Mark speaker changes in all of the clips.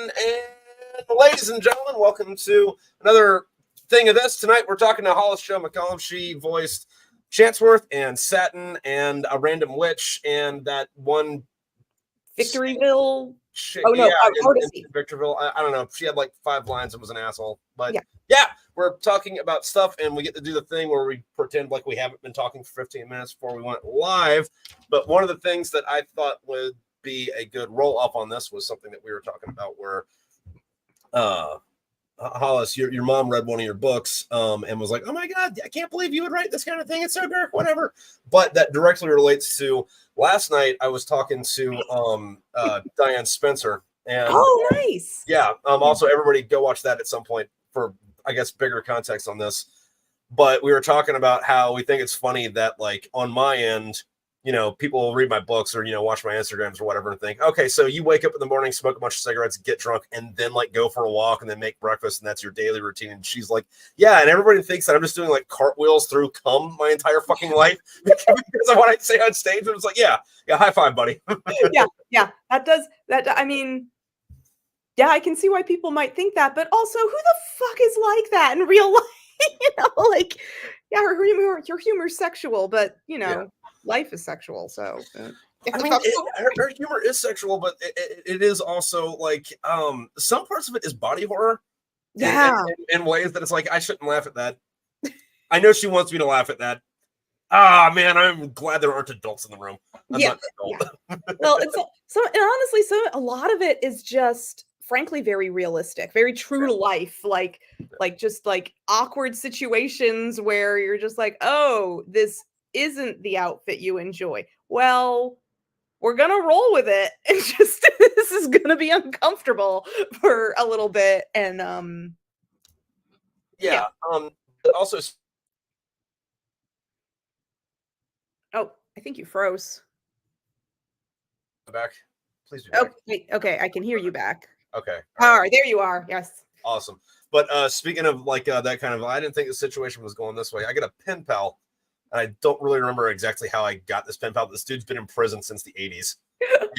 Speaker 1: And ladies and gentlemen, welcome to another thing of this. Tonight we're talking to Hollis show McCollum. She voiced Chanceworth and Satin and a random witch and that one
Speaker 2: Victoryville.
Speaker 1: Shit,
Speaker 2: oh no,
Speaker 1: in Victorville. I don't know. She had like 5 lines and was an asshole. But yeah, we're talking about stuff, and we get to do the thing where we pretend like we haven't been talking for 15 minutes before we went live. But one of the things that I thought would be a good roll up on this was something that we were talking about where Hollis, your mom read one of your books and was like, oh my God, I can't believe you would write this kind of thing. It's so dark, whatever. But that directly relates to last night. I was talking to Diane Spencer. And
Speaker 2: oh, nice.
Speaker 1: Yeah. Also, everybody go watch that at some point for, I guess, bigger context on this. But we were talking about how we think it's funny that, like, on my end, you know, people will read my books or, you know, watch my Instagrams or whatever and think, okay, so you wake up in the morning, smoke a bunch of cigarettes, get drunk, and then like go for a walk and then make breakfast, and that's your daily routine. And she's like, yeah, and everybody thinks that I'm just doing like cartwheels through cum my entire fucking life because of what I say on stage. And it's like, yeah, high five, buddy.
Speaker 2: yeah, I mean, yeah, I can see why people might think that, but also, who the fuck is like that in real life? You know, like, yeah, your humor's sexual, but you know, life is sexual. So
Speaker 1: I mean, her humor is sexual, but it is also like some parts of it is body horror. In ways that it's like I shouldn't laugh at that. I know she wants me to laugh at that. Ah, man, I'm glad there aren't adults in the room. I'm not an adult.
Speaker 2: Well, it's honestly, a lot of it is just, frankly, very realistic, very true to life, like just like awkward situations where you're just like, oh, this isn't the outfit you enjoy. Well, we're gonna roll with it, and just this is gonna be uncomfortable for a little bit, and
Speaker 1: also,
Speaker 2: oh, I think you froze.
Speaker 1: Back, please be back.
Speaker 2: Okay, I can hear you back.
Speaker 1: Okay.
Speaker 2: All right, there you are. Yes.
Speaker 1: Awesome. But speaking of like that kind of, I didn't think the situation was going this way. I got a pen pal, and I don't really remember exactly how I got this pen pal. This dude's been in prison since the 80s.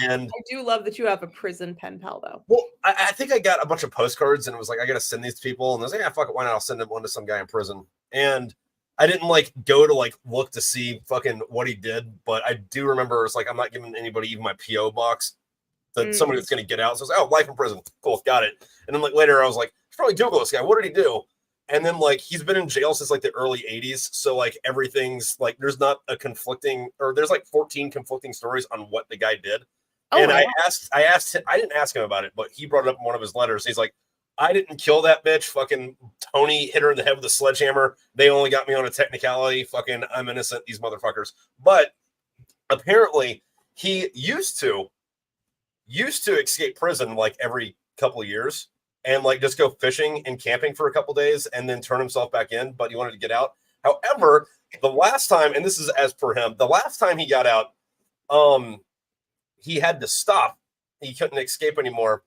Speaker 1: And
Speaker 2: I do love that you have a prison pen pal, though.
Speaker 1: Well, I think I got a bunch of postcards, and it was like, I got to send these to people. And I was like, yeah, fuck it, why not? I'll send one to some guy in prison. And I didn't like go to like look to see fucking what he did, but I do remember it's like, I'm not giving anybody even my P.O. box. Somebody that's going to get out. So I was like, oh, life in prison. Cool. Got it. And then like later I was like, I should probably Google this guy. What did he do? And then like, he's been in jail since like the early 80s. So like everything's like, there's not a conflicting, or there's like 14 conflicting stories on what the guy did. Oh, and I asked him, I didn't ask him about it, but he brought it up in one of his letters. He's like, I didn't kill that bitch. Fucking Tony hit her in the head with a sledgehammer. They only got me on a technicality. Fucking, I'm innocent, these motherfuckers. But apparently he used to escape prison like every couple of years and like just go fishing and camping for a couple of days and then turn himself back in, but he wanted to get out. However, the last time, and this is as per him, the last time he got out, he had to stop. He couldn't escape anymore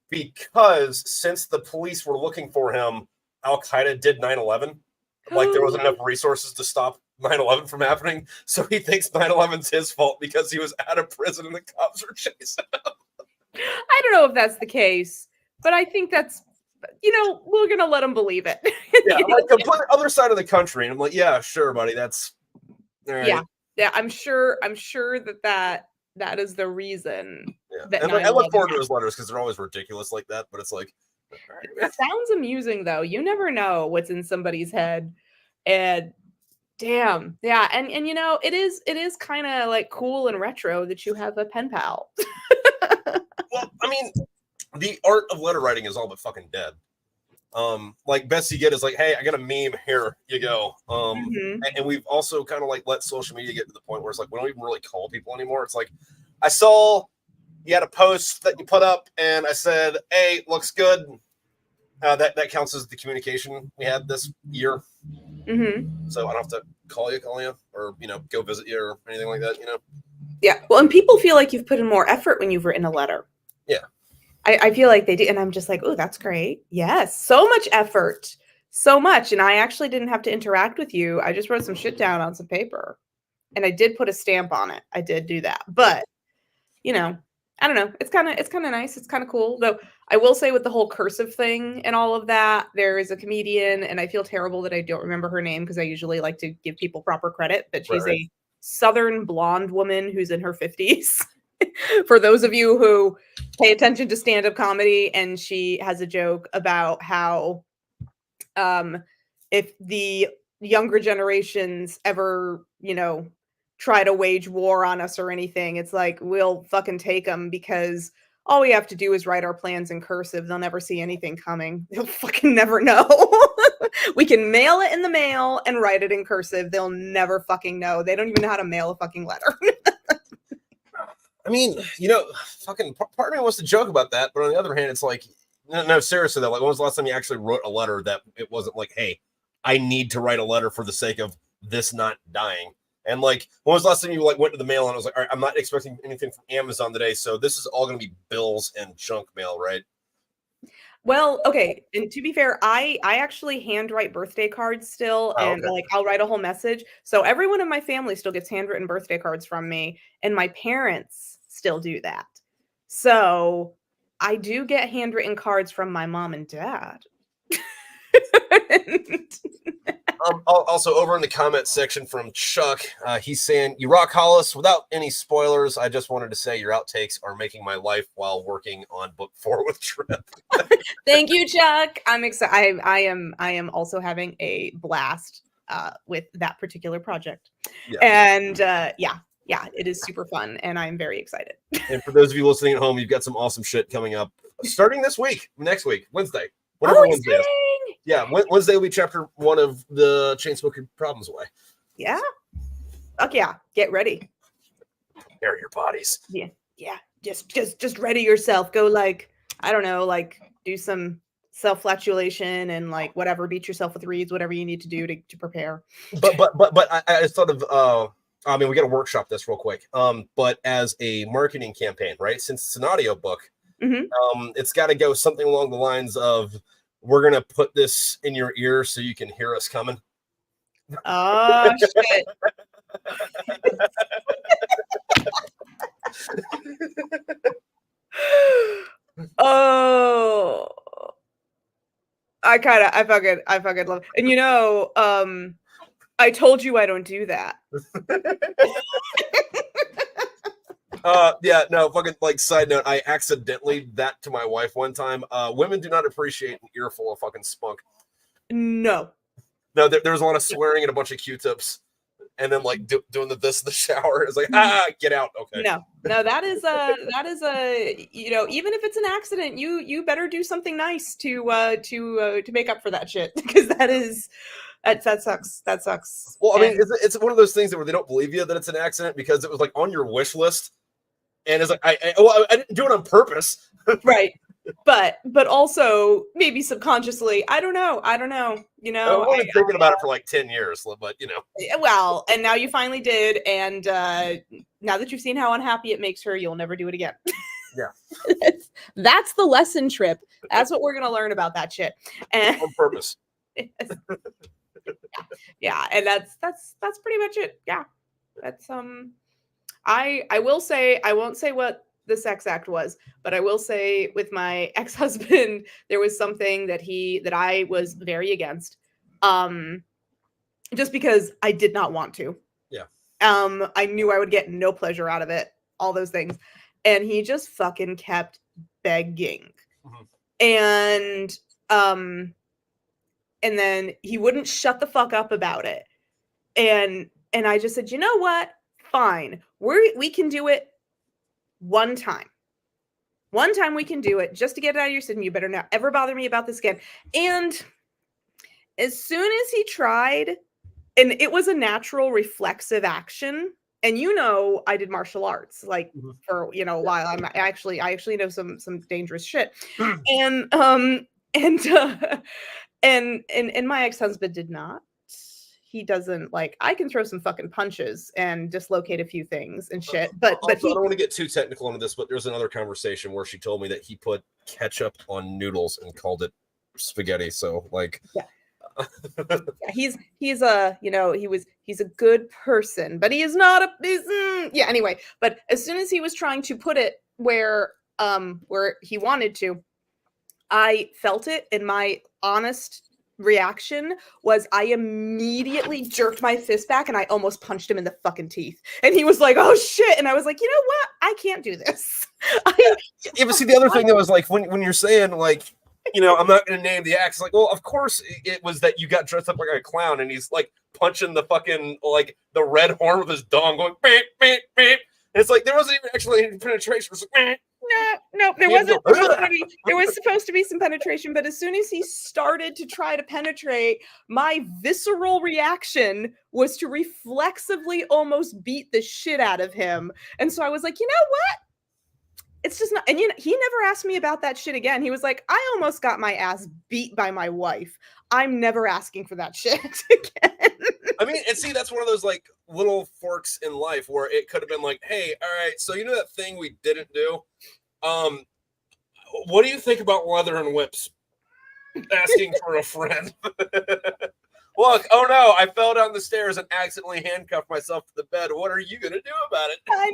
Speaker 1: because since the police were looking for him, Al-Qaeda did 9/11. Like there wasn't enough resources to stop 9/11 from happening. So he thinks 9/11's his fault because he was out of prison and the cops were chasing him.
Speaker 2: I don't know if that's the case, but I think that's, you know, we're going to let him believe it.
Speaker 1: Yeah, like completely other side of the country. And I'm like, yeah, sure, buddy. That's all right.
Speaker 2: Yeah. I'm sure that is the reason.
Speaker 1: Yeah. And I look forward to his letters because they're always ridiculous like that. But it's like,
Speaker 2: it sounds amusing though. You never know what's in somebody's head. And damn. Yeah. And you know, it is kind of like cool and retro that you have a pen pal.
Speaker 1: Well, I mean, the art of letter writing is all but fucking dead. Like best you get is like, hey, I got a meme, here you go. And we've also kind of like let social media get to the point where it's like we don't even really call people anymore. It's like, I saw you had a post that you put up and I said, hey, looks good. That counts as the communication we had this year. So I don't have to call you, or, you know, go visit you or anything like that, you know?
Speaker 2: Yeah. Well, and people feel like you've put in more effort when you've written a letter.
Speaker 1: Yeah.
Speaker 2: I feel like they do. And I'm just like, oh, that's great. Yes. So much effort. So much. And I actually didn't have to interact with you. I just wrote some shit down on some paper and I did put a stamp on it. I did do that. But, you know, I don't know. It's kind of nice. It's kind of cool. Though I will say with the whole cursive thing and all of that, there is a comedian, and I feel terrible that I don't remember her name because I usually like to give people proper credit, but she's
Speaker 1: Right.
Speaker 2: a Southern blonde woman who's in her 50s. For those of you who pay attention to stand-up comedy, and she has a joke about how if the younger generations ever, try to wage war on us or anything, it's like, we'll fucking take them because all we have to do is write our plans in cursive. They'll never see anything coming. They'll fucking never know. We can mail it in the mail and write it in cursive. They'll never fucking know. They don't even know how to mail a fucking letter.
Speaker 1: I mean, fucking part of me wants to joke about that, but on the other hand, it's like, no, seriously though, like, when was the last time you actually wrote a letter that it wasn't like, hey, I need to write a letter for the sake of this not dying? And like, when was the last time you like went to the mail and I was like, all right, I'm not expecting anything from Amazon today, so this is all going to be bills and junk mail, right?
Speaker 2: Well, okay, and to be fair, I actually handwrite birthday cards still,
Speaker 1: Oh,
Speaker 2: and
Speaker 1: okay.
Speaker 2: like I'll write a whole message. So everyone in my family still gets handwritten birthday cards from me, and my parents still do that. So I do get handwritten cards from my mom and dad.
Speaker 1: Also, over in the comment section from Chuck, he's saying, "You rock, Hollis. Without any spoilers, I just wanted to say your outtakes are making my life while working on book 4 with Trip."
Speaker 2: Thank you, Chuck. I'm excited. I am also having a blast with that particular project, and yeah, it is super fun, and I'm very excited.
Speaker 1: And for those of you listening at home, you've got some awesome shit coming up starting this week, next week, Wednesday, whatever Wednesday is. Yeah, Wednesday will be chapter 1 of the Chainsmoker Problems Away.
Speaker 2: Yeah. Fuck yeah. Get ready.
Speaker 1: Prepare your bodies.
Speaker 2: Yeah. Just ready yourself. Go I don't know, do some self-flatulation and whatever, beat yourself with reeds, whatever you need to do to prepare.
Speaker 1: But I thought of I mean, we got to workshop this real quick. But as a marketing campaign, right? Since it's an audiobook, it's got to go something along the lines of, we're going to put this in your ear so you can hear us coming.
Speaker 2: Oh, shit. Oh, I fucking love it. And I told you I don't do that.
Speaker 1: Yeah, no, fucking side note, I accidentally that to my wife one time. Women do not appreciate an earful of fucking spunk.
Speaker 2: No,
Speaker 1: there was a lot of swearing and a bunch of Q-tips, and then doing this in the shower. It's like, get out. Okay.
Speaker 2: No, that is a even if it's an accident, you better do something nice to make up for that shit, because that sucks.
Speaker 1: Well, I mean, it's one of those things where they don't believe you that it's an accident because it was on your wish list. And it's like, I didn't do it on purpose.
Speaker 2: Right. But also maybe subconsciously, I don't know.
Speaker 1: I've only thinking about it for 10 years, but
Speaker 2: Well, and now you finally did. And now that you've seen how unhappy it makes her, you'll never do it again.
Speaker 1: Yeah.
Speaker 2: That's the lesson, Trip. That's what we're going to learn about that shit. And
Speaker 1: on purpose.
Speaker 2: Yeah. And that's pretty much it. Yeah. That's, I will say, I won't say what the sex act was, but I will say with my ex-husband, there was something that I was very against, just because I did not want to.
Speaker 1: Yeah.
Speaker 2: I knew I would get no pleasure out of it, all those things. And he just fucking kept begging. Mm-hmm. And then he wouldn't shut the fuck up about it. And I just said, you know what? Fine. We can do it one time. One time we can do it just to get it out of your system. You better not ever bother me about this again. And as soon as he tried, and it was a natural reflexive action. And I did martial arts for a while. I actually know some dangerous shit. And my ex-husband did not. He doesn't I can throw some fucking punches and dislocate a few things and shit. But
Speaker 1: I don't want to get too technical into this, but there's another conversation where she told me that he put ketchup on noodles and called it spaghetti. So
Speaker 2: yeah. He's a he's a good person, but he is not yeah, anyway, but as soon as he was trying to put it where he wanted to, I felt it, and my honest reaction was I immediately jerked my fist back and I almost punched him in the fucking teeth. And he was like, "Oh shit!" And I was like, "You know what? I can't do this."
Speaker 1: Yeah, but see, the other thing that was like when you're saying like, I'm not going to name the acts. Like, well, of course it was that you got dressed up like a clown, and he's like punching the fucking like the red horn with his dong, going beep beep beep. And it's like there wasn't even actually any penetration. It was like,
Speaker 2: No, there wasn't. There was supposed to be some penetration, but as soon as he started to try to penetrate, my visceral reaction was to reflexively almost beat the shit out of him. And so I was like, you know what? It's just not. And he never asked me about that shit again. He was like, I almost got my ass beat by my wife. I'm never asking for that shit again.
Speaker 1: I mean, and see, that's one of those like little forks in life where it could have been like, hey, all right, so that thing we didn't do? What do you think about leather and whips? Asking for a friend. Look, oh no, I fell down the stairs and accidentally handcuffed myself to the bed. What are you going to do about it?
Speaker 2: I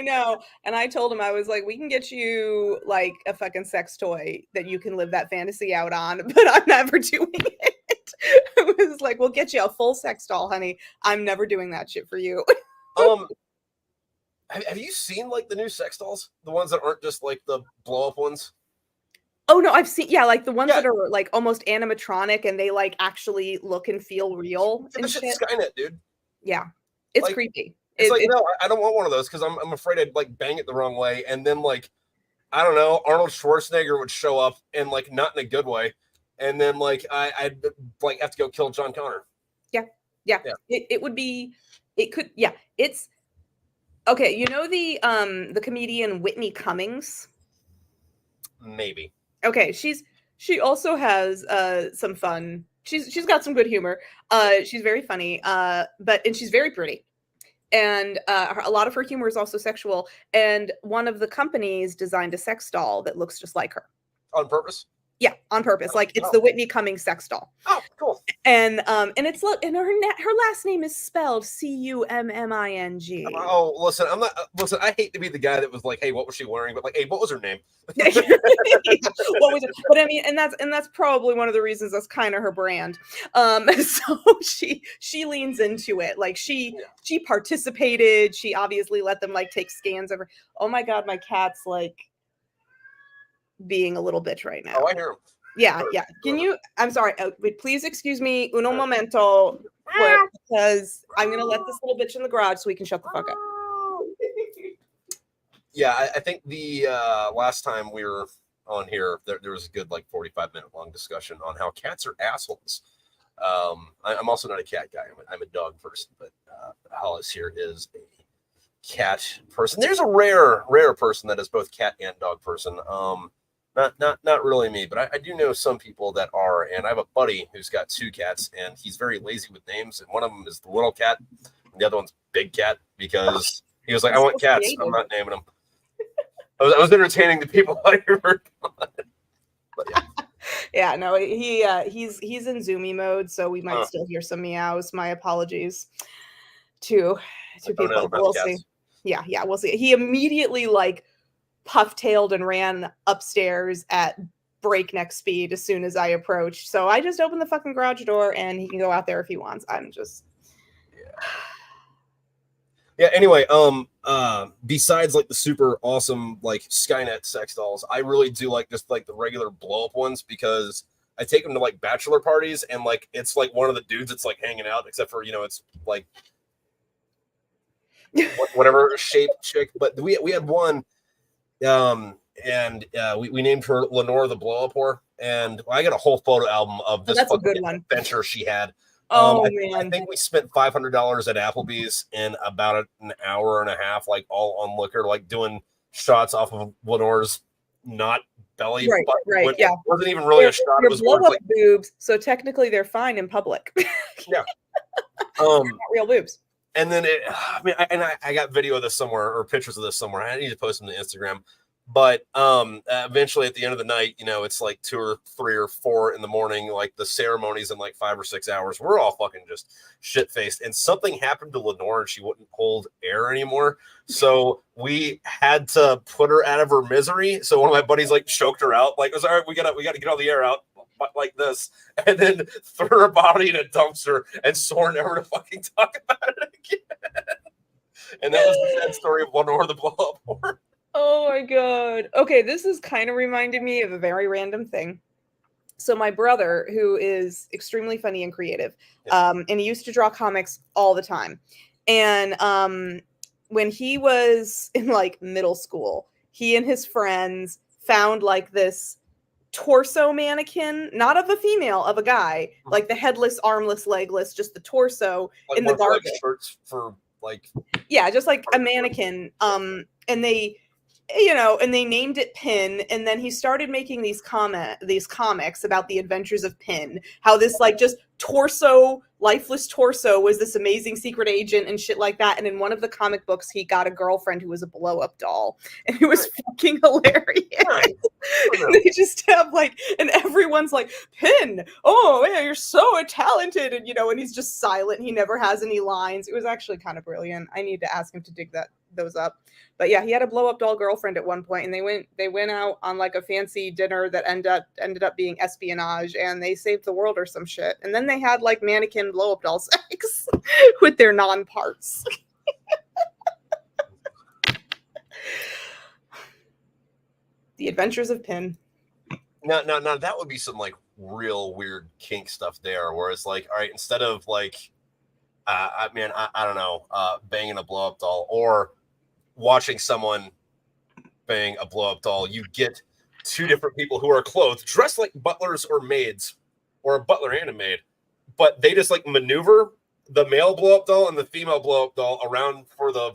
Speaker 2: know. And I told him, I was like, we can get you like a fucking sex toy that you can live that fantasy out on, but I'm never doing it. I was like, we'll get you a full sex doll, honey. I'm never doing that shit for you.
Speaker 1: Have you seen like the new sex dolls? The ones that aren't just like the blow up ones?
Speaker 2: Oh no, I've seen like the ones that are like almost animatronic and they like actually look and feel real.
Speaker 1: And shit. Skynet, dude.
Speaker 2: Yeah, it's like, creepy.
Speaker 1: It's like no, I don't want one of those because I'm afraid I'd like bang it the wrong way, and then like I don't know, Arnold Schwarzenegger would show up and like not in a good way, and then like I'd like have to go kill John Connor.
Speaker 2: Yeah. It would be. It could. Yeah, it's okay. You know the comedian Whitney Cummings?
Speaker 1: Maybe.
Speaker 2: Okay, she also has some fun. She's got some good humor. She's very funny. And she's very pretty. And a lot of her humor is also sexual. And one of the companies designed a sex doll that looks just like her.
Speaker 1: On purpose?
Speaker 2: Yeah, on purpose. Like it's the Whitney Cummings sex doll.
Speaker 1: Oh, cool.
Speaker 2: And it's and her last name is spelled Cumming.
Speaker 1: Oh, listen, listen, I hate to be the guy that was like, hey, what was she wearing? But like, hey, what was her name?
Speaker 2: What was it? But I mean, and that's probably one of the reasons that's kind of her brand. So she leans into it. Like she participated. She obviously let them like take scans of her. Oh my God, my cat's like being a little bitch right now.
Speaker 1: Oh, I hear him.
Speaker 2: Yeah. Can you? I'm sorry. Please excuse me. Uno momento, because I'm gonna let this little bitch in the garage so we can shut the fuck up.
Speaker 1: Yeah, I think the last time we were on here, there was a good like 45-minute long discussion on how cats are assholes. I'm also not a cat guy. I'm a dog person, but Hollis here is a cat person. There's a rare person that is both cat and dog person. Not really me, but I do know some people that are, and I have a buddy who's got 2 cats, and he's very lazy with names, and one of them is the little cat, and the other one's Big Cat, because he was like, I want cats, I'm not naming them. I was entertaining the people I heard. But yeah.
Speaker 2: Yeah, no, he's in zoomy mode, so we might still hear some meows. My apologies to people. We'll see. Yeah, we'll see. He immediately like puff-tailed and ran upstairs at breakneck speed as soon as I approached. So I just opened the fucking garage door and he can go out there if he wants. I'm just
Speaker 1: Yeah, anyway, besides like the super awesome like Skynet sex dolls, I really do like just like the regular blow-up ones because I take them to like bachelor parties and like it's like one of the dudes that's like hanging out, except for it's like whatever shape chick. But we had one and we named her Lenore the Blow Up Whore, and I got a whole photo album of this fucking adventure she had.
Speaker 2: Man.
Speaker 1: I think we spent $500 at Applebee's in about an hour and a half, like all on liquor, like doing shots off of Lenore's not belly,
Speaker 2: right, yeah.
Speaker 1: It wasn't even really a shot. It was
Speaker 2: blow up boobs, so technically they're fine in public.
Speaker 1: Yeah,
Speaker 2: not real boobs.
Speaker 1: And then I got video of this somewhere or pictures of this somewhere. I need to post them to Instagram. But eventually at the end of the night, you know, it's like 2 or 3 or 4 in the morning, like the ceremony's in like 5 or 6 hours. We're all fucking just shit faced. And something happened to Lenore and she wouldn't hold air anymore. So we had to put her out of her misery. So one of my buddies like choked her out, like, it was all right, we gotta get all the air out like this, and then threw her body in a dumpster and swore never to fucking talk about it again. And that was the sad story of Lenore the blow up whore.
Speaker 2: Oh my god. Okay, this is kind of reminded me of a very random thing. So my brother, who is extremely funny and creative, and he used to draw comics all the time. And when he was in like middle school, he and his friends found like this torso mannequin, not of a female, of a guy, like the headless, armless, legless, just the torso
Speaker 1: like
Speaker 2: in the garbage.
Speaker 1: Like shirts for like,
Speaker 2: yeah, just like a mannequin. And they, you know, and they named it Pin, and then he started making these comics about the adventures of Pin, how this like just torso, lifeless torso was this amazing secret agent and shit like that. And in one of the comic books, he got a girlfriend who was a blow-up doll, and it was fucking hilarious. And they just have like, and everyone's like, Pin, oh yeah, you're so talented, and you know, and he's just silent. He never has any lines. It was actually kind of brilliant. I need to ask him to dig those up. But yeah, he had a blow-up doll girlfriend at one point, and they went out on like a fancy dinner that ended up being espionage, and they saved the world or some shit. And then they had like mannequin blow-up doll sex with their non-parts. The Adventures of Pin.
Speaker 1: Now that would be some like real weird kink stuff there, where it's like, all right, instead of like, I don't know, banging a blow-up doll or watching someone bang a blow-up doll, you get 2 different people who are clothed, dressed like butlers or maids, or a butler and a maid, but they just like maneuver the male blow-up doll and the female blow-up doll around for the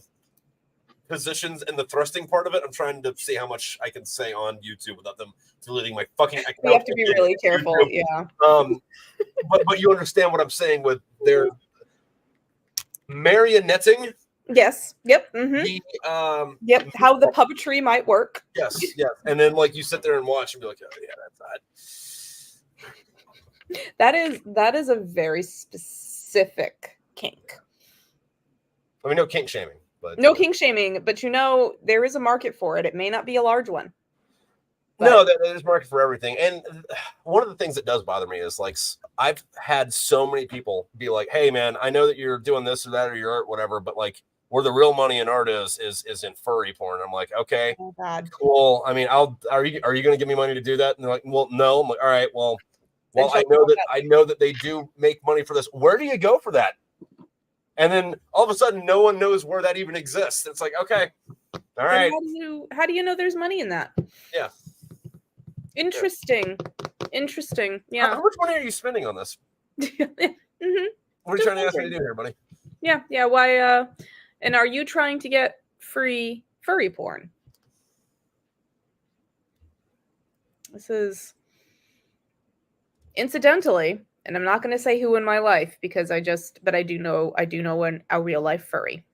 Speaker 1: positions and the thrusting part of it. I'm trying to see how much I can say on YouTube without them deleting my fucking account.
Speaker 2: We have to be really careful, yeah.
Speaker 1: But you understand what I'm saying with their marionetting.
Speaker 2: Yes. Yep. Mm-hmm.
Speaker 1: Yep.
Speaker 2: How the puppetry might work.
Speaker 1: Yes. Yes. And then like you sit there and watch and be like, oh yeah, that's that.
Speaker 2: That is a very specific kink.
Speaker 1: I mean, no kink shaming, but
Speaker 2: no kink shaming. But you know, there is a market for it. It may not be a large one.
Speaker 1: But no, there's market for everything. And one of the things that does bother me is like, I've had so many people be like, hey man, I know that you're doing this or that or your art, whatever, but like where the real money in art is in furry porn. I'm like, okay, cool. I mean, are you going to give me money to do that? And they're like, well, no. I'm like, all right, well, I know that they do make money for this. Where do you go for that? And then all of a sudden, no one knows where that even exists. It's like, okay, all right.
Speaker 2: How do you know there's money in that?
Speaker 1: Yeah.
Speaker 2: Interesting. Yeah.
Speaker 1: How much money are you spending on this?
Speaker 2: Mm-hmm.
Speaker 1: What are you trying to ask me to do here, buddy?
Speaker 2: Yeah. Why? And are you trying to get free furry porn? This is incidentally, and I'm not going to say who in my life because but I do know a real life furry.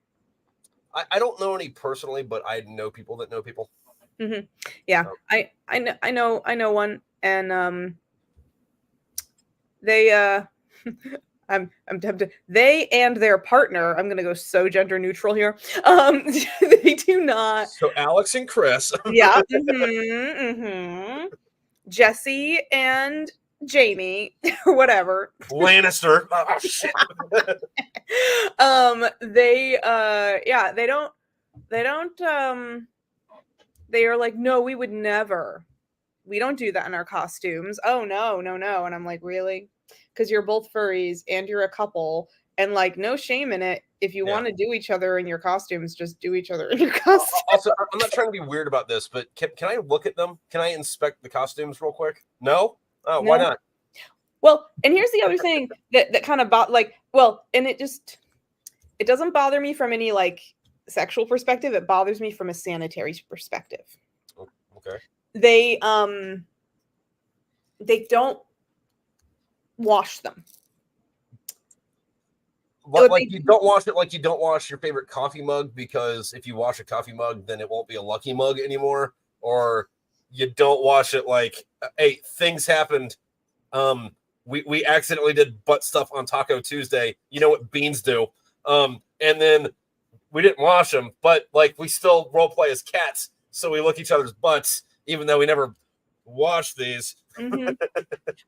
Speaker 1: I don't know any personally, but I know people that know people.
Speaker 2: Mm-hmm. Yeah, so. I know one, and they I'm tempted. They and their partner. I'm gonna go so gender neutral here. They do not.
Speaker 1: So Alex and Chris.
Speaker 2: Yeah. Mm-hmm. Jesse and Jamie, or whatever.
Speaker 1: Lannister. Oh shit.
Speaker 2: They are like, no, we would never. We don't do that in our costumes. Oh no. And I'm like, really? Because you're both furries and you're a couple, and like no shame in it. If you want to do each other in your costumes, just do each other in your costumes.
Speaker 1: Also, I'm not trying to be weird about this, but can I look at them? Can I inspect the costumes real quick? No? Oh, no. Why not?
Speaker 2: Well, and here's the other thing that kind of and it doesn't bother me from any like sexual perspective. It bothers me from a sanitary perspective.
Speaker 1: Okay.
Speaker 2: They don't wash them.
Speaker 1: Like you don't wash it like you don't wash your favorite coffee mug, because if you wash a coffee mug, then it won't be a lucky mug anymore. or you don't watch it like, hey, things happened. We accidentally did butt stuff on Taco Tuesday. You know what beans do. And then we didn't wash them, but like we still role play as cats, so we lick each other's butts, even though we never washed these.
Speaker 2: Mm-hmm.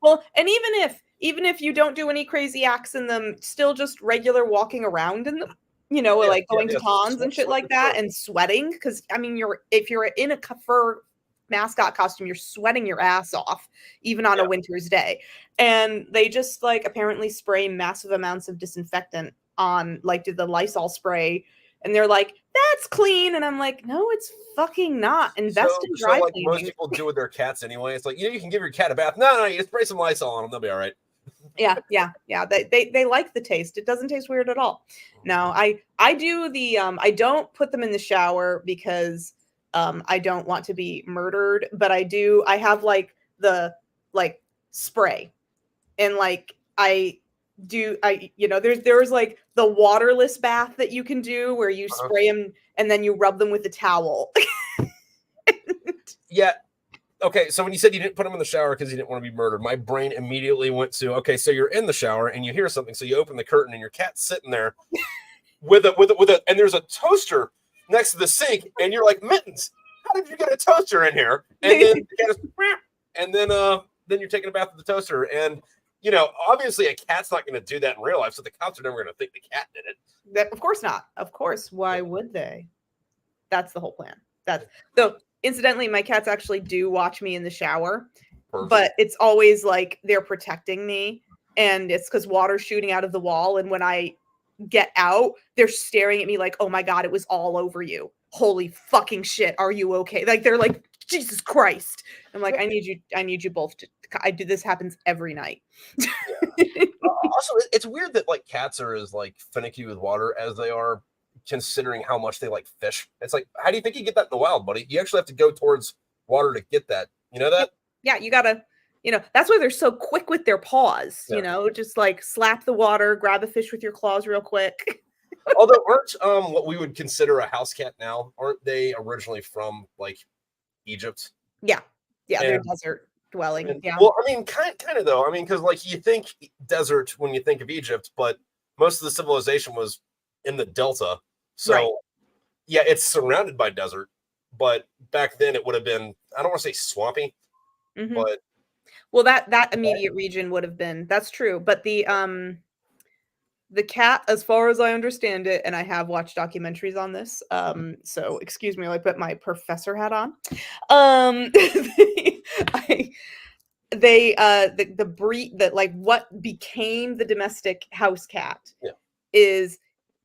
Speaker 2: Well, and even if you don't do any crazy acts in them, still just regular walking around in them, like going to cons and shit like that, and sweating, because I mean, if you're in a fur mascot costume, you're sweating your ass off, even on a winter's day. And they just like apparently spray massive amounts of disinfectant on, like, did the Lysol spray, and they're like, that's clean, and I'm like, no, it's fucking not. Invest in dry
Speaker 1: like
Speaker 2: cleaning.
Speaker 1: Most people do with their cats anyway. It's like, you can give your cat a bath. No, you spray some Lysol on them, they'll be all right.
Speaker 2: Yeah. They like the taste. It doesn't taste weird at all. No, I do the I don't put them in the shower because I don't want to be murdered, but I have like the spray, and like there's like the waterless bath that you can do where you spray them and then you rub them with a towel.
Speaker 1: Yeah. Okay, so when you said you didn't put them in the shower because you didn't want to be murdered, my brain immediately went to, okay, so you're in the shower and you hear something, so you open the curtain and your cat's sitting there with a and there's a toaster next to the sink, and you're like, Mittens, how did you get a toaster in here? And then the cat is, and then you're taking a bath with the toaster, and obviously a cat's not going to do that in real life, so the cops are never going to think the cat did it.
Speaker 2: Of course not. Of course, why would they? That's the whole plan. So. Incidentally, my cats actually do watch me in the shower. Perfect. But it's always like they're protecting me, and it's because water's shooting out of the wall. And when I get out, they're staring at me like, oh my God, it was all over you. Holy fucking shit. Are you okay? Like, they're like, Jesus Christ. I'm like, I need you both to, this happens every night.
Speaker 1: Yeah. Also, it's weird that like cats are as like finicky with water as they are, considering how much they like fish. It's like, how do you think you get that in the wild, buddy? You actually have to go towards water to get that. You know that?
Speaker 2: Yeah, you gotta, that's why they're so quick with their paws. Just like slap the water, grab a fish with your claws real quick.
Speaker 1: Although aren't what we would consider a house cat now, aren't they originally from like Egypt?
Speaker 2: Yeah, they're desert dwelling. Yeah.
Speaker 1: Well, I mean, kind of though. I mean, because like you think desert when you think of Egypt, but most of the civilization was in the Delta. So, yeah, it's surrounded by desert, but back then it would have been, I don't want to say swampy, but.
Speaker 2: Well, that immediate region would have been, that's true. But the cat, as far as I understand it, and I have watched documentaries on this, so excuse me, I put my professor hat on. The breed that like what became the domestic house cat is,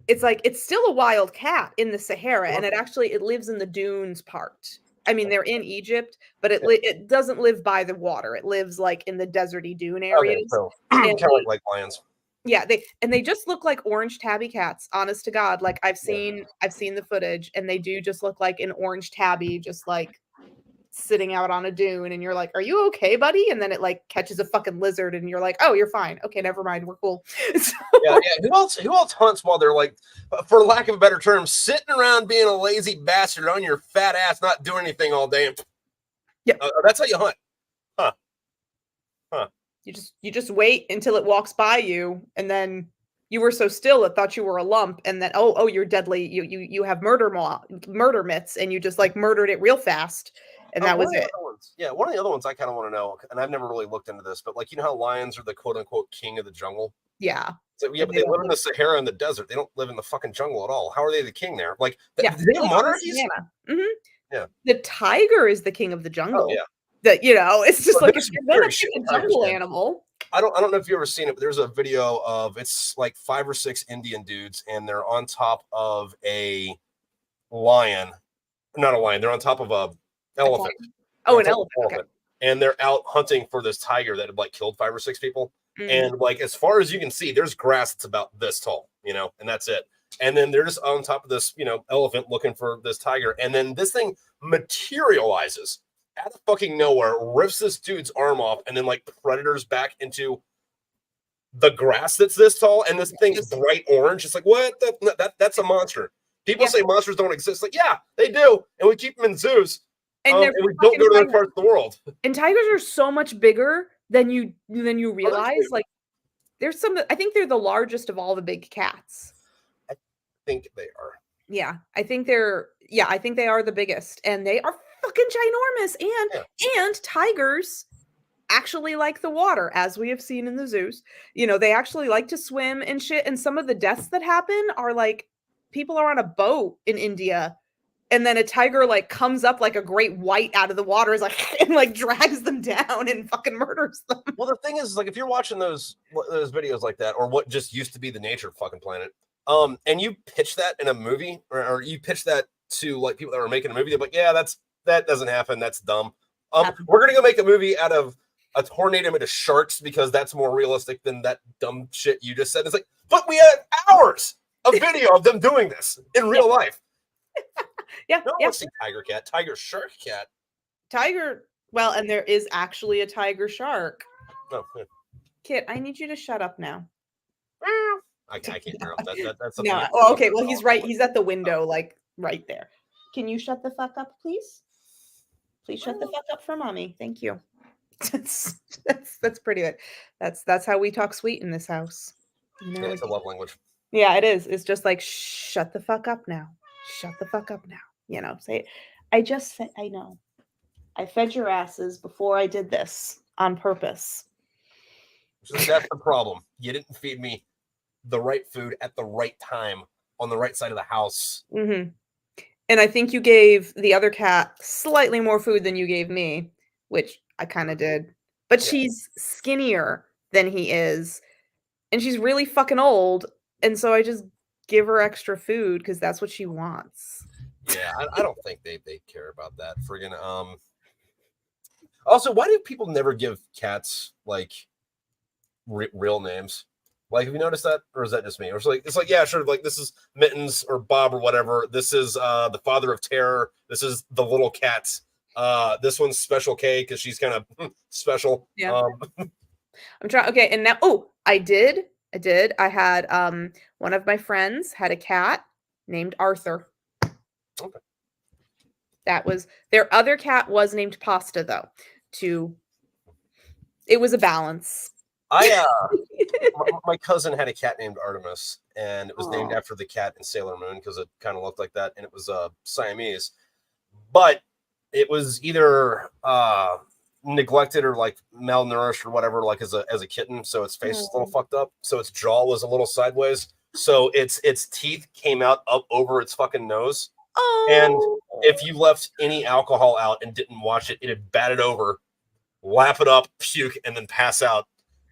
Speaker 2: it's still a wild cat in the Sahara, and it lives in the dunes part. I mean, they're in Egypt, but it doesn't live by the water. It lives like in the deserty dune areas.
Speaker 1: Okay, so kind of like lions.
Speaker 2: Yeah, they just look like orange tabby cats. Honest to God, like I've seen the footage, and they do just look like an orange tabby, just like sitting out on a dune, and you're like, are you okay, buddy? And then it like catches a fucking lizard, and you're like, oh, you're fine. Okay, never mind, we're cool. So,
Speaker 1: yeah. Who else hunts while they're like, for lack of a better term, sitting around being a lazy bastard on your fat ass, not doing anything all day? Yeah, that's how you hunt, huh?
Speaker 2: You just wait until it walks by you, and then you were so still it thought you were a lump, and then oh you're deadly. You have murder myths, and you just like murdered it real fast. And that was it.
Speaker 1: One of the other ones I kind of want to know, and I've never really looked into this, but like, how lions are the quote unquote king of the jungle?
Speaker 2: Yeah.
Speaker 1: So, but they live in the Sahara and the desert. They don't live in the fucking jungle at all. How are they the king there? Like, do they have monarchies? Yeah.
Speaker 2: The tiger is the king of the jungle.
Speaker 1: Oh, yeah.
Speaker 2: It's just like, if you're gonna pick a jungle animal.
Speaker 1: I don't know if you've ever seen it, but there's a video of, it's like 5 or 6 Indian dudes, and they're on top of a lion. Not a lion. They're on top of a elephant.
Speaker 2: Oh, an elephant. Okay.
Speaker 1: And they're out hunting for this tiger that had like killed 5 or 6 people. And like, as far as you can see, there's grass that's about this tall, and that's it. And then they're just on top of this, elephant looking for this tiger. And then this thing materializes out of fucking nowhere, rips this dude's arm off, and then like predators back into the grass that's this tall. And this thing's bright orange. It's like, what? That's a monster. People say monsters don't exist. Like, yeah, they do. And we keep them in zoos.
Speaker 2: And they're
Speaker 1: and we don't
Speaker 2: fucking
Speaker 1: go to those
Speaker 2: tigers.
Speaker 1: parts of the world.
Speaker 2: And tigers are so much bigger than you realize. Like, there's some. I think they're the largest of all the big cats.
Speaker 1: I think they are.
Speaker 2: Yeah, I think they're. Yeah, I think they are the biggest, and they are fucking ginormous. And tigers actually like the water, as we have seen in the zoos. You know, they actually like to swim and shit. And some of the deaths that happen are like people are on a boat in India, and then a tiger like comes up like a great white out of the water, is like and like drags them down and fucking murders them.
Speaker 1: Well, the thing is, like, if you're watching those videos like that, or what just used to be the Nature fucking Planet, and you pitch that in a movie, or you pitch that to like people that are making a movie, they're like, yeah, that doesn't happen. That's dumb. We're gonna go make a movie out of a tornado into sharks because that's more realistic than that dumb shit you just said. It's like, but we had hours of video of them doing this in real life.
Speaker 2: Yeah,
Speaker 1: no one wants to see tiger cat, tiger shark cat.
Speaker 2: Tiger. Well, and there is actually a tiger shark.
Speaker 1: Oh, yeah.
Speaker 2: Kit, I need you to shut up now.
Speaker 1: I can't hear him. That's something.
Speaker 2: No. Oh, okay. Well, he's right. He's at the window, like right there. Can you shut the fuck up, please? Please shut the fuck up for mommy. Thank you. That's pretty good. That's how we talk sweet in this house. You know,
Speaker 1: yeah, it's a love language.
Speaker 2: Yeah, it is. It's just like, shut the fuck up now. Shut the fuck up now. You know, say it. I know. I fed your asses before I did this on purpose.
Speaker 1: That's the problem. You didn't feed me the right food at the right time on the right side of the house.
Speaker 2: Mm-hmm. And I think you gave the other cat slightly more food than you gave me, which I kind of did. But she's skinnier than he is. And she's really fucking old. And so I just give her extra food because that's what she wants.
Speaker 1: Yeah, I don't think they care about that. Friggin' Also, why do people never give cats like real names? Like, have you noticed that, or is that just me? Or it's like, yeah, sure. Like, this is Mittens or Bob or whatever. This is the Father of Terror. This is the little cat. This one's Special K because she's kind of special.
Speaker 2: Yeah. I'm trying. Okay, and now, I did. I had one of my friends had a cat named Arthur.
Speaker 1: Okay.
Speaker 2: That was their other cat was named Pasta though. It was a balance.
Speaker 1: My cousin had a cat named Artemis, and it was named after the cat in Sailor Moon because it kind of looked like that, and it was Siamese, but it was either neglected or like malnourished or whatever, like as a kitten, so its face is a little fucked up, so its jaw was a little sideways, so its teeth came out up over its fucking nose. And if you left any alcohol out and didn't wash it, it'd bat it over, lap it up, puke, and then pass out.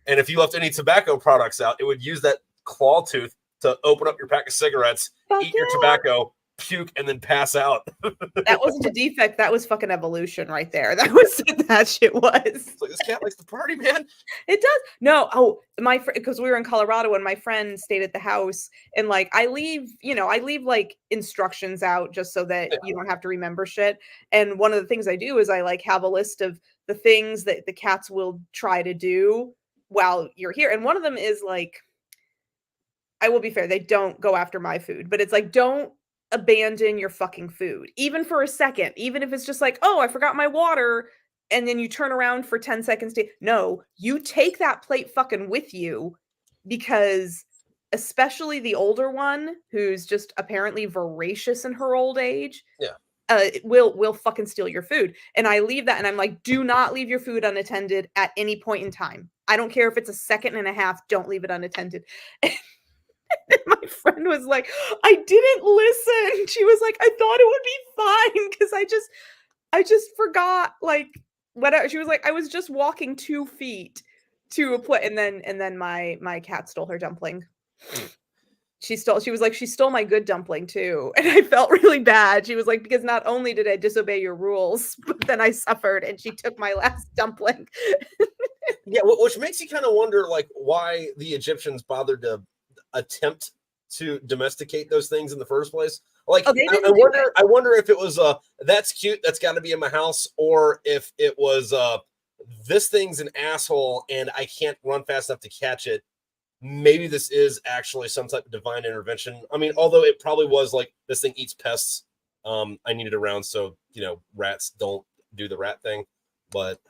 Speaker 1: And if you left any tobacco products out, it would use that claw tooth to open up your pack of cigarettes, eat your tobacco, puke, and then pass out.
Speaker 2: That wasn't a defect. That was fucking evolution right there. That was that shit was.
Speaker 1: It's like, this cat likes to party, man.
Speaker 2: It does. No, because we were in Colorado and my friend stayed at the house, and like I leave like instructions out just so that you don't have to remember shit. And one of the things I do is I like have a list of the things that the cats will try to do while you're here. And one of them is like, I will be fair, they don't go after my food, but it's like, don't abandon your fucking food, even for a second, even if it's just like, oh, I forgot my water, and then you turn around for 10 seconds no, you take that plate fucking with you, because especially the older one who's just apparently voracious in her old age, will fucking steal your food. And I leave that, and I'm like, do not leave your food unattended at any point in time. I don't care if it's a second and a half, don't leave it unattended. And my friend was like, I didn't listen. She was like, I thought it would be fine because I just forgot, like, whatever. She was like, I was just walking 2 feet to a place, and then my cat stole her dumpling. She was like, she stole my good dumpling too. And I felt really bad. She was like, because not only did I disobey your rules, but then I suffered, and she took my last dumpling.
Speaker 1: Yeah, which makes you kind of wonder, like, why the Egyptians bothered to attempt to domesticate those things in the first place. Like, I wonder if it was that's cute, that's got to be in my house, or if it was this thing's an asshole and I can't run fast enough to catch it. Maybe this is actually some type of divine intervention. I mean, although it probably was like, this thing eats pests. I need it around so rats don't do the rat thing, but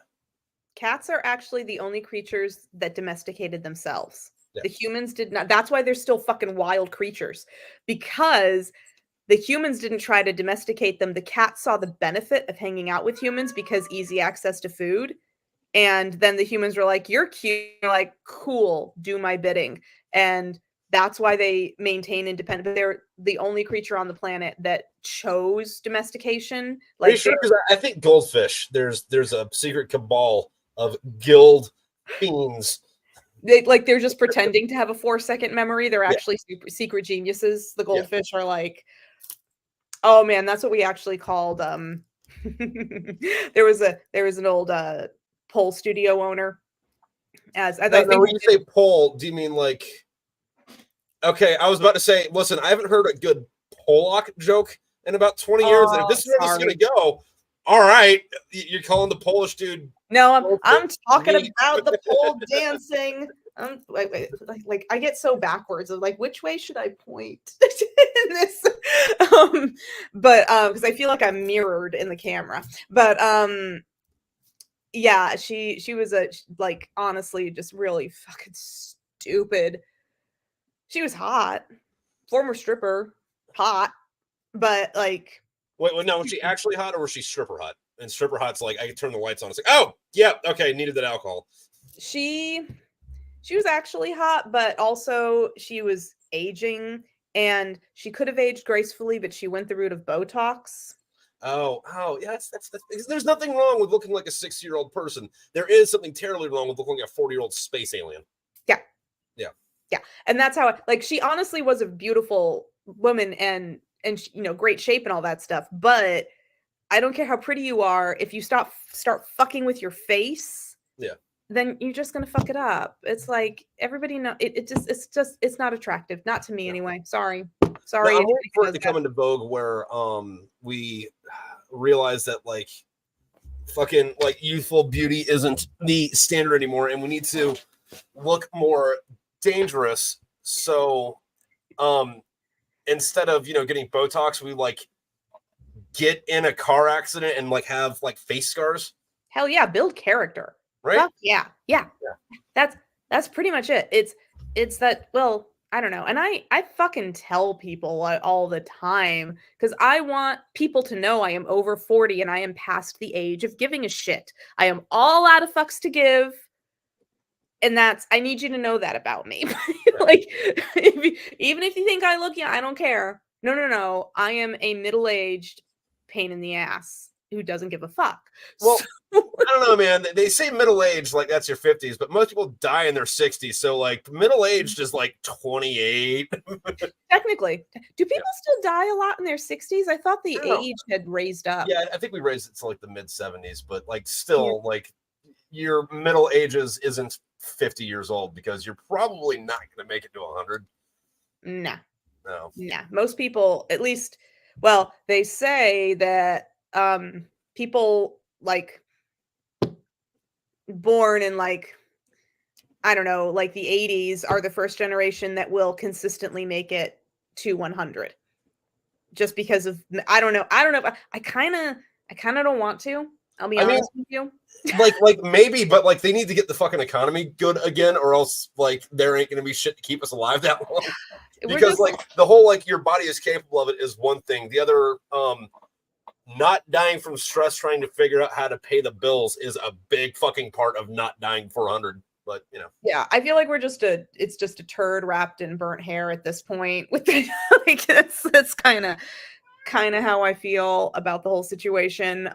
Speaker 2: cats are actually the only creatures that domesticated themselves.
Speaker 1: Yeah.
Speaker 2: The humans did not. That's why they're still fucking wild creatures, because the humans didn't try to domesticate them. The cats saw the benefit of hanging out with humans because easy access to food. And then the humans were like, you're cute. They're like, cool, do my bidding. And that's why they maintain independence. But they're the only creature on the planet that chose domestication.
Speaker 1: Are you sure? Because I think goldfish, there's a secret cabal of guild fiends.
Speaker 2: They're just pretending to have a 4-second memory. They're actually super secret geniuses. The goldfish are like, oh man, that's what we actually called. There was an old pole studio owner. I think
Speaker 1: when you say pole, do you mean like? Okay, I was about to say, listen, I haven't heard a good Pollock joke in about 20 years. And if this is where this is going to go, all right, you're calling the Polish dude.
Speaker 2: No, I'm talking about the pole dancing. Like I get so backwards of like, which way should I point in this? But because I feel like I'm mirrored in the camera. But yeah, she was like honestly just really fucking stupid. She was hot, former stripper, hot, but like.
Speaker 1: Wait, no, was she actually hot or was she stripper hot? And stripper hot's like I can turn the lights on. It's like, oh yeah, okay, needed that alcohol.
Speaker 2: She was actually hot, but also she was aging, and she could have aged gracefully, but she went the route of Botox.
Speaker 1: Oh, yeah, that's there's nothing wrong with looking like a 60-year-old person. There is something terribly wrong with looking like a 40-year-old space alien.
Speaker 2: Yeah, and that's how she honestly was a beautiful woman and great shape and all that stuff. But I don't care how pretty you are, if you start fucking with your face, then you're just gonna fuck it up. It's like everybody know it's not attractive, not to me anyway. Sorry.
Speaker 1: No, I'm waiting for it to come into vogue where we realize that like fucking like youthful beauty isn't the standard anymore, and we need to look more dangerous. So instead of getting Botox, we like get in a car accident and like have like face scars.
Speaker 2: Hell yeah, build character.
Speaker 1: Right?
Speaker 2: Fuck yeah. That's pretty much it. It's that, well, I don't know. And I fucking tell people all the time because I want people to know I am over 40 and I am past the age of giving a shit. I am all out of fucks to give. And I need you to know that about me. Like, even if you think I look young, I don't care. No. I am a middle-aged pain in the ass who doesn't give a fuck.
Speaker 1: Well, I don't know, man. They say middle-aged like that's your 50s, but most people die in their 60s. So, like, middle-aged is like 28.
Speaker 2: Technically. Do people still die a lot in their 60s? I thought the age had raised up.
Speaker 1: Yeah, I think we raised it to like the mid-70s, but like still, like, your middle ages isn't 50 years old because you're probably not going to make it to 100.
Speaker 2: Nah.
Speaker 1: No.
Speaker 2: Nah. Most people, at least, well, they say that people like born in like, I don't know, like the 80s are the first generation that will consistently make it to 100. Just because of, I don't know. I kind of don't want to. I'll be honest with you.
Speaker 1: like maybe, but like they need to get the fucking economy good again, or else like there ain't gonna be shit to keep us alive that long. Because like the whole like your body is capable of it is one thing. The other, not dying from stress trying to figure out how to pay the bills is a big fucking part of not dying for 100. But
Speaker 2: yeah, I feel like it's just a turd wrapped in burnt hair at this point. With the, like that's kind of how I feel about the whole situation.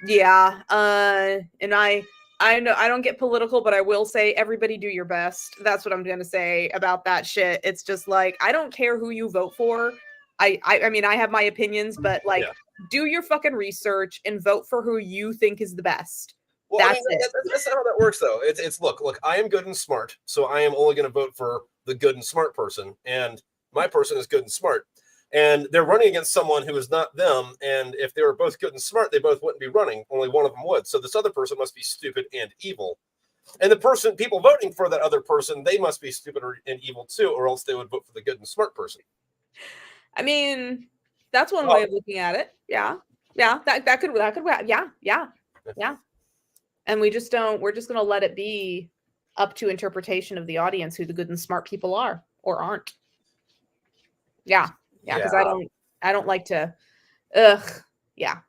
Speaker 2: Yeah. And I know I don't get political, but I will say everybody do your best. That's what I'm going to say about that shit. It's just like, I don't care who you vote for. I mean, I have my opinions, but like, do your fucking research and vote for who you think is the best.
Speaker 1: Well, that's not how that works, though. It's look, I am good and smart, so I am only going to vote for the good and smart person, and my person is good and smart. And they're running against someone who is not them. And if they were both good and smart, they both wouldn't be running. Only one of them would. So this other person must be stupid and evil. And the people voting for that other person, they must be stupid and evil too, or else they would vote for the good and smart person.
Speaker 2: I mean, That's one way of looking at it. Yeah. That could yeah. And we're just going to let it be up to interpretation of the audience who the good and smart people are or aren't. Yeah. Because I don't like to. Yeah.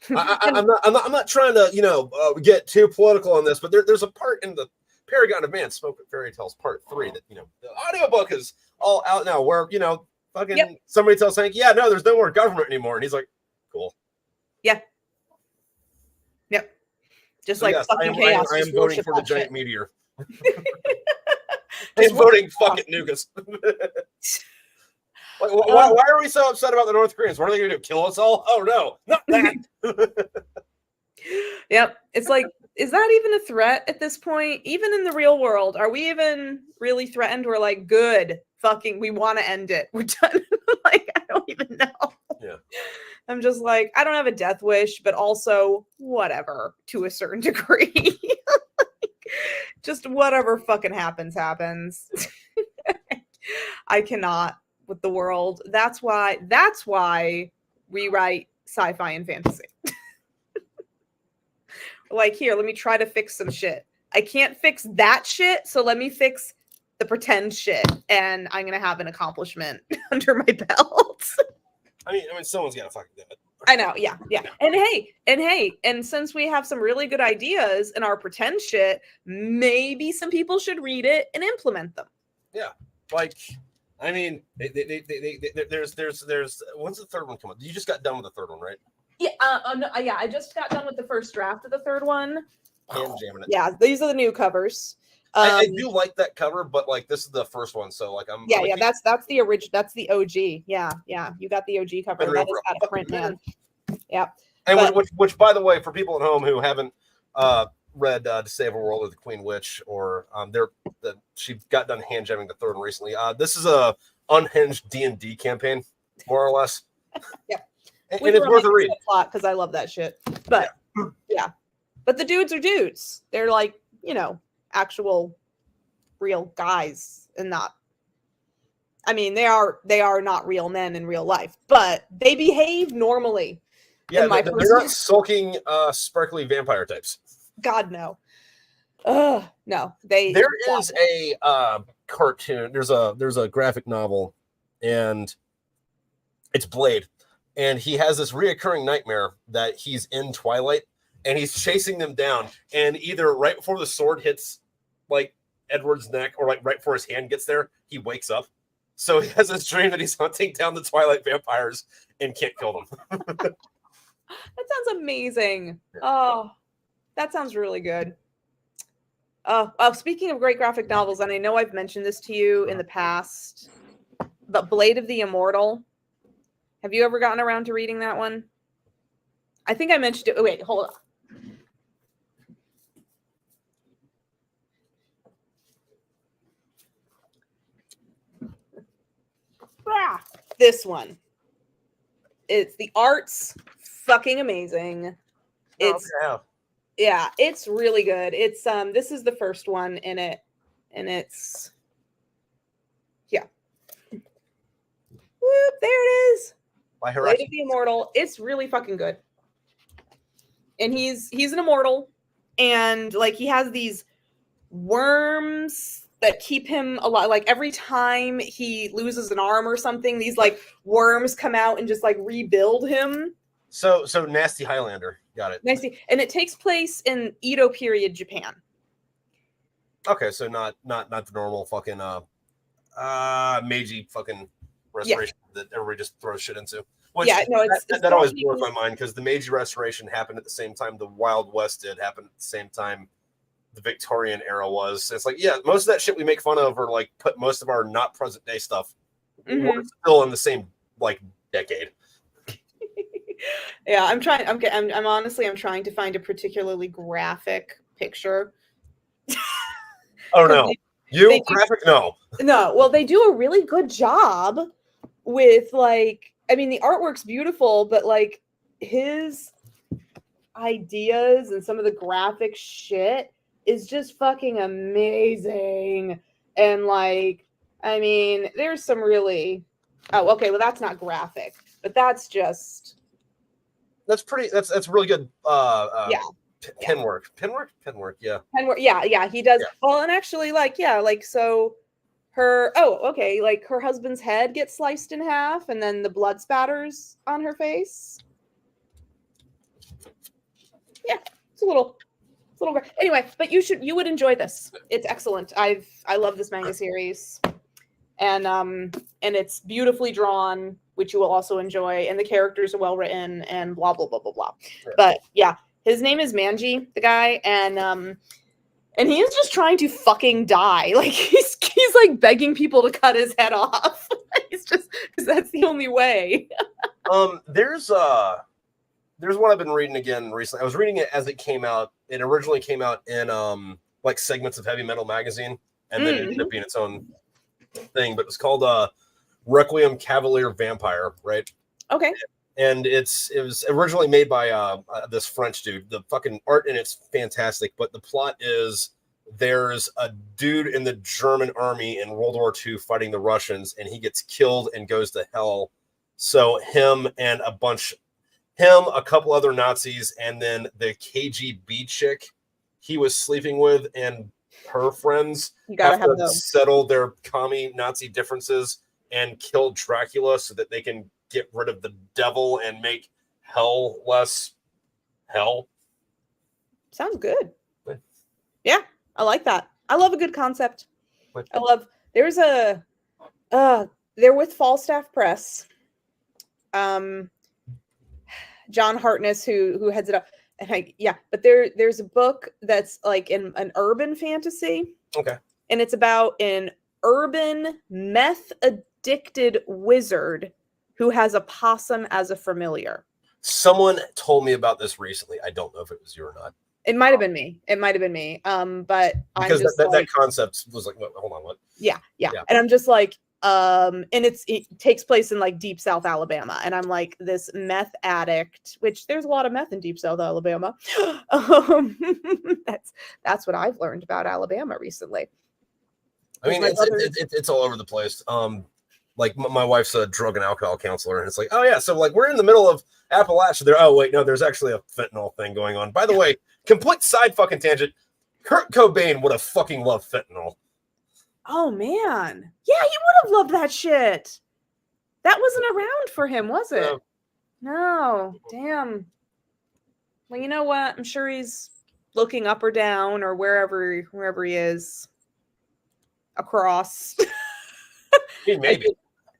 Speaker 1: I'm not trying to get too political on this, but there's a part in the Paragon of Man, Smokepit Fairytales Part 3 that the audiobook is all out now, where fucking somebody tells Hank, yeah, no, there's no more government anymore, and he's like, cool.
Speaker 2: Yep. Just so like
Speaker 1: yes,
Speaker 2: fucking chaos.
Speaker 1: I am voting for the giant
Speaker 2: shit.
Speaker 1: meteor. I am voting fuck it, Nugas. Why are we so upset about the North Koreans? What are they going to do? Kill us all? Oh no, not that.
Speaker 2: Yep. It's like, is that even a threat at this point? Even in the real world, are we even really threatened? We're like, good, fucking, we want to end it. We're done. Like, I don't even know.
Speaker 1: Yeah.
Speaker 2: I'm just like, I don't have a death wish, but also whatever to a certain degree. Just whatever fucking happens. I cannot with the world. That's why we write sci-fi and fantasy. Like, here, let me try to fix some shit. I can't fix that shit, so let me fix the pretend shit, and I'm gonna have an accomplishment under my belt.
Speaker 1: I mean, someone's gotta fucking do it.
Speaker 2: I know, yeah. And since we have some really good ideas in our pretend shit, maybe some people should read it and implement them.
Speaker 1: Yeah, like, I mean, there's when's the third one come up? You just got done with the third one, right?
Speaker 2: Yeah, no, yeah. I just got done with the first draft of the third one.
Speaker 1: Hand jamming it.
Speaker 2: Yeah, these are the new covers.
Speaker 1: I do like that cover, but like this is the first one, so like I'm.
Speaker 2: Yeah, that's the original. That's the OG. Yeah. You got the OG cover. That is out of print, man. Yeah.
Speaker 1: And which, by the way, for people at home who haven't read To Save a World of the Queen Witch, or she got done hand jamming the third one recently. This is a unhinged D&D campaign, more or less.
Speaker 2: Yeah.
Speaker 1: And it's worth a read.
Speaker 2: Because I love that shit. But yeah. But the dudes are dudes. They're like, actual real guys and not. I mean, they are not real men in real life, but they behave normally.
Speaker 1: Yeah, they're not sulking, sparkly vampire types.
Speaker 2: God, no. No.
Speaker 1: There is a cartoon. There's a graphic novel, and it's Blade. And he has this reoccurring nightmare that he's in Twilight and he's chasing them down. And either right before the sword hits like Edward's neck or like right before his hand gets there, he wakes up. So he has this dream that he's hunting down the Twilight vampires and can't kill them.
Speaker 2: That sounds amazing. Oh, that sounds really good. Speaking of great graphic novels, and I know I've mentioned this to you in the past, but Blade of the Immortal. Have you ever gotten around to reading that one? I think I mentioned it. Oh, wait, hold on. This one. It's the art's fucking amazing. It's yeah, it's really good. It's this is the first one in it, and it's whoop, there it is. Blade of the Immortal. It's really fucking good. And he's an immortal, and like he has these worms that keep him alive. Like every time he loses an arm or something, these like worms come out and just like rebuild him.
Speaker 1: So Nasty Highlander. Got it.
Speaker 2: Nasty. And it takes place in Edo period Japan.
Speaker 1: Okay, so not the normal fucking Meiji fucking restoration that everybody just throws shit into. Which, that always blows my mind, because the Meiji Restoration happened at the same time the Wild West did happen at the same time the Victorian era was. It's like, yeah, most of that shit we make fun of, or like put most of our not present day stuff, we're still in the same like decade.
Speaker 2: Yeah, I'm honestly trying to find a particularly graphic picture.
Speaker 1: Oh no. No.
Speaker 2: Well, they do a really good job with like, I mean, the artwork's beautiful, but like his ideas and some of the graphic shit is just fucking amazing. And like, I mean, there's some really, oh, okay, well, that's not graphic. But that's just
Speaker 1: that's really good.
Speaker 2: Yeah.
Speaker 1: Pen work. Yeah.
Speaker 2: Yeah, he does.
Speaker 1: Yeah.
Speaker 2: Well, and actually, like, so her like her husband's head gets sliced in half, and then the blood spatters on her face. Yeah, it's a little anyway, but you would enjoy this. It's excellent. I love this manga series, and it's beautifully drawn, which you will also enjoy, and the characters are well written, and blah blah blah blah blah.
Speaker 1: Yeah.
Speaker 2: But yeah, his name is Manji, the guy, and he is just trying to fucking die. Like he's like begging people to cut his head off. He's just because that's the only way.
Speaker 1: There's one I've been reading again recently. I was reading it as it came out. It originally came out in like segments of Heavy Metal magazine, and then it ended up being its own thing. But it's called Requiem Cavalier Vampire, right?
Speaker 2: Okay.
Speaker 1: And it was originally made by this French dude. The fucking art in it's fantastic, but the plot is there's a dude in the German army in World War II fighting the Russians, and he gets killed and goes to hell. So him, a couple other Nazis, and then the KGB chick he was sleeping with and her friends have to settle their commie Nazi differences and kill Dracula so that they can get rid of the devil and make hell less hell.
Speaker 2: Sounds good. Yeah, I like that. I love a good concept. They're with Falstaff Press. John Hartness, who heads it up, and but there's a book that's like in an urban fantasy.
Speaker 1: Okay.
Speaker 2: And it's about an urban meth addicted wizard who has a possum as a familiar.
Speaker 1: Someone told me about this recently. I don't know if it was you or not.
Speaker 2: It might have been me. But
Speaker 1: because that concept was like, hold on, what?
Speaker 2: Yeah. And I'm just like, and it takes place in like deep South Alabama, and I'm like, this meth addict, which there's a lot of meth in deep South Alabama. That's what I've learned about Alabama recently.
Speaker 1: I mean, it's all over the place. Like my wife's a drug and alcohol counselor, and it's like, oh yeah, so like we're in the middle of Appalachia. There, oh wait, no, there's actually a fentanyl thing going on. By the way, complete side fucking tangent. Kurt Cobain would have fucking loved fentanyl.
Speaker 2: Oh man, yeah, he would have loved that shit. That wasn't around for him, was it? No, damn. Well, you know what? I'm sure he's looking up or down or wherever he is across.
Speaker 1: Maybe.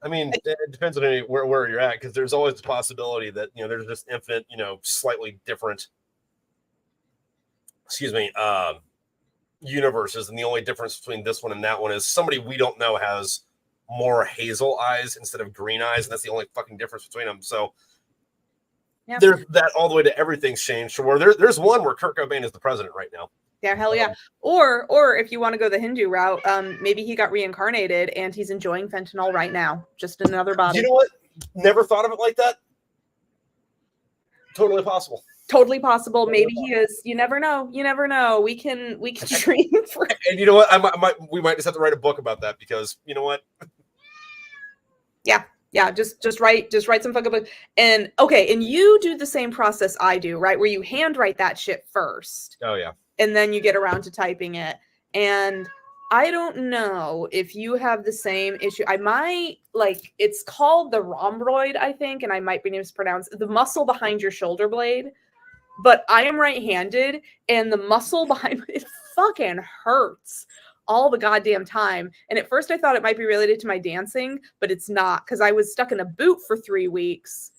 Speaker 1: I mean, it depends on where you're at, because there's always the possibility that there's just infinite, slightly different. Universes, and the only difference between this one and that one is somebody we don't know has more hazel eyes instead of green eyes, and that's the only fucking difference between them. So there's that all the way to everything's changed. So where there's one where Kurt Cobain is the president right now.
Speaker 2: Yeah, hell yeah. Or if you want to go the Hindu route, maybe he got reincarnated and he's enjoying fentanyl right now, just in another body.
Speaker 1: You know what? Never thought of it like that. Totally possible. Maybe he is. You never know. We can dream for. And you know what? We might just have to write a book about that, because you know what?
Speaker 2: Yeah. Just write some fucking book. And okay, and you do the same process I do, right? Where you handwrite that shit first.
Speaker 1: Oh yeah.
Speaker 2: And then you get around to typing it. And I don't know if you have the same issue. I might, like, it's called the rhomboid, I think, and I might be mispronounced, the muscle behind your shoulder blade. But I am right-handed, and the muscle behind it fucking hurts all the goddamn time. And at first I thought it might be related to my dancing, but it's not, because I was stuck in a boot for 3 weeks,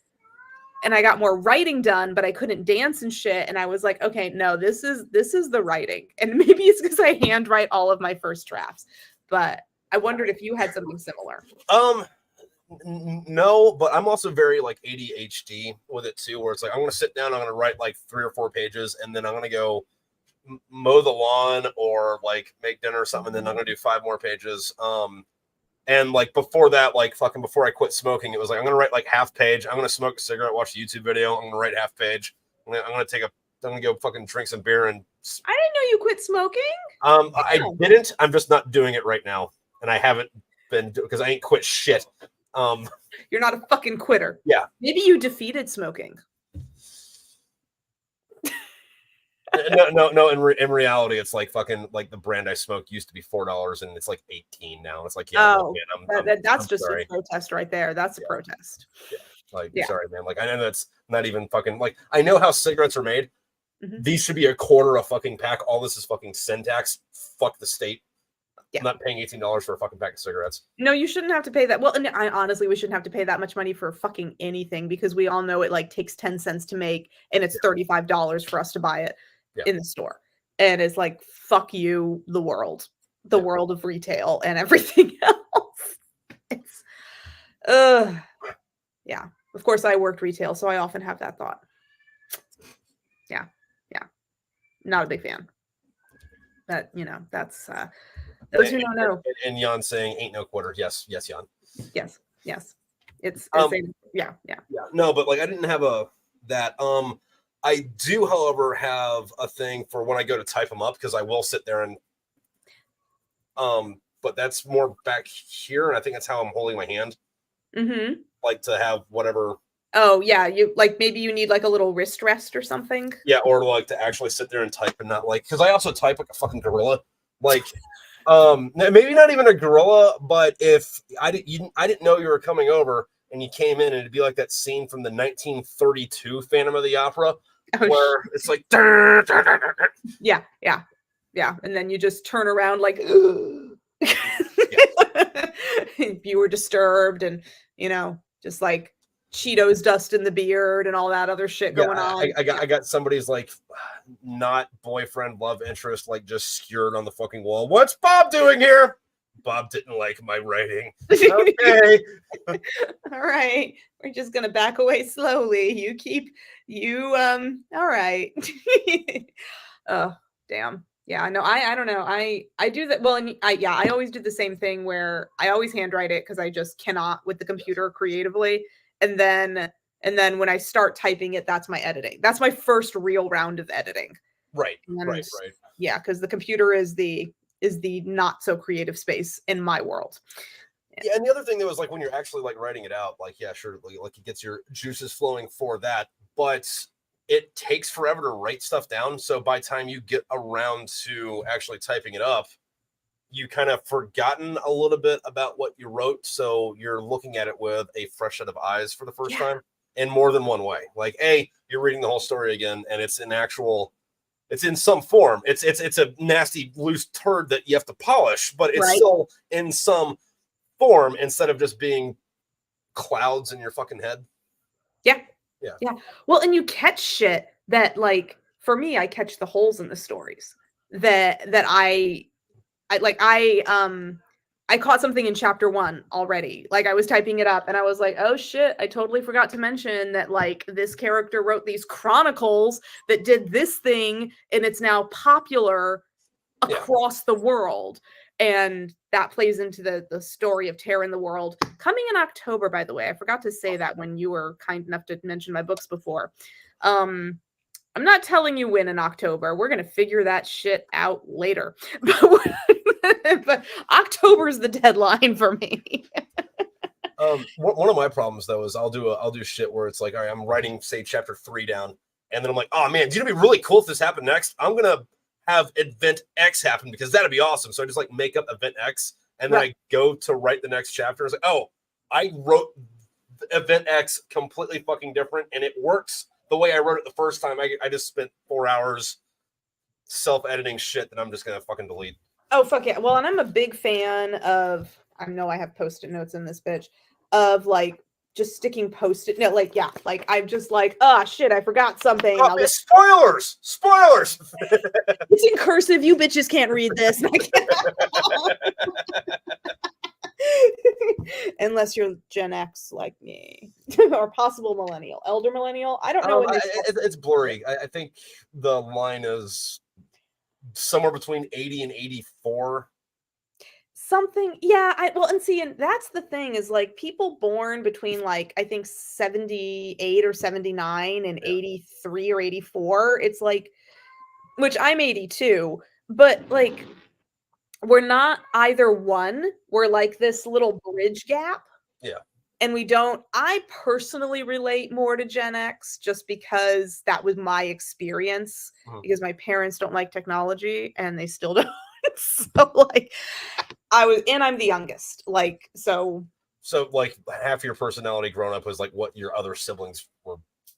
Speaker 2: and I got more writing done, but I couldn't dance and shit. And I was like, okay, no, this is the writing. And maybe it's because I handwrite all of my first drafts. But I wondered if you had something similar.
Speaker 1: No, but I'm also very like ADHD with it too, where it's like I'm going to sit down, I'm going to write like 3 or 4 pages, and then I'm going to go mow the lawn or like make dinner or something, and then I'm going to do 5 more pages. And like before that, like fucking before I quit smoking, it was like I'm going to write like half page. I'm going to smoke a cigarette, watch a YouTube video. I'm going to write half page. I'm going to go fucking drink some beer. And
Speaker 2: I didn't know you quit smoking.
Speaker 1: I didn't. I'm just not doing it right now, and I haven't been, because I ain't quit shit.
Speaker 2: You're not a fucking quitter.
Speaker 1: Yeah.
Speaker 2: Maybe you defeated smoking.
Speaker 1: No. In reality, it's like fucking like the brand I smoked used to be $4 and it's like 18 now. It's like, yeah,
Speaker 2: Oh,
Speaker 1: man,
Speaker 2: that's
Speaker 1: I'm
Speaker 2: just
Speaker 1: sorry.
Speaker 2: a protest right there. That's a protest.
Speaker 1: Yeah. Like,
Speaker 2: Yeah.
Speaker 1: sorry, man. Like, I know that's not even fucking like I know how cigarettes are made.
Speaker 2: Mhm.
Speaker 1: These should be a quarter a fucking pack. All this is fucking sin tax. Fuck the state.
Speaker 2: Yeah.
Speaker 1: I'm not paying $18 for a fucking pack of cigarettes.
Speaker 2: No, you shouldn't have to pay that. Well, and honestly, we shouldn't have to pay that much money for fucking anything because we all know it like takes 10 cents to make and it's $35 for us to buy it in the store. And it's like, fuck you, the world of retail and everything else. It's, yeah. Of course, I worked retail, so I often have that thought. Yeah. Not a big fan. But, you know, that's, those who don't know.
Speaker 1: And Jan saying, ain't no quarter. Yes, Jan.
Speaker 2: Yes. It's yeah.
Speaker 1: No, but like I didn't have that. I do, however, have a thing for when I go to type them up because I will sit there and but that's more back here, and I think that's how I'm holding my hand.
Speaker 2: Mm-hmm.
Speaker 1: Like to have whatever.
Speaker 2: Oh yeah, you like maybe you need like a little wrist rest or something.
Speaker 1: Yeah, or like to actually sit there and type and not like because I also type like a fucking gorilla. Like, maybe not even a gorilla, but if I didn't know you were coming over and you came in, and it'd be like that scene from the 1932 Phantom of the Opera. Where it's like,
Speaker 2: yeah, and then you just turn around like you were disturbed, and you know, just like Cheetos dust in the beard and all that other shit going on.
Speaker 1: I got somebody's like not boyfriend, love interest, like just skewered on the fucking wall. What's Bob doing here? Bob didn't like my writing. Okay.
Speaker 2: All right. We're just gonna back away slowly. All right. Oh, damn. Yeah, no, I don't know. I do that. Well, and I always do the same thing where I always handwrite it because I just cannot with the computer creatively. And then when I start typing it, that's my editing. That's my first real round of editing.
Speaker 1: Right.
Speaker 2: Yeah, because the computer is the not so creative space in my world.
Speaker 1: Yeah, and the other thing that was like when you're actually like writing it out, like yeah, sure, like it gets your juices flowing for that, but it takes forever to write stuff down. So by the time you get around to actually typing it up, you kind of forgotten a little bit about what you wrote. So you're looking at it with a fresh set of eyes for the first time in more than one way. Like you're reading the whole story again, and it's in some form. It's a nasty loose turd that you have to polish, but it's still in some form instead of just being clouds in your fucking head. Yeah.
Speaker 2: Well, and you catch shit that like for me, I catch the holes in the stories that I caught something in chapter 1 already. Like I was typing it up and I was like, oh shit, I totally forgot to mention that like this character wrote these chronicles that did this thing and it's now popular across the world. And that plays into the story of Terror in the World coming in October, by the way. I forgot to say that when you were kind enough to mention my books before. I'm not telling you when in October. We're going to figure that shit out later. But October is the deadline for me.
Speaker 1: One of my problems though is I'll do shit where it's like, all right, I'm writing say chapter 3 down, and then I'm like, oh man, you know, it'd be really cool if this happened next. I'm gonna have event X happen because that'd be awesome. So I just like make up event X, and then I go to write the next chapter. It's like, oh, I wrote event X completely fucking different, and it works the way I wrote it the first time. I just spent 4 hours self-editing shit that I'm just gonna fucking delete.
Speaker 2: Oh, fuck yeah. Well, and I'm a big fan of, I know I have Post-it notes in this bitch, of like just sticking Post-it note, like, yeah, like I'm just like, oh shit, I forgot something.
Speaker 1: Oh, spoilers!
Speaker 2: It's in cursive. You bitches can't read this. Unless you're Gen X like me, or possible millennial, elder millennial. I don't know.
Speaker 1: It's blurry. I think the line is somewhere between 80 and 84.
Speaker 2: Something, yeah. And that's the thing is like people born between like I think 78 or 79 and 83 or 84. It's like, which I'm 82, but like we're not either one. We're like this little bridge gap.
Speaker 1: Yeah.
Speaker 2: and we don't. I personally relate more to Gen X just because that was my experience. Because my parents don't like technology, and they still don't. So like, I'm the youngest. Like so.
Speaker 1: So like half your personality growing up was like what your other siblings were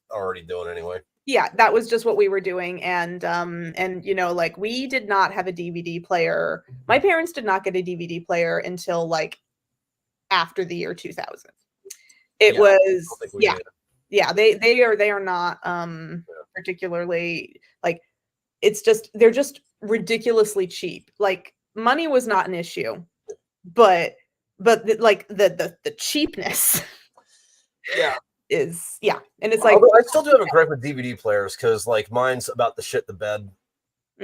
Speaker 1: already doing anyway.
Speaker 2: Yeah, that was just what we were doing. And like we did not have a DVD player. My parents did not get a DVD player until like after the year 2000. It was they are not particularly like they're just ridiculously cheap. Like money was not an issue, but the cheapness is and it's like
Speaker 1: I still do have a gripe with DVD players because like mine's about to shit the bed.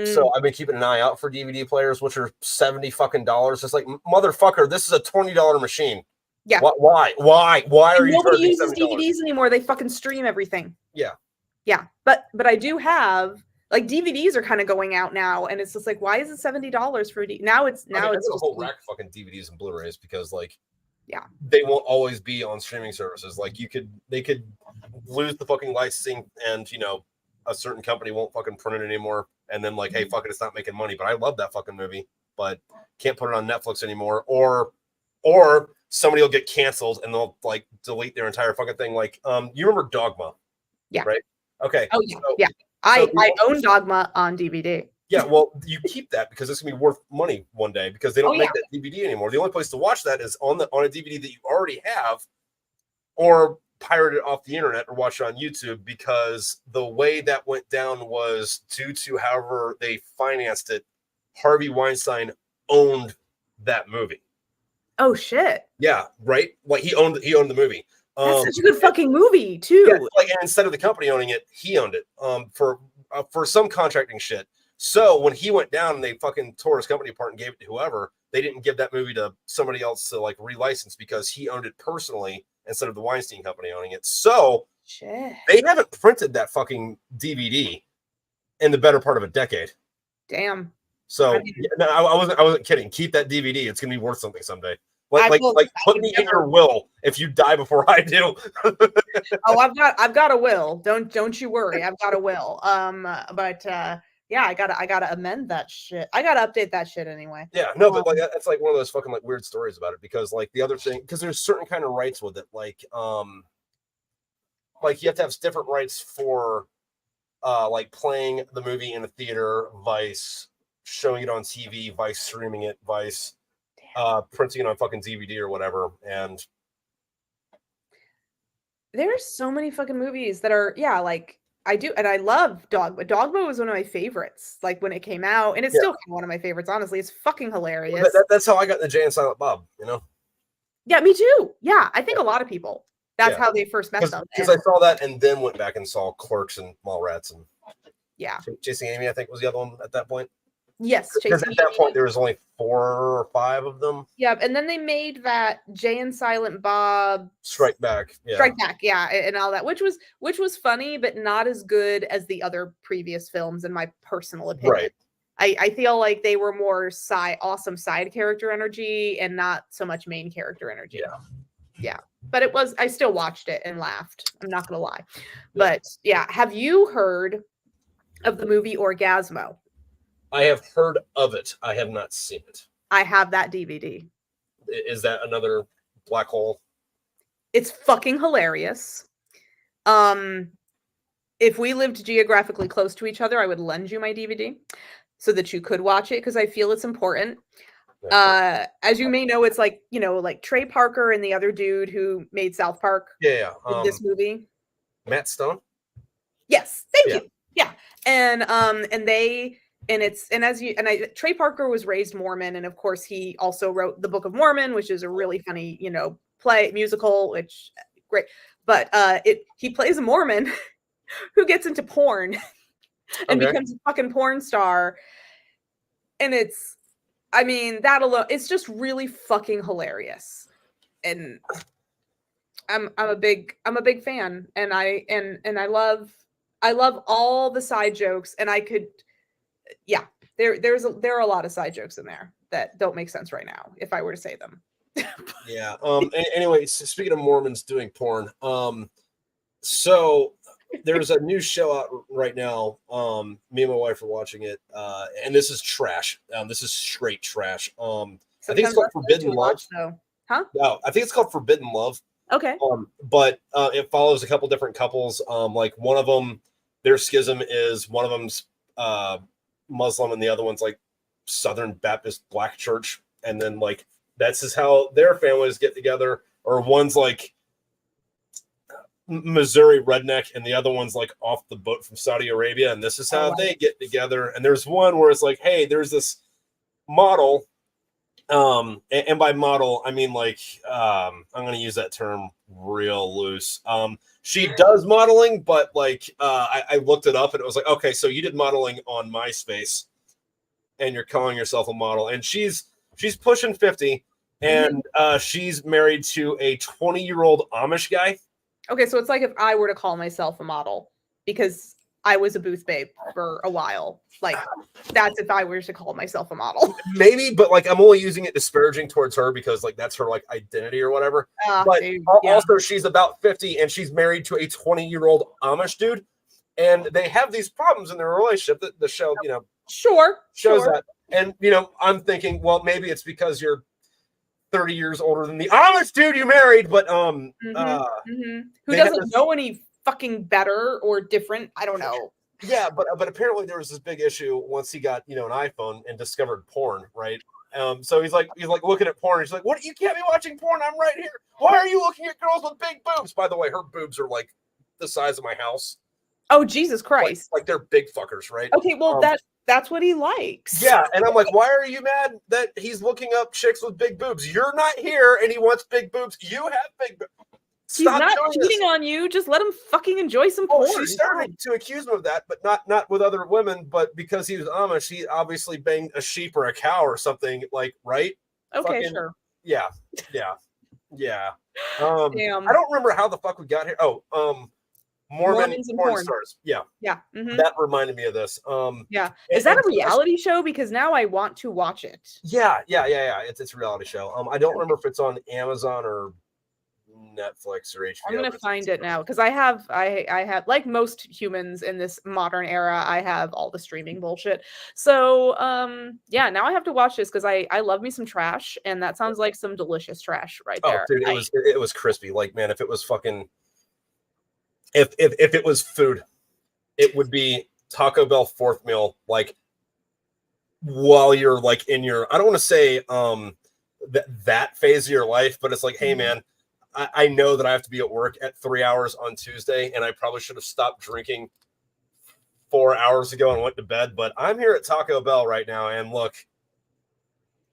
Speaker 1: So I've been keeping an eye out for DVD players, which are $70 fucking. It's like, motherfucker, this is a $20 machine.
Speaker 2: Yeah.
Speaker 1: Why are you?
Speaker 2: Nobody uses DVDs anymore. They fucking stream everything.
Speaker 1: Yeah.
Speaker 2: Yeah. But I do have like DVDs are kind of going out now, and it's just like, why is it $70 for a DVD? Now it's
Speaker 1: a whole rack of fucking DVDs and Blu-rays because like they won't always be on streaming services. Like they could lose the fucking licensing, and a certain company won't fucking print it anymore, and then like, hey, fuck it, it's not making money. But I love that fucking movie, but can't put it on Netflix anymore, or somebody will get canceled and they'll like delete their entire fucking thing. Like, you remember Dogma?
Speaker 2: Yeah.
Speaker 1: Right. Okay.
Speaker 2: Oh yeah. I own Dogma on DVD.
Speaker 1: Yeah, well, you keep that because it's gonna be worth money one day because they don't make that DVD anymore. The only place to watch that is on a DVD that you already have, or pirate it off the internet or watch it on YouTube, because the way that went down was due to however they financed it. Harvey Weinstein owned that movie.
Speaker 2: Oh shit.
Speaker 1: Yeah, right. Like he owned the movie.
Speaker 2: That's such a good fucking movie too.
Speaker 1: Yeah, like, and instead of the company owning it, he owned it. For some contracting shit. So when he went down and they fucking tore his company apart and gave it to whoever, they didn't give that movie to somebody else to like relicense because he owned it personally instead of the Weinstein company owning it. So they haven't printed that fucking DVD in the better part of a decade.
Speaker 2: Damn.
Speaker 1: So I wasn't kidding. Keep that DVD. It's gonna be worth something someday. Like put me in your will if you die before I do.
Speaker 2: Oh, I've got a will. Don't you worry. I've got a will. Yeah, I gotta amend that shit. I gotta update that shit anyway.
Speaker 1: Yeah, no, but like that's like one of those fucking like weird stories about it, because like the other thing, because there's certain kind of rights with it, like you have to have different rights for like playing the movie in a theater, vice showing it on TV, vice streaming it, vice printing it on fucking DVD or whatever. And
Speaker 2: there's so many fucking movies that are like I do, and I love Dogma. Dogma was one of my favorites, like when it came out, and it's still one of my favorites. Honestly, it's fucking hilarious.
Speaker 1: That's how I got the Jay and Silent Bob.
Speaker 2: Yeah, me too. Yeah, I think a lot of people. That's how they first met them.
Speaker 1: Because I saw that and then went back and saw Clerks and Mallrats and Chasing Amy, I think was the other one at that point.
Speaker 2: Yes,
Speaker 1: because at that point there was only 4 or 5 of them.
Speaker 2: Yeah, and then they made that Jay and Silent Bob
Speaker 1: Strike Back,
Speaker 2: and all that, which was funny, but not as good as the other previous films, in my personal opinion.
Speaker 1: Right.
Speaker 2: I feel like they were more awesome side character energy and not so much main character energy. Yeah. But I still watched it and laughed. I'm not gonna lie. But have you heard of the movie Orgasmo?
Speaker 1: I have heard of it. I have not seen it.
Speaker 2: I have that DVD.
Speaker 1: Is that another black hole?
Speaker 2: It's fucking hilarious. If we lived geographically close to each other, I would lend you my DVD so that you could watch it, because I feel it's important. As you may know, it's like, like Trey Parker and the other dude who made South Park. This movie.
Speaker 1: Matt Stone?
Speaker 2: Yes. Thank you. Yeah. Trey Parker was raised Mormon, and of course he also wrote the Book of Mormon, which is a really funny, musical, which great. But he plays a Mormon who gets into porn and becomes a fucking porn star. And that alone, it's just really fucking hilarious. And I'm a big fan, and I love all the side jokes, and I could there are a lot of side jokes in there that don't make sense right now if I were to say them.
Speaker 1: Yeah. Anyway, speaking of Mormons doing porn, so there's a new show out right now. Me and my wife are watching it, and this is trash. This is straight trash. I think it's
Speaker 2: Sometimes
Speaker 1: called
Speaker 2: that's good
Speaker 1: Forbidden
Speaker 2: to
Speaker 1: Love.
Speaker 2: watch, though. Huh?
Speaker 1: No, I think it's called Forbidden Love.
Speaker 2: Okay.
Speaker 1: But it follows a couple different couples. Like one of them, their schism is one of them's Muslim and the other one's like Southern Baptist Black Church, and then like that's just how their families get together. Or one's like Missouri redneck, and the other one's like off the boat from Saudi Arabia, and this is how they get together. And there's one where it's like, hey, there's this model. And by model, I mean like I'm gonna use that term real loose. She does modeling, but like I looked it up and it was like, okay, so you did modeling on MySpace and you're calling yourself a model, and she's pushing 50, and she's married to a 20-year-old Amish guy.
Speaker 2: Okay, so it's like if I were to call myself a model because I was a booth babe for a while. Like, that's if I were to call myself a model.
Speaker 1: Maybe, but like I'm only using it disparaging towards her because like that's her like identity or whatever. But
Speaker 2: dude,
Speaker 1: also she's about 50 and she's married to a 20-year-old Amish dude, and they have these problems in their relationship that the show, you know, shows that. And you know, I'm thinking, well, maybe it's because you're 30 years older than the Amish dude you married, but
Speaker 2: who doesn't know any fucking better or different. I don't know.
Speaker 1: Yeah, but apparently there was this big issue once he got, you know, an iPhone and discovered porn, right? So he's like looking at porn. He's like, "What? You can't be watching porn. I'm right here. Why are you looking at girls with big boobs?" By the way, her boobs are like the size of my house.
Speaker 2: Oh, Jesus Christ!
Speaker 1: Like they're big fuckers, right?
Speaker 2: Okay, well that's what he likes.
Speaker 1: Yeah, and I'm like, why are you mad that he's looking up chicks with big boobs? You're not here, and he wants big boobs. You have big boobs.
Speaker 2: He's not cheating on you. Just let him fucking enjoy some porn.
Speaker 1: She started to accuse him of that, but not with other women. But because he was Amish, he obviously banged a sheep or a cow or something, like, right?
Speaker 2: Okay, sure.
Speaker 1: Yeah.
Speaker 2: Damn.
Speaker 1: I don't remember how the fuck we got here. Mormons and porn stars. Yeah. That reminded me of this.
Speaker 2: Is that a reality show? Because now I want to watch it.
Speaker 1: Yeah. It's a reality show. I don't remember if it's on Amazon or Netflix or HBO.
Speaker 2: I'm gonna find it now because I have like most humans in this modern era, I have all the streaming bullshit. So now I have to watch this because I love me some trash, and that sounds like some delicious trash right there.
Speaker 1: Dude, it was crispy. Like, man, if it was fucking if it was food, it would be Taco Bell fourth meal, like while you're like in your, I don't want to say that phase of your life, but it's like, hey man, I know that I have to be at work at 3 hours on Tuesday, and I probably should have stopped drinking 4 hours ago and went to bed, but I'm here at Taco Bell right now, and look,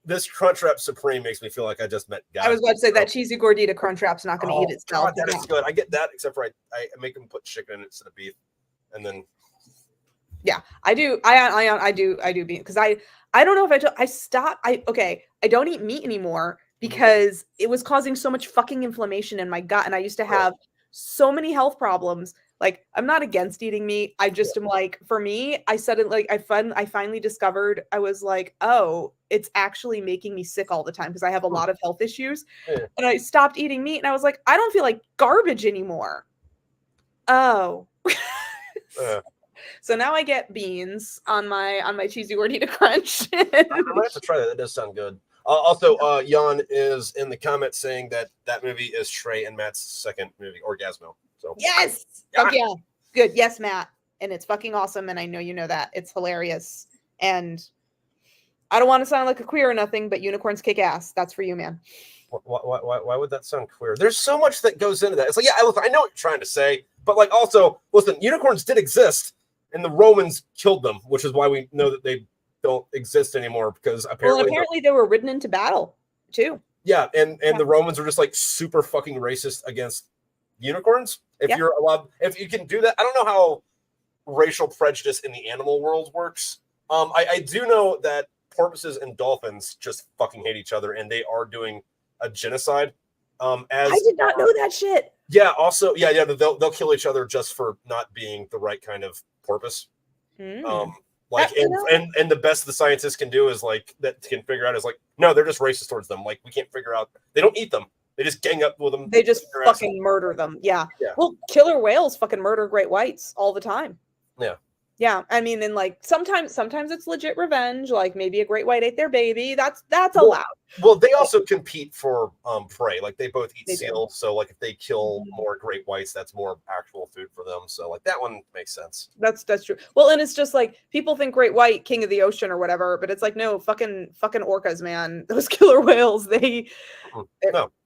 Speaker 1: this Crunchwrap Supreme makes me feel like I just met God.
Speaker 2: I was about to say that cheesy gordita Crunchwrap's not going to eat itself.
Speaker 1: God, that is good. I get that, except for I make them put chicken in it instead of beef, and then
Speaker 2: I do because I don't know if I stopped. I don't eat meat anymore because it was causing so much fucking inflammation in my gut, and I used to have so many health problems. Like, I'm not against eating meat. I just am like, for me, I said it like I finally discovered, I was like, oh, it's actually making me sick all the time because I have a lot of health issues. And I stopped eating meat, and I was like, I don't feel like garbage anymore. Oh. So now I get beans on my cheesy gordita crunch.
Speaker 1: I might have to try that. That does sound good. Also, Jan is in the comments saying that movie is Trey and Matt's second movie, Orgasmo. So
Speaker 2: yes, fuck yeah, good. Yes, Matt, and it's fucking awesome, and I know you know that. It's hilarious, and I don't want to sound like a queer or nothing, but unicorns kick ass. That's for you, man.
Speaker 1: Why would that sound queer? There's so much that goes into that. It's like, yeah, look, I know what you're trying to say, but like, also, listen, unicorns did exist, and the Romans killed them, which is why we know that they don't exist anymore, because apparently
Speaker 2: they were ridden into battle too.
Speaker 1: Yeah, and the Romans were just like super fucking racist against unicorns. If you're allowed, if you can do that, I don't know how racial prejudice in the animal world works. I do know that porpoises and dolphins just fucking hate each other, and they are doing a genocide. I
Speaker 2: did not know that shit.
Speaker 1: Yeah. Also, they'll kill each other just for not being the right kind of porpoise. Like, and the best the scientists can do is like that can figure out is like, no, they're just racist towards them. Like, we can't figure out. They don't eat them. They just gang up with them.
Speaker 2: They just fucking murder them. Yeah. Well, killer whales fucking murder great whites all the time.
Speaker 1: Yeah.
Speaker 2: Yeah, I mean, and like sometimes it's legit revenge. Like maybe a great white ate their baby. That's allowed.
Speaker 1: Well, they also compete for prey. Like they both eat seal,
Speaker 2: do.
Speaker 1: so like if they kill more great whites, that's more actual food for them. So like that one makes sense.
Speaker 2: That's true. Well, and it's just like people think great white, king of the ocean or whatever, but it's like no, fucking orcas, man. Those killer whales,
Speaker 1: No. It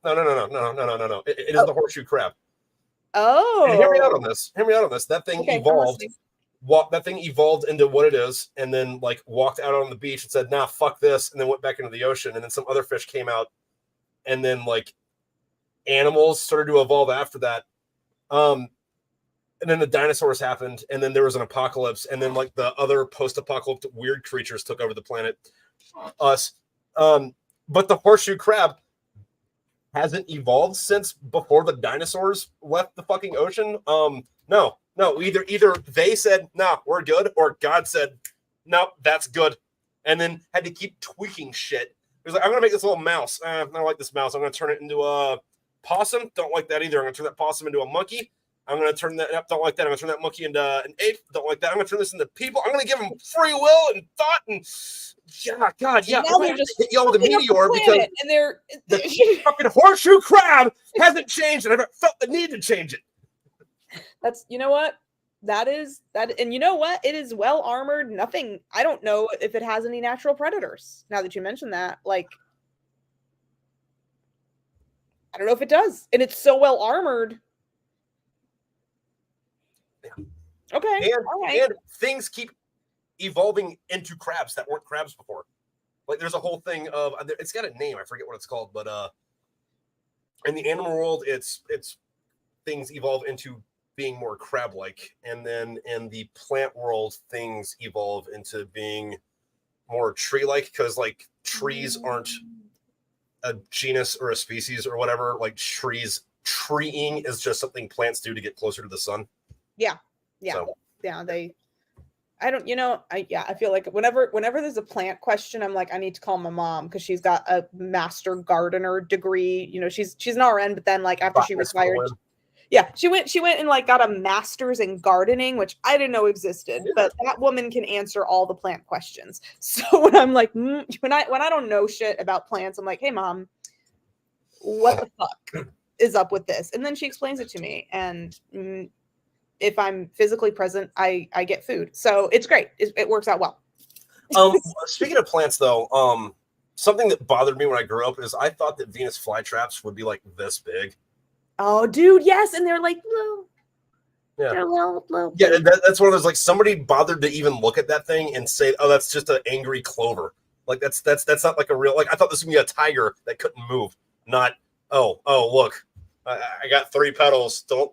Speaker 1: is the horseshoe crab.
Speaker 2: Oh,
Speaker 1: and hear me out on this. That thing evolved. That thing evolved into what it is, and then like walked out on the beach and said, "Nah, fuck this," and then went back into the ocean. And then some other fish came out, and then like animals started to evolve after that. And then the dinosaurs happened, and then there was an apocalypse, and then like the other post-apocalyptic weird creatures took over the planet, us. But the horseshoe crab hasn't evolved since before the dinosaurs left the fucking ocean. No, either they said, "Nah, we're good," or God said, "No, that's good," and then had to keep tweaking shit. It was like, I'm gonna make this little mouse. I don't like this mouse. I'm gonna turn it into a possum. Don't like that either. I'm gonna turn that possum into a monkey. I'm gonna turn that up. Don't like that. I'm gonna turn that monkey into an ape. Don't like that. I'm gonna turn this into people. I'm gonna give them free will and thought and God.
Speaker 2: Now they're just
Speaker 1: hit y'all with a meteor because
Speaker 2: and they're
Speaker 1: the fucking horseshoe crab hasn't changed, and I felt the need to change it.
Speaker 2: That's, you know what? That is that, and you know what? It is well armored. Nothing. I don't know if it has any natural predators. Now that you mentioned that, like, I don't know if it does, and it's so well armored.
Speaker 1: Yeah.
Speaker 2: Okay. All right.
Speaker 1: And things keep evolving into crabs that weren't crabs before. Like there's a whole thing of it's got a name. I forget what it's called, but in the animal world, it's things evolve into being more crab-like, and then in the plant world, things evolve into being more tree-like because like trees aren't a genus or a species or whatever. Like treeing is just something plants do to get closer to the sun.
Speaker 2: Yeah. I feel like whenever there's a plant question, I'm like, I need to call my mom because she's got a master gardener degree. You know, she's an RN, but then like after she retired, she went and like got a master's in gardening, which I didn't know existed. But that woman can answer all the plant questions. So when I'm like, when I don't know shit about plants, I'm like, hey mom, what the fuck is up with this? And then she explains it to me, and if I'm physically present, I get food. So it's great. It works out well.
Speaker 1: Speaking of plants, though, something that bothered me when I grew up is I thought that Venus flytraps would be like this big.
Speaker 2: Oh, dude, yes, and they're like little.
Speaker 1: Yeah,
Speaker 2: they're little.
Speaker 1: Yeah, that's one of those like somebody bothered to even look at that thing and say, "Oh, that's just an angry clover." Like that's not like a real. Like I thought this would be a tiger that couldn't move. Not oh look. I got 3 petals. Don't.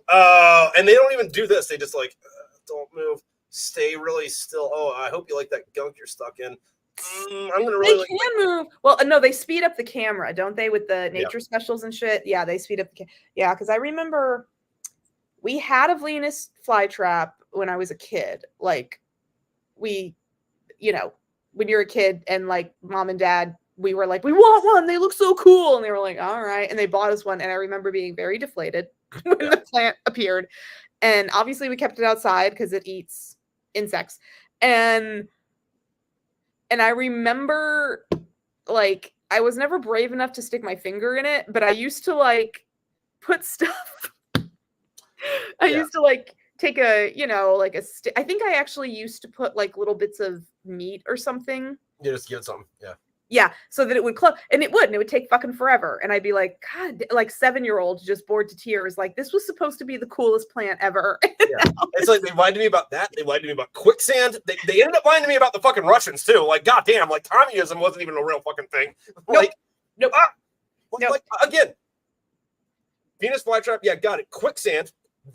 Speaker 1: And they don't even do this. They just like, don't move. Stay really still. Oh, I hope you like that gunk you're stuck in. I'm gonna really.
Speaker 2: They can move. Well, no, they speed up the camera, don't they? With the nature specials and shit. Yeah, they speed up the camera. Because I remember we had a Venus flytrap when I was a kid. Like when you're a kid and like mom and dad. We were like, we want one. They look so cool. And they were like, all right. And they bought us one. And I remember being very deflated when the plant appeared. And obviously we kept it outside because it eats insects. And I remember like, I was never brave enough to stick my finger in it, but I used to like put stuff. I used to like take a, like a stick. I think I actually used to put like little bits of meat or something.
Speaker 1: Yeah, just give it something. Yeah.
Speaker 2: Yeah, so that it would close, and it would take fucking forever. And I'd be like, God, like 7-year-olds just bored to tears. Like, this was supposed to be the coolest plant ever.
Speaker 1: Yeah. It's like they lied to me about that. They lied to me about quicksand. They ended up lying to me about the fucking Russians too. Like, goddamn, like communism wasn't even a real fucking thing. Like,
Speaker 2: nope.
Speaker 1: Like again, Venus flytrap. Yeah, got it. Quicksand.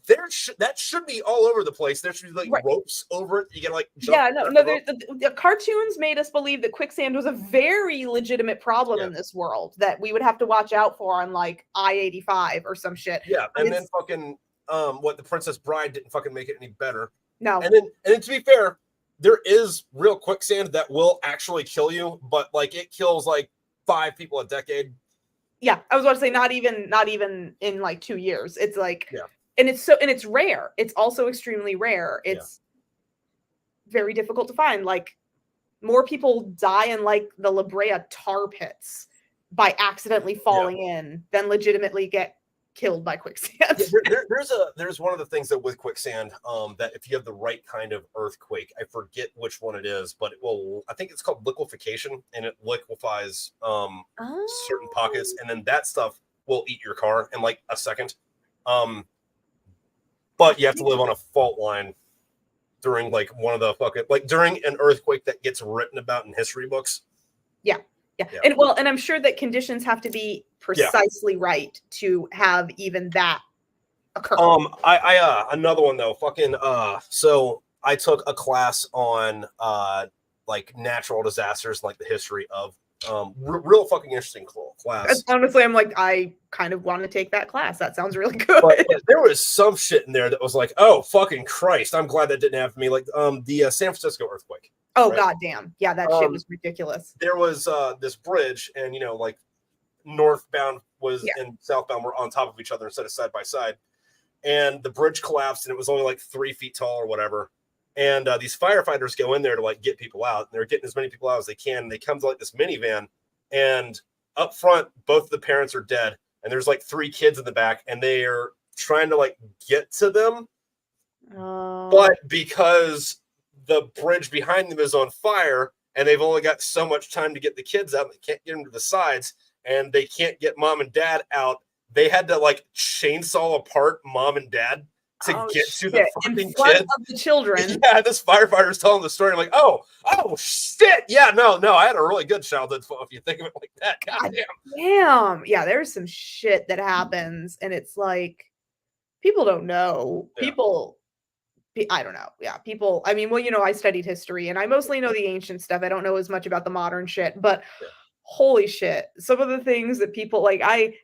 Speaker 1: That should be all over the place. There should be like ropes over it. You can like jump.
Speaker 2: Yeah, no. The cartoons made us believe that quicksand was a very legitimate problem in this world that we would have to watch out for on like I-85 or some shit.
Speaker 1: Yeah, and then fucking the Princess Bride didn't fucking make it any better.
Speaker 2: No.
Speaker 1: And then to be fair, there is real quicksand that will actually kill you, but like it kills like 5 people a decade.
Speaker 2: Yeah, I was about to say not even in like 2 years. It's like,
Speaker 1: Yeah.
Speaker 2: and it's rare. It's also extremely rare. It's very difficult to find. Like, more people die in like the La Brea tar pits by accidentally falling in than legitimately get killed by quicksand.
Speaker 1: There's one of the things that with quicksand, that if you have the right kind of earthquake, I forget which one it is, but it will, I think it's called liquefaction, and it liquefies certain pockets, and then that stuff will eat your car in like a second. But you have to live on a fault line during like one of the during an earthquake that gets written about in history books.
Speaker 2: Yeah. And I'm sure that conditions have to be precisely right to have even that occur.
Speaker 1: I another one though, so I took a class on like natural disasters, like the history of real fucking interesting class.
Speaker 2: Honestly, I'm like, I kind of want to take that class. That sounds really good.
Speaker 1: But there was some shit in there that was like, oh fucking Christ, I'm glad that didn't happen to me. Like the San Francisco earthquake.
Speaker 2: Oh goddamn. Yeah, that shit was ridiculous.
Speaker 1: There was this bridge, and like northbound and southbound were on top of each other instead of side by side. And the bridge collapsed, and it was only like 3 feet tall or whatever. And these firefighters go in there to like get people out, and they're getting as many people out as they can. And they come to like this minivan, and up front, both of the parents are dead, and there's like 3 kids in the back, and they are trying to like get to them. But because the bridge behind them is on fire, and they've only got so much time to get the kids out, and they can't get them to the sides, and they can't get mom and dad out. They had to like chainsaw apart mom and dad to get to the fucking kids
Speaker 2: of the children.
Speaker 1: Yeah, this firefighter's telling the story. I'm like, oh shit. Yeah, no, I had a really good childhood if you think of it like that. God
Speaker 2: damn. Yeah, there's some shit that happens, and it's like people don't know. I don't know. Yeah, people. I mean, well, I studied history, and I mostly know the ancient stuff. I don't know as much about the modern shit, but holy shit, some of the things that people like, I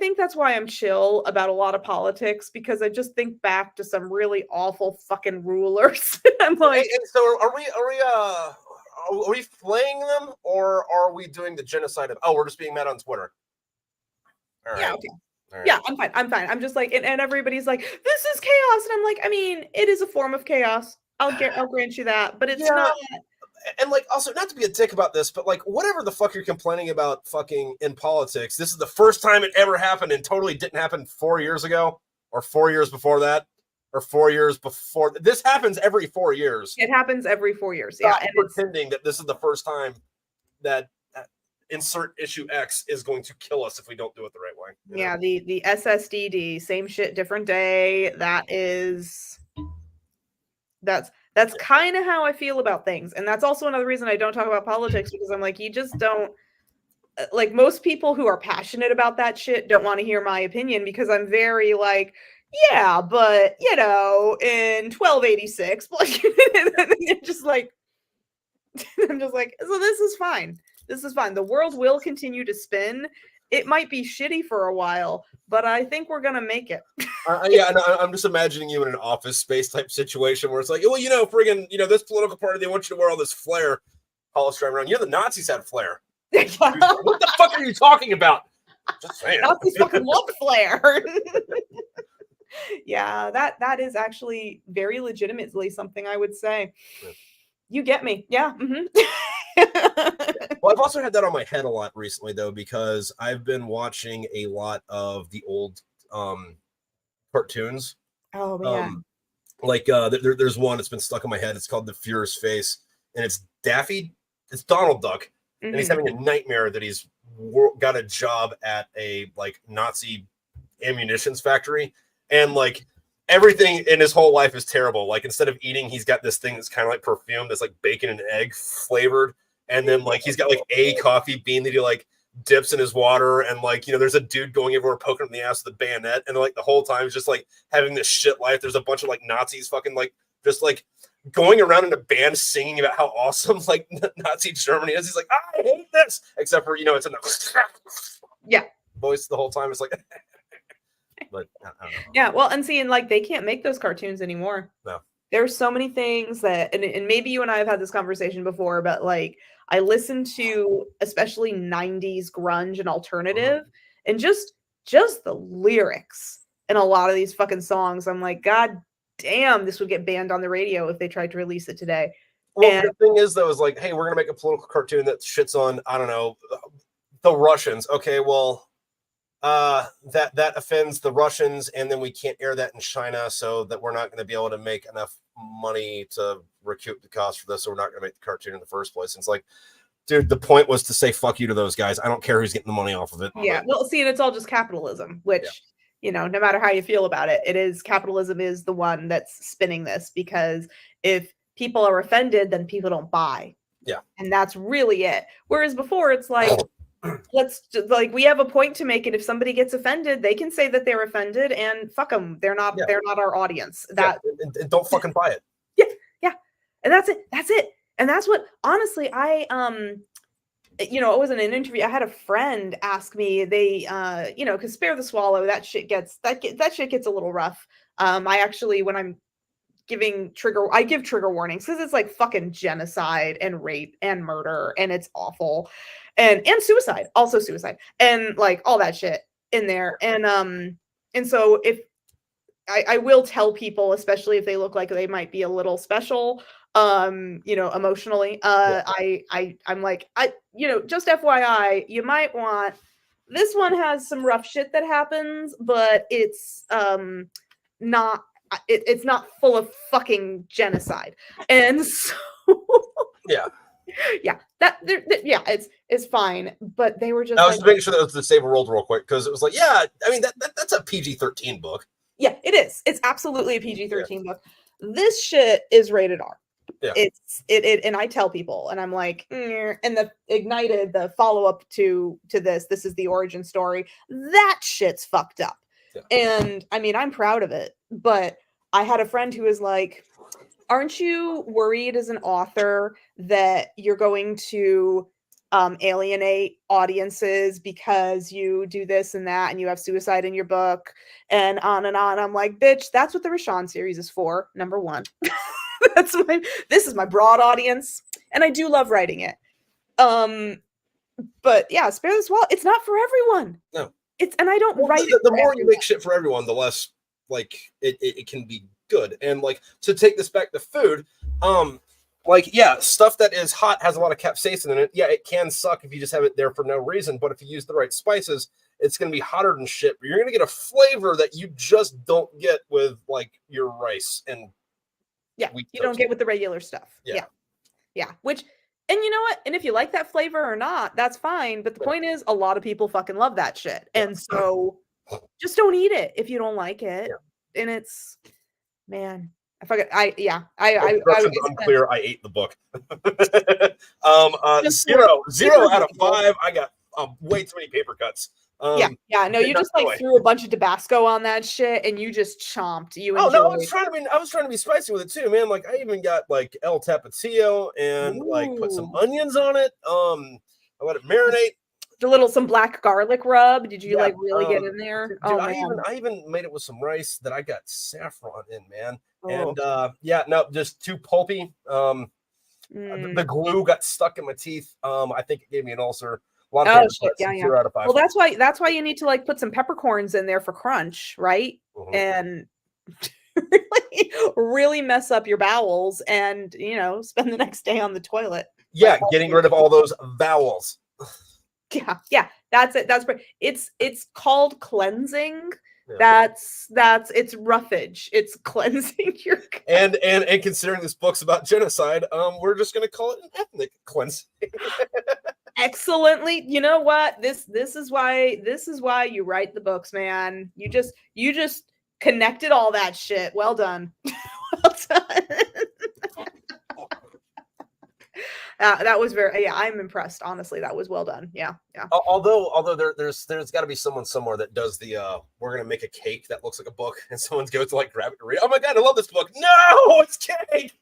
Speaker 2: think that's why I'm chill about a lot of politics, because I just think back to some really awful fucking rulers. I'm like,
Speaker 1: so are we flaying them, or are we doing the genocide of? Oh, we're just being mad on Twitter. All right.
Speaker 2: Yeah. Okay. Right. Yeah, I'm fine. I'm just like, and everybody's like, this is chaos, and I'm like, I mean, it is a form of chaos. I'll grant you that, but it's not.
Speaker 1: And like, also, not to be a dick about this, but like, whatever the fuck you're complaining about fucking in politics, this is the first time it ever happened, and totally didn't happen 4 years ago, or 4 years before that, or 4 years before. This happens every 4 years.
Speaker 2: It happens every 4 years.
Speaker 1: Stop pretending that this is the first time that insert issue X is going to kill us if we don't do it the right way.
Speaker 2: Yeah, the SSDD, same shit, different day. That's kind of how I feel about things. And that's also another reason I don't talk about politics, because I'm like, you just don't, like, most people who are passionate about that shit don't want to hear my opinion, because I'm very like, yeah, but in 1286, like, just like, I'm just like, so this is fine. This is fine. The world will continue to spin. It might be shitty for a while, but I think we're gonna make it.
Speaker 1: Yeah, and I'm just imagining you in an office space type situation where it's like, well, friggin', this political party, they want you to wear all this flair. Hollis driving around. The Nazis had flair. What the fuck are you talking about? Just saying.
Speaker 2: Nazis fucking love flair. Yeah, that is actually very legitimately something I would say. Yeah. You get me. Yeah. Mm-hmm.
Speaker 1: Well, I've also had that on my head a lot recently, though, because I've been watching a lot of the old cartoons.
Speaker 2: Oh, yeah.
Speaker 1: There's one that's been stuck in my head. It's called The Furious Face, and it's Daffy. It's Donald Duck, and he's having a nightmare that he's got a job at a Nazi ammunitions factory, and everything in his whole life is terrible. Like, instead of eating, he's got this thing that's kind of like perfume that's like bacon and egg flavored. And then he's got a coffee bean that he dips in his water. And there's a dude going everywhere poking him in the ass with a bayonet. And the whole time he's just having this shit life. There's a bunch of Nazis fucking just going around in a band singing about how awesome Nazi Germany is. He's like, I hate this. Except for, it's in the voice the whole time. It's like, but I don't know.
Speaker 2: Yeah, well, and see, and they can't make those cartoons anymore.
Speaker 1: No.
Speaker 2: There's so many things that, and maybe you and I have had this conversation before, but like I listen to especially 90s grunge and alternative, and just the lyrics in a lot of these fucking songs. I'm like, God damn, this would get banned on the radio if they tried to release it today.
Speaker 1: Well,
Speaker 2: And
Speaker 1: the thing is, though, is like, hey, we're gonna make a political cartoon that shits on, I don't know, the Russians. Okay, well, that offends the Russians, and then we can't air that in China, so that we're not going to be able to make enough money to recoup the cost for this, so we're not going to make the cartoon in the first place. And it's like, dude, the point was to say fuck you to those guys. I don't care who's getting the money off of it.
Speaker 2: Yeah, well, see, and it's all just capitalism, which, you know, no matter how you feel about it, it is capitalism is the one that's spinning this, because if people are offended, then people don't buy.
Speaker 1: Yeah.
Speaker 2: And that's really it. Whereas before it's like, we have a point to make, and if somebody gets offended, they can say that they're offended, and fuck them. They're not our audience. That
Speaker 1: and don't fucking buy it.
Speaker 2: Yeah. And that's it. And that's what, honestly, I you know, it wasn't an interview. I had a friend ask me, they you know, because Spare the Swallow, that shit gets a little rough. I actually, when I give trigger warnings, because it's like fucking genocide and rape and murder, and it's awful, and suicide, also suicide, and like all that shit in there. And so if I will tell people, especially if they look like they might be a little special, you know, emotionally, I'm like, you know, just FYI, you might want, this one has some rough shit that happens, but it's not, it's not full of fucking genocide. And so it's fine. But they were just,
Speaker 1: I was making sure that was the save a world real quick, because it was like, yeah, I mean, that's a PG-13 book.
Speaker 2: Yeah, it is. It's absolutely a PG-13 book. This shit is rated R.
Speaker 1: Yeah.
Speaker 2: It and I tell people, and I'm like, and the Ignited, the follow-up to this is the origin story. That shit's fucked up. Yeah. And I mean, I'm proud of it, but I had a friend who was like, aren't you worried as an author that you're going to alienate audiences because you do this and that, and you have suicide in your book, and on and on? I'm like, bitch, that's what the Rashaan series is for. Number one. This is my broad audience, and I do love writing it. But yeah, Spare the Swallow, it's not for everyone.
Speaker 1: No.
Speaker 2: And I don't write
Speaker 1: it. The more you make shit for everyone, the less like it can be good. And like, to take this back to food, like, yeah, stuff that is hot has a lot of capsaicin in it. Yeah, it can suck if you just have it there for no reason, but if you use the right spices, it's going to be hotter than shit, but you're going to get a flavor that you just don't get with like your rice and
Speaker 2: you don't get with the regular stuff. Yeah. Which, and you know what? And if you like that flavor or not, that's fine. But the point is, a lot of people fucking love that shit. And so just don't eat it if you don't like it. Yeah. And it's, man,
Speaker 1: unclear. I ate the book. Zero out of 5. I got way too many paper cuts.
Speaker 2: No, you just like threw a bunch of Tabasco on that shit, and you just chomped.
Speaker 1: I was trying to be spicy with it too, man. Like, I even got like El Tapatio and like put some onions on it. I let it marinate.
Speaker 2: Some black garlic rub. Did you like really get in there?
Speaker 1: Dude, I even made it with some rice that I got saffron in, man. And just too pulpy. The glue got stuck in my teeth. I think it gave me an ulcer.
Speaker 2: Shit. Yeah. 0 out of 5. Well, that's why you need to like put some peppercorns in there for crunch, right? Mm-hmm. And really mess up your bowels, and you know, spend the next day on the toilet.
Speaker 1: Yeah, getting rid of all those vowels.
Speaker 2: Yeah. That's it. It's called cleansing. Yeah. It's roughage. It's cleansing your
Speaker 1: and considering this book's about genocide, we're just gonna call it an ethnic cleansing.
Speaker 2: Excellently. You know what? This is why you write the books, man. You just connected all that shit. Well done. Well done. That was I'm impressed. Honestly, that was well done. Yeah.
Speaker 1: Although there's got to be someone somewhere that does the we're gonna make a cake that looks like a book, and someone's going to like grab it and read. Oh my god, I love this book. No, it's cake.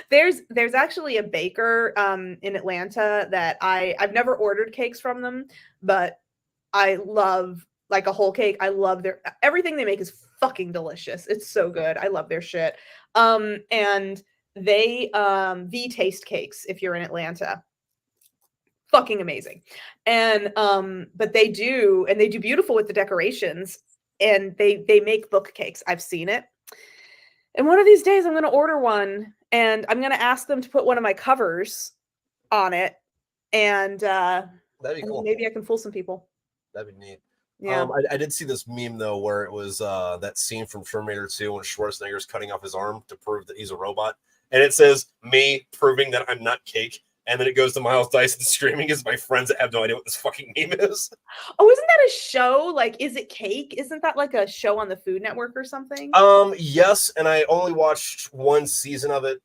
Speaker 2: There's actually a baker in Atlanta that I've never ordered cakes from them, but I love like a whole cake. I love everything they make is fucking delicious. It's so good. I love their shit. And they the Taste Cakes, if you're in Atlanta, fucking amazing. And but they do beautiful with the decorations, and they make book cakes. I've seen it. And one of these days I'm going to order one, and I'm going to ask them to put one of my covers on it, and
Speaker 1: That'd be cool.
Speaker 2: maybe I can fool some people.
Speaker 1: That'd be neat.
Speaker 2: Yeah.
Speaker 1: I did see this meme though where it was that scene from Terminator 2 when Schwarzenegger's cutting off his arm to prove that he's a robot, and it says me proving that I'm not cake, and then it goes to Miles Dyson screaming as my friends that have no idea what this fucking meme is.
Speaker 2: Oh, isn't that a show? Like, Is It Cake? Isn't that like a show on the Food Network or something?
Speaker 1: Yes, and I only watched one season of it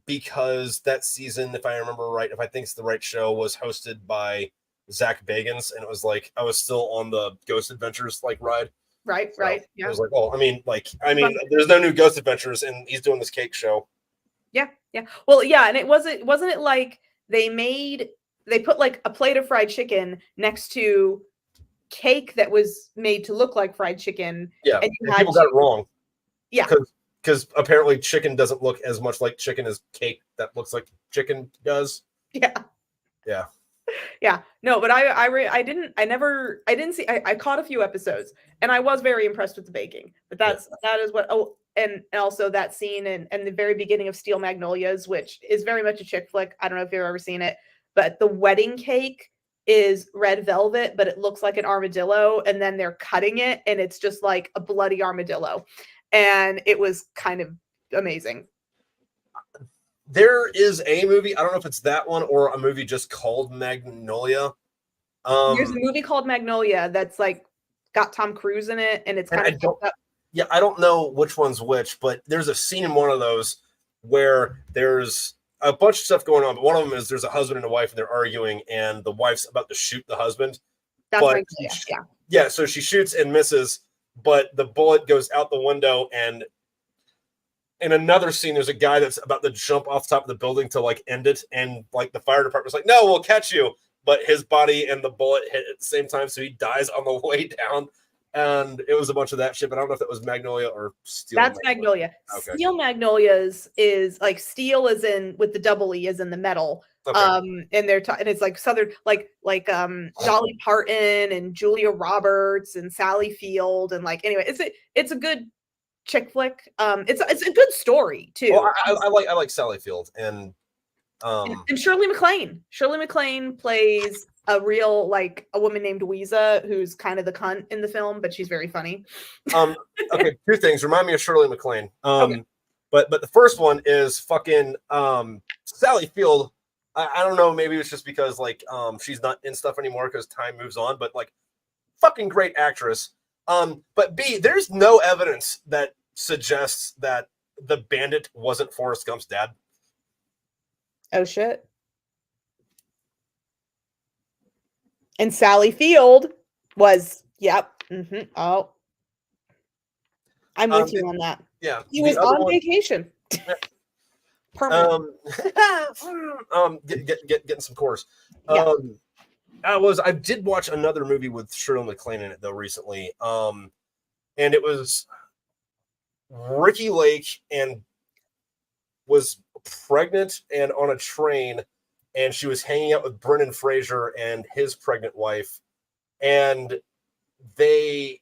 Speaker 1: because that season, if I remember right, if I think it's the right show, was hosted by Zach Bagans, and it was like I was still on the Ghost Adventures like ride.
Speaker 2: Right,
Speaker 1: So
Speaker 2: right. Yeah.
Speaker 1: I was like, oh, I mean, there's no new Ghost Adventures, and he's doing this cake show.
Speaker 2: Yeah. Well, yeah, and wasn't it like they put like a plate of fried chicken next to cake that was made to look like fried chicken.
Speaker 1: Yeah,
Speaker 2: and
Speaker 1: and people got it wrong.
Speaker 2: Yeah.
Speaker 1: Because apparently chicken doesn't look as much like chicken as cake that looks like chicken does.
Speaker 2: Yeah.
Speaker 1: Yeah.
Speaker 2: Yeah. No, but I didn't see, I caught a few episodes, and I was very impressed with the baking. But that is what, and also that scene and the very beginning of Steel Magnolias, which is very much a chick flick. I don't know if you've ever seen it, but the wedding cake is red velvet, but it looks like an armadillo, and then they're cutting it, and it's just like a bloody armadillo. And it was kind of amazing.
Speaker 1: There is a movie, I don't know if it's that one or a movie just called Magnolia.
Speaker 2: There's a movie called Magnolia that's like got Tom Cruise in it, and it's kind of fucked up.
Speaker 1: Yeah, I don't know which one's which, but there's a scene in one of those where there's a bunch of stuff going on, but one of them is there's a husband and a wife, and they're arguing, and the wife's about to shoot the husband.
Speaker 2: That's Magnolia, yeah.
Speaker 1: Yeah, so she shoots and misses, but the bullet goes out the window, and in another scene, there's a guy that's about to jump off the top of the building to like end it, and like the fire department's like, no, we'll catch you. But his body and the bullet hit at the same time, so he dies on the way down. And it was a bunch of that shit, but I don't know if that was Magnolia or Steel.
Speaker 2: That's Magnolia. Okay. Steel Magnolias is like steel is in with the double E is in the metal. Okay. And and it's like Southern, like Dolly Parton and Julia Roberts and Sally Field, and like anyway, it's a good chick flick. It's a good story too.
Speaker 1: Well, I like Sally Field and
Speaker 2: Shirley MacLaine. Shirley MacLaine plays a real like a woman named Weeza, who's kind of the cunt in the film, but she's very funny.
Speaker 1: Okay, two things remind me of Shirley MacLaine.
Speaker 2: Okay.
Speaker 1: But the first one is fucking Sally Field. I don't know, maybe it's just because like she's not in stuff anymore because time moves on, but like fucking great actress. But B, there's no evidence that suggests that the bandit wasn't Forrest Gump's dad.
Speaker 2: Oh shit. And Sally Field was, yep. Mm-hmm. Oh, I'm with you on that.
Speaker 1: Yeah,
Speaker 2: he was on vacation. Permanent.
Speaker 1: Getting some course.
Speaker 2: Yeah.
Speaker 1: I did watch another movie with Shirley MacLaine in it though recently. And it was Ricky Lake and was pregnant and on a train, and she was hanging out with Brendan Fraser and his pregnant wife, and the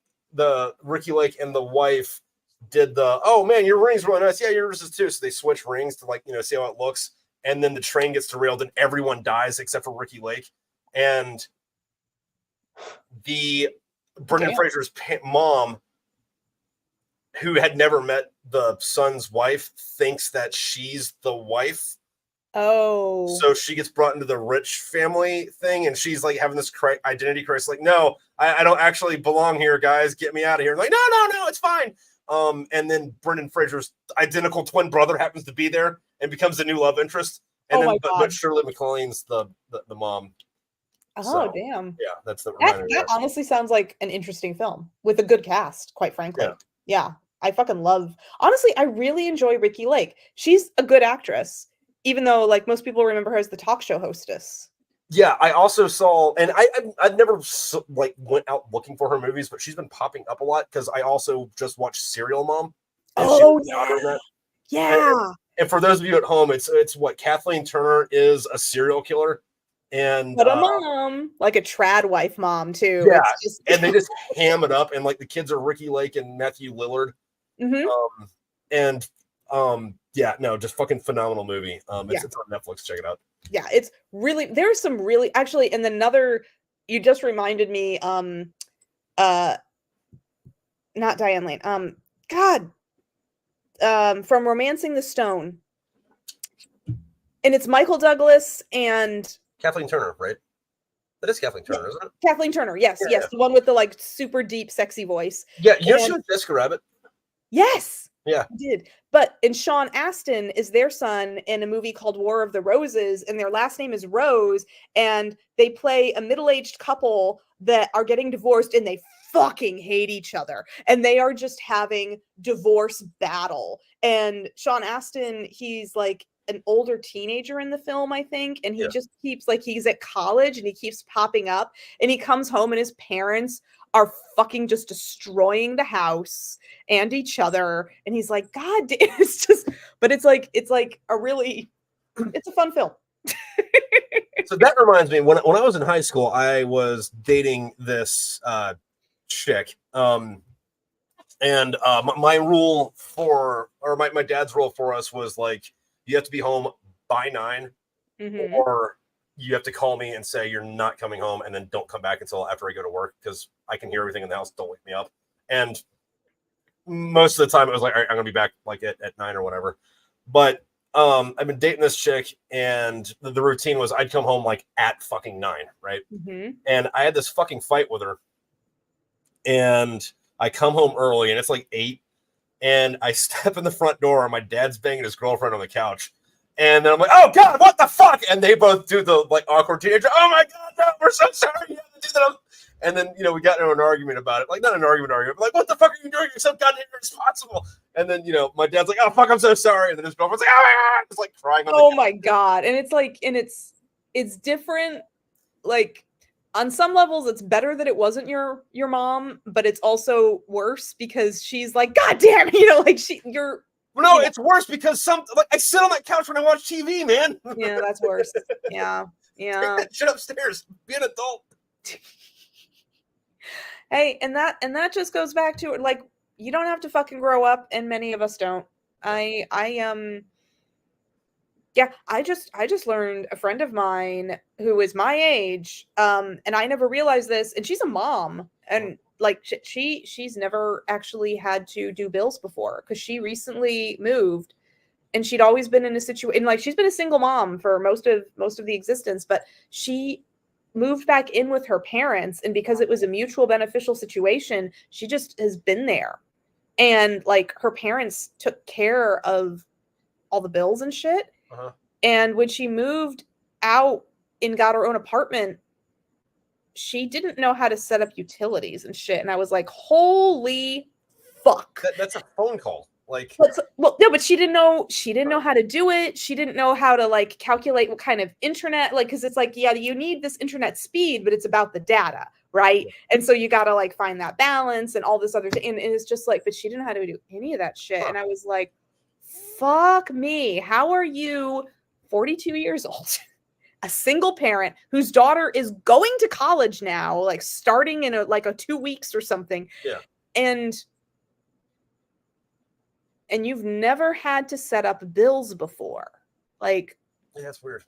Speaker 1: Ricky Lake and the wife did the, oh man, your ring's really nice. Yeah, yours is too. So they switch rings to like, see how it looks. And then the train gets derailed and everyone dies except for Ricky Lake. And the Brendan Fraser's mom, who had never met the son's wife, thinks that she's the wife.
Speaker 2: Oh.
Speaker 1: So she gets brought into the rich family thing, and she's like having this identity crisis. Like, no, I don't actually belong here, guys. Get me out of here. Like, no, it's fine. And then Brendan Fraser's identical twin brother happens to be there and becomes the new love interest. And but Shirley MacLaine's the mom.
Speaker 2: Oh, so, damn.
Speaker 1: Yeah, that's the
Speaker 2: that honestly sounds like an interesting film with a good cast, quite frankly. Yeah. I fucking love, honestly, I really enjoy Ricky Lake. She's a good actress, even though like most people remember her as the talk show hostess.
Speaker 1: Yeah, I also saw, and I never like went out looking for her movies, but she's been popping up a lot because I also just watched Serial Mom, and she was
Speaker 2: Oh
Speaker 1: the daughter in
Speaker 2: yeah,
Speaker 1: that.
Speaker 2: yeah.
Speaker 1: And for those of you at home, it's what Kathleen Turner is a serial killer, and
Speaker 2: But a mom, like a trad wife mom too.
Speaker 1: yeah,
Speaker 2: It's just
Speaker 1: and they just ham it up, and like the kids are Ricky Lake and Matthew Lillard,
Speaker 2: Mhm.
Speaker 1: and yeah, no, just fucking phenomenal movie.
Speaker 2: Yeah.
Speaker 1: It's on Netflix. Check it out.
Speaker 2: Yeah, it's really there's some really actually and another you just reminded me uh not Diane Lane. God, from Romancing the Stone. And it's Michael Douglas and
Speaker 1: Kathleen Turner, right? That is Kathleen
Speaker 2: yeah,
Speaker 1: Turner, isn't it?
Speaker 2: Kathleen Turner. Yes,
Speaker 1: Yeah,
Speaker 2: yes, the one with the like super deep sexy voice.
Speaker 1: yeah. You know she
Speaker 2: And
Speaker 1: was Jessica Rabbit.
Speaker 2: yes,
Speaker 1: Yeah,
Speaker 2: he did. But and Sean Astin is their son in a movie called War of the Roses, and their last name is Rose, and they play a middle-aged couple that are getting divorced, and they fucking hate each other, and they are just having divorce battle. And Sean Astin, he's like an older teenager in the film, I think, and he
Speaker 1: yeah.
Speaker 2: just keeps like he's at college and he keeps popping up, and he comes home and his parents are fucking just destroying the house and each other, and he's like, god damn. It's just but it's like a really it's a fun film.
Speaker 1: So that reminds me, when I was in high school, I was dating this chick. And my rule for, or my dad's rule for us was like, you have to be home by 9, or you have to call me and say you're not coming home, and then don't come back until after I go to work because I can hear everything in the house. Don't wake me up. And most of the time, it was like, all right, I'm gonna be back like at 9 or whatever. But I've been dating this chick, and the routine was I'd come home like at fucking 9, right? And I had this fucking fight with her, and I come home early, and it's like 8, and I step in the front door, and my dad's banging his girlfriend on the couch. And then I'm like, oh God, what the fuck? And they both do the like awkward teenager, oh my God, no, we're so sorry. You have to do that. And then, we got into an argument about it. Like, not an argument, but like, what the fuck are you doing? You're so goddamn irresponsible. And then, my dad's like, oh fuck, I'm so sorry. And then his girlfriend's like, oh my God, it's like crying on the
Speaker 2: Oh
Speaker 1: couch.
Speaker 2: my God. And it's like, and it's different. Like on some levels, it's better that it wasn't your mom, but it's also worse because she's like, God damn, like you're.
Speaker 1: No, it's worse because I sit on that couch when I watch TV, man.
Speaker 2: Yeah, that's worse. Yeah.
Speaker 1: Take that shit upstairs. Be an adult.
Speaker 2: Hey, and that just goes back to it. Like, you don't have to fucking grow up, and many of us don't. Yeah, I just learned a friend of mine who is my age, and I never realized this, and she's a mom, and like she's never actually had to do bills before because she recently moved, and she'd always been in a situation like she's been a single mom for most of the existence, but she moved back in with her parents, and because it was a mutual beneficial situation, she just has been there, and like her parents took care of all the bills and shit. And when she moved out and got her own apartment, she didn't know how to set up utilities and shit. And I was like, holy fuck.
Speaker 1: That's a phone call. Like,
Speaker 2: well, no, but she didn't know how to do it. She didn't know how to like calculate what kind of internet, like, because it's like, yeah, you need this internet speed, but it's about the data, right? And so you got to like find that balance and all this other thing. And it's just like, but she didn't know how to do any of that shit. And I was like, fuck me. How are you 42 years old, a single parent whose daughter is going to college now, like starting in a 2 weeks or something.
Speaker 1: Yeah.
Speaker 2: And you've never had to set up bills before. Like,
Speaker 1: yeah, that's weird.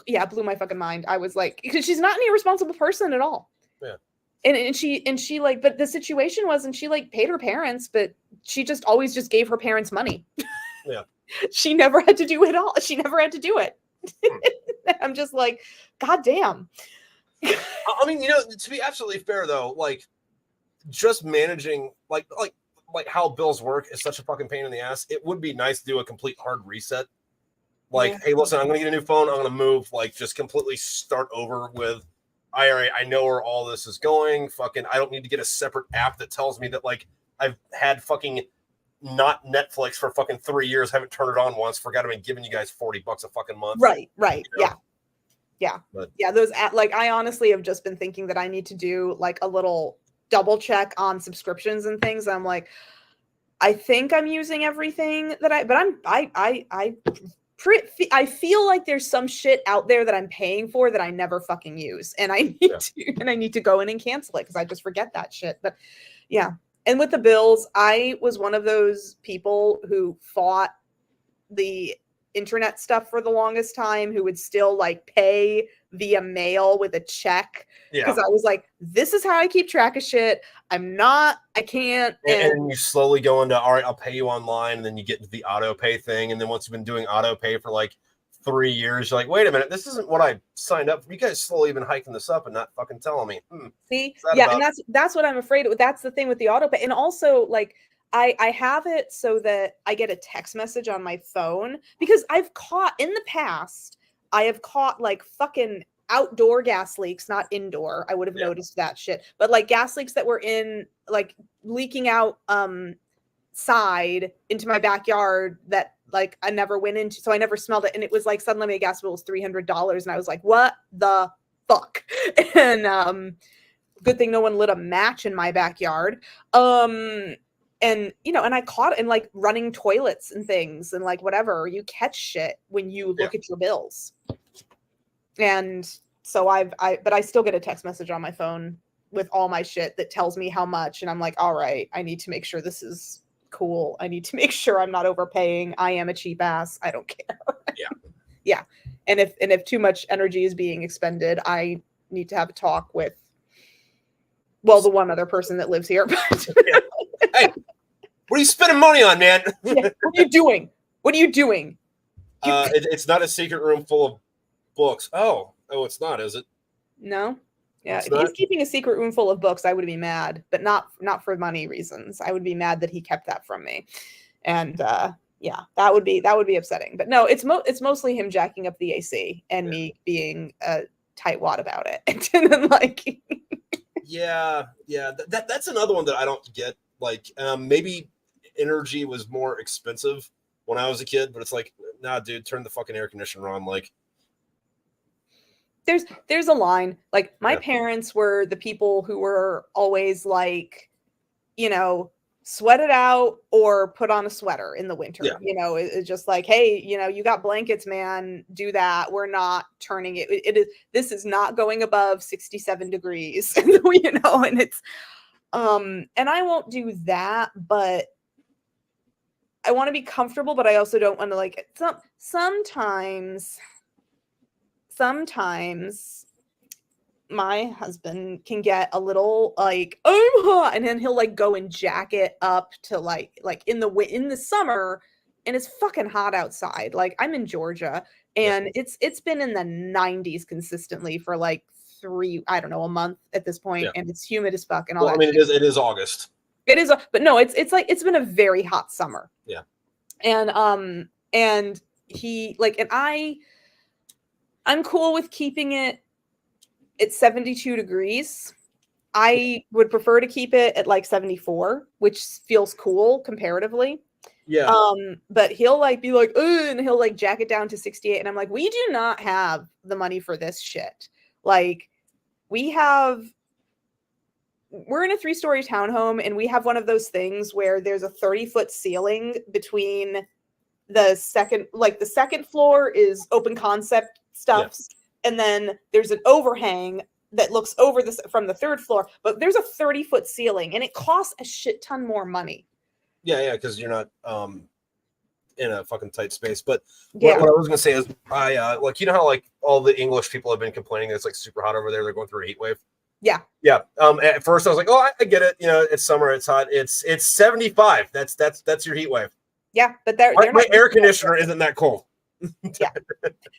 Speaker 2: Yeah, it blew my fucking mind. I was like, because she's not an irresponsible person at all.
Speaker 1: Yeah.
Speaker 2: And she like, but the situation was, and she like paid her parents, but she just always just gave her parents money.
Speaker 1: Yeah.
Speaker 2: She never had to do it all. She never had to do it. I'm just like, God damn.
Speaker 1: I mean, to be absolutely fair though, like just managing like how bills work is such a fucking pain in the ass. It would be nice to do a complete hard reset. Like, hey, listen, I'm gonna get a new phone. I'm gonna move, like, just completely start over with. I know where all this is going. Fucking, I don't need to get a separate app that tells me that like I've had fucking not Netflix for fucking 3 years, haven't turned it on once, forgot I've been giving you guys $40 a fucking month.
Speaker 2: Right. Yeah. Yeah.
Speaker 1: But
Speaker 2: Yeah, like I honestly have just been thinking that I need to do like a little double check on subscriptions and things. I'm like, I think I'm using everything that I feel like there's some shit out there that I'm paying for that I never fucking use, and I need to go in and cancel it because I just forget that shit. But yeah, and with the bills, I was one of those people who fought the internet stuff for the longest time, who would still like pay via mail with a check because I was like, this is how I keep track of shit. I can't.
Speaker 1: And you slowly go into, all right, I'll pay you online, and then you get into the auto pay thing, and then once you've been doing auto pay for like 3 years, you're like, wait a minute, this isn't what I signed up for. You guys slowly been hiking this up and not fucking telling me.
Speaker 2: See, yeah, and that's what I'm afraid of. That's the thing with the auto pay, and also like I have it so that I get a text message on my phone because I've caught in the past. I have caught like fucking outdoor gas leaks, not indoor. I would have noticed that shit, but like gas leaks that were in like leaking out side into my backyard that like I never went into, so I never smelled it, and it was like suddenly my gas bill was $300, and I was like, what the fuck? And good thing no one lit a match in my backyard. And you know, and I caught it in like running toilets and things and like whatever. You catch shit when you look at your bills. And so but I still get a text message on my phone with all my shit that tells me how much, and I'm like, all right, I need to make sure this is cool. I need to make sure I'm not overpaying. I am a cheap ass. I don't care. Yeah. And if too much energy is being expended, I need to have a talk with, well, the one other person that lives here. But
Speaker 1: hey, what are you spending money on, man?
Speaker 2: What are you doing? What are you doing?
Speaker 1: It's not a secret room full of books. Oh, it's not, is it?
Speaker 2: No. Yeah, if he's keeping a secret room full of books, I would be mad, but not for money reasons. I would be mad that he kept that from me. And yeah, that would be upsetting. But no, it's mostly him jacking up the AC and me being a tightwad about it. And then like
Speaker 1: that's another one that I don't get. Like maybe energy was more expensive when I was a kid, but it's like, nah, dude, turn the fucking air conditioner on. Like
Speaker 2: there's a line. Like my parents were the people who were always like, you know, sweat it out or put on a sweater in the winter. You know, it's just like, hey, you know, you got blankets, man, do that. We're not turning this is not going above 67 degrees. You know, and it's and I won't do that, but I want to be comfortable, but I also don't want to like sometimes my husband can get a little like, I'm hot, and then he'll like go and jack it up to like in the summer, and it's fucking hot outside. Like I'm in Georgia, and it's been in the 90s consistently for like a month at this point, and it's humid as fuck and all that.
Speaker 1: I mean, it is August.
Speaker 2: It is, but no, it's like it's been a very hot summer.
Speaker 1: Yeah.
Speaker 2: And he like, and I'm cool with keeping it at 72 degrees. I would prefer to keep it at like 74, which feels cool comparatively.
Speaker 1: Yeah.
Speaker 2: But he'll like be like, ugh, and he'll like jack it down to 68. And I'm like, we do not have the money for this shit. Like we're in a 3-story townhome, and we have one of those things where there's a 30-foot ceiling between the second floor is open concept stuff. And then there's an overhang that looks over from the 3rd floor, but there's a 30-foot ceiling, and it costs a shit ton more money.
Speaker 1: Yeah, because you're not in a fucking tight space. But what I was gonna say is, I like, you know how like all the English people have been complaining that it's like super hot over there. They're going through a heat wave. Yeah. At first I was like, oh, I get it. You know, it's summer, it's hot. It's 75. That's your heat wave.
Speaker 2: Yeah, but
Speaker 1: my air conditioner isn't that cold.
Speaker 2: Yeah,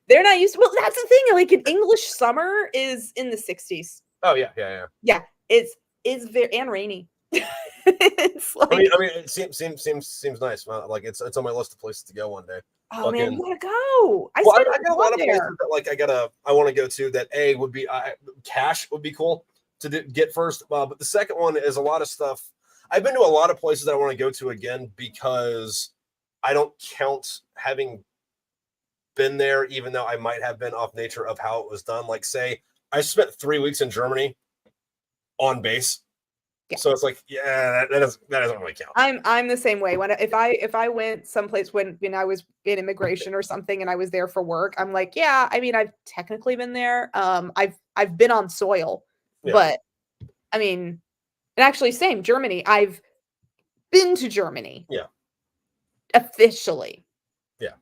Speaker 2: they're not used to. Well, that's the thing. Like an English summer is in the 60s.
Speaker 1: Oh yeah.
Speaker 2: Yeah, it's very and rainy. It's like,
Speaker 1: I mean, it seems nice. Like it's on my list of places to go one day.
Speaker 2: Oh man, you gotta go.
Speaker 1: I got a lot of places that like I want to go to. That would be cash would be cool to get first. But the second one is a lot of stuff. I've been to a lot of places that I want to go to again because I don't count having been there, even though I might have been off nature of how it was done. Like, say, I spent 3 weeks in Germany on base.
Speaker 2: Yeah.
Speaker 1: So it's like, yeah, that doesn't really count.
Speaker 2: I'm the same way. When if I went someplace when I was in immigration or something and I was there for work, I'm like, yeah, I mean, I've technically been there. I've been on soil, but I mean, and actually same Germany. I've been to Germany.
Speaker 1: Yeah.
Speaker 2: Officially.
Speaker 1: Yeah.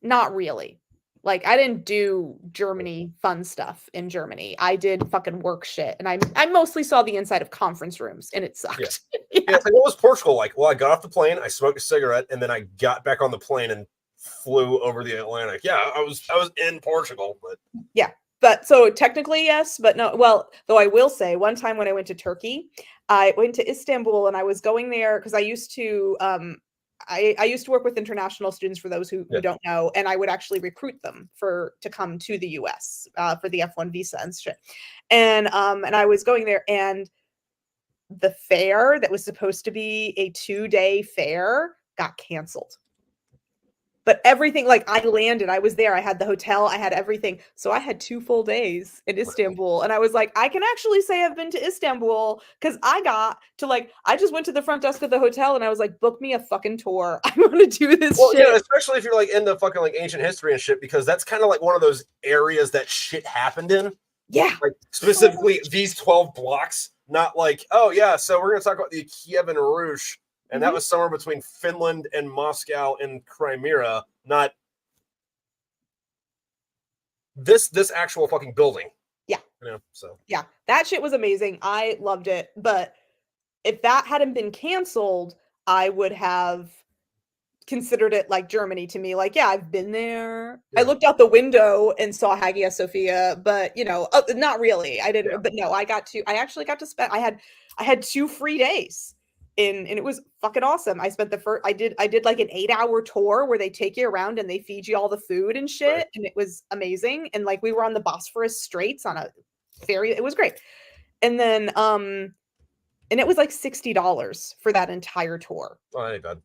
Speaker 2: Not really. Like, I didn't do Germany fun stuff in Germany. I did fucking work shit. And I mostly saw the inside of conference rooms and it sucked.
Speaker 1: Yeah. Yeah, it's like, what was Portugal like? Well, I got off the plane, I smoked a cigarette, and then I got back on the plane and flew over the Atlantic. Yeah, I was in Portugal, but
Speaker 2: yeah. But so technically, yes, but no. Well, though I will say one time when I went to Turkey, I went to Istanbul and I was going there because I used to I used to work with international students, for those who don't know, and I would actually recruit them to come to the US for the F1 visa and shit. And I was going there, and the fair that was supposed to be a 2-day fair got canceled. But everything, like, I landed, I was there, I had the hotel, I had everything. So I had 2 full days in Istanbul. And I was like, I can actually say I've been to Istanbul because I got to, like, I just went to the front desk of the hotel and I was like, book me a fucking tour. I want to do this shit.
Speaker 1: Yeah, especially if you're like into fucking like ancient history and shit, because that's kind of like one of those areas that shit happened in.
Speaker 2: Yeah.
Speaker 1: Like specifically these 12 blocks, not like, oh yeah, so we're gonna talk about the Kievan Rus. And that was somewhere between Finland and Moscow and Crimea, not this actual fucking building.
Speaker 2: Yeah.
Speaker 1: You know, so.
Speaker 2: Yeah, that shit was amazing. I loved it. But if that hadn't been canceled, I would have considered it like Germany to me. Like, yeah, I've been there. Yeah. I looked out the window and saw Hagia Sophia, but, you know, not really. I didn't, but no, I actually got to spend, I had 2 free days. And it was fucking awesome. I spent I did like an 8-hour tour where they take you around and they feed you all the food and shit. Right. And it was amazing. And like, we were on the Bosphorus Straits on a ferry. It was great. And then, and it was like $60 for that entire tour.
Speaker 1: Oh, that ain't bad.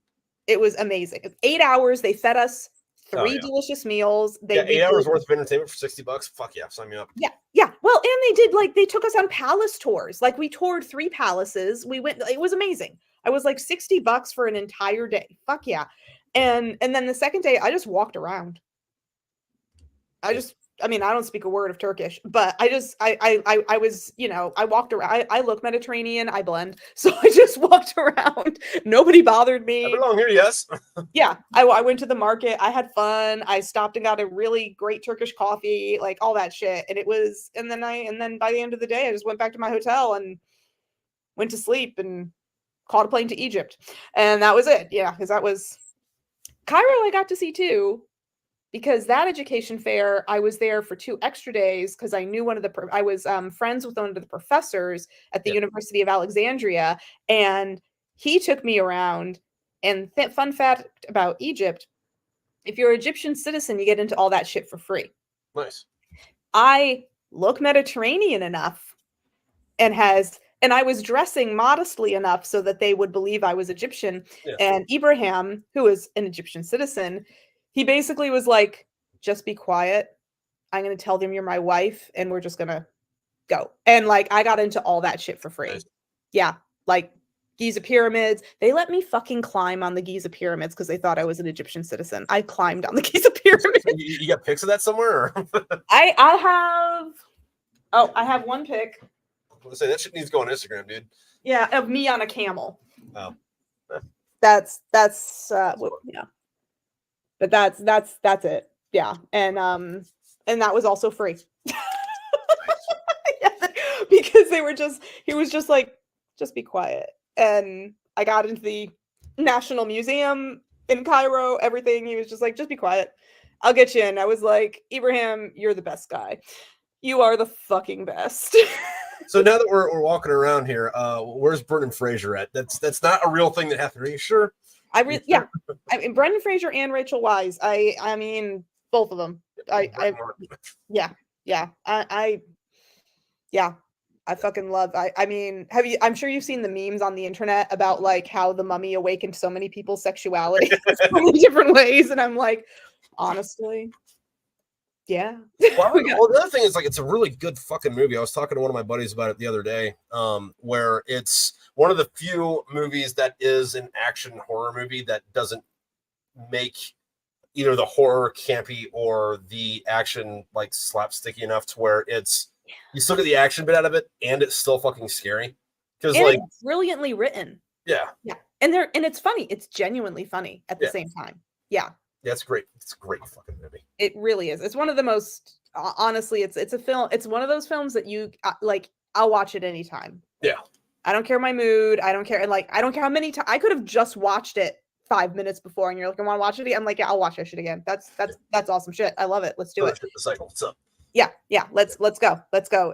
Speaker 2: It was amazing. 8 hours. They fed us 3 delicious meals.
Speaker 1: 8 hours worth of entertainment for $60. Fuck yeah, sign me up.
Speaker 2: Yeah, yeah. Well, and they took us on palace tours. Like, we toured 3 palaces. We went. It was amazing. I was like $60 for an entire day. Fuck yeah. And then the second day, I just walked around. I mean, I don't speak a word of Turkish, but I was, you know, I walked around. I look Mediterranean, I blend. So I just walked around. Nobody bothered me.
Speaker 1: I belong here, yes.
Speaker 2: Yeah. I went to the market. I had fun. I stopped and got a really great Turkish coffee, like all that shit. And then by the end of the day, I just went back to my hotel and went to sleep and caught a plane to Egypt. And that was it. Yeah. Because that was Cairo I got to see too. Because that education fair, I was there for 2 extra days because I knew I was friends with one of the professors at the University of Alexandria, and he took me around. And fun fact about Egypt, if you're an Egyptian citizen, you get into all that shit for free.
Speaker 1: Nice.
Speaker 2: I look Mediterranean enough and I was dressing modestly enough so that they would believe I was Egyptian. Yeah. And Ibrahim, who is an Egyptian citizen, he basically was like, just be quiet. I'm going to tell them you're my wife and we're just going to go. And like, I got into all that shit for free. Nice. Yeah. Like Giza pyramids. They let me fucking climb on the Giza pyramids because they thought I was an Egyptian citizen. I climbed on the Giza pyramids.
Speaker 1: You got pics of that somewhere? Or?
Speaker 2: I have one pic.
Speaker 1: I was say that shit needs to go on Instagram, dude.
Speaker 2: Yeah. Of me on a camel.
Speaker 1: Oh.
Speaker 2: That's yeah. But that's it. Yeah. And that was also free. Yeah, because he was just like, just be quiet. And I got into the National Museum in Cairo, everything. He was just like, just be quiet. I'll get you in. I was like, Ibrahim, you're the best guy. You are the fucking best.
Speaker 1: So now that we're walking around here, where's Brendan Fraser at? That's not a real thing that happened. Are you sure?
Speaker 2: I mean, Brendan Fraser and Rachel Weisz. I mean, both of them. I fucking love. I mean, I'm sure you've seen the memes on the internet about like how the Mummy awakened so many people's sexuality in so many different ways, and I'm like, honestly, Yeah.
Speaker 1: Well, the other thing is like it's a really good fucking movie. I was talking to one of my buddies about it the other day, where it's one of the few movies that is an action horror movie that doesn't make either the horror campy or the action like slapsticky enough to where it's you still get the action bit out of it and it's still fucking scary. Because like
Speaker 2: it's brilliantly written.
Speaker 1: Yeah.
Speaker 2: And it's funny. It's genuinely funny at the same time. Yeah.
Speaker 1: Yeah, it's great. It's a great fucking movie.
Speaker 2: It really is. It's one of the most honestly, it's a film. It's one of those films that you like. I'll watch it anytime.
Speaker 1: Yeah.
Speaker 2: I don't care my mood. I don't care. Like, I don't care how many times I could have just watched it 5 minutes before, and you're like, I want to watch it. I'm like, yeah, I'll watch that shit again. That's awesome shit. I love it. Let's do it.
Speaker 1: The cycle. What's up?
Speaker 2: Yeah. Let's go.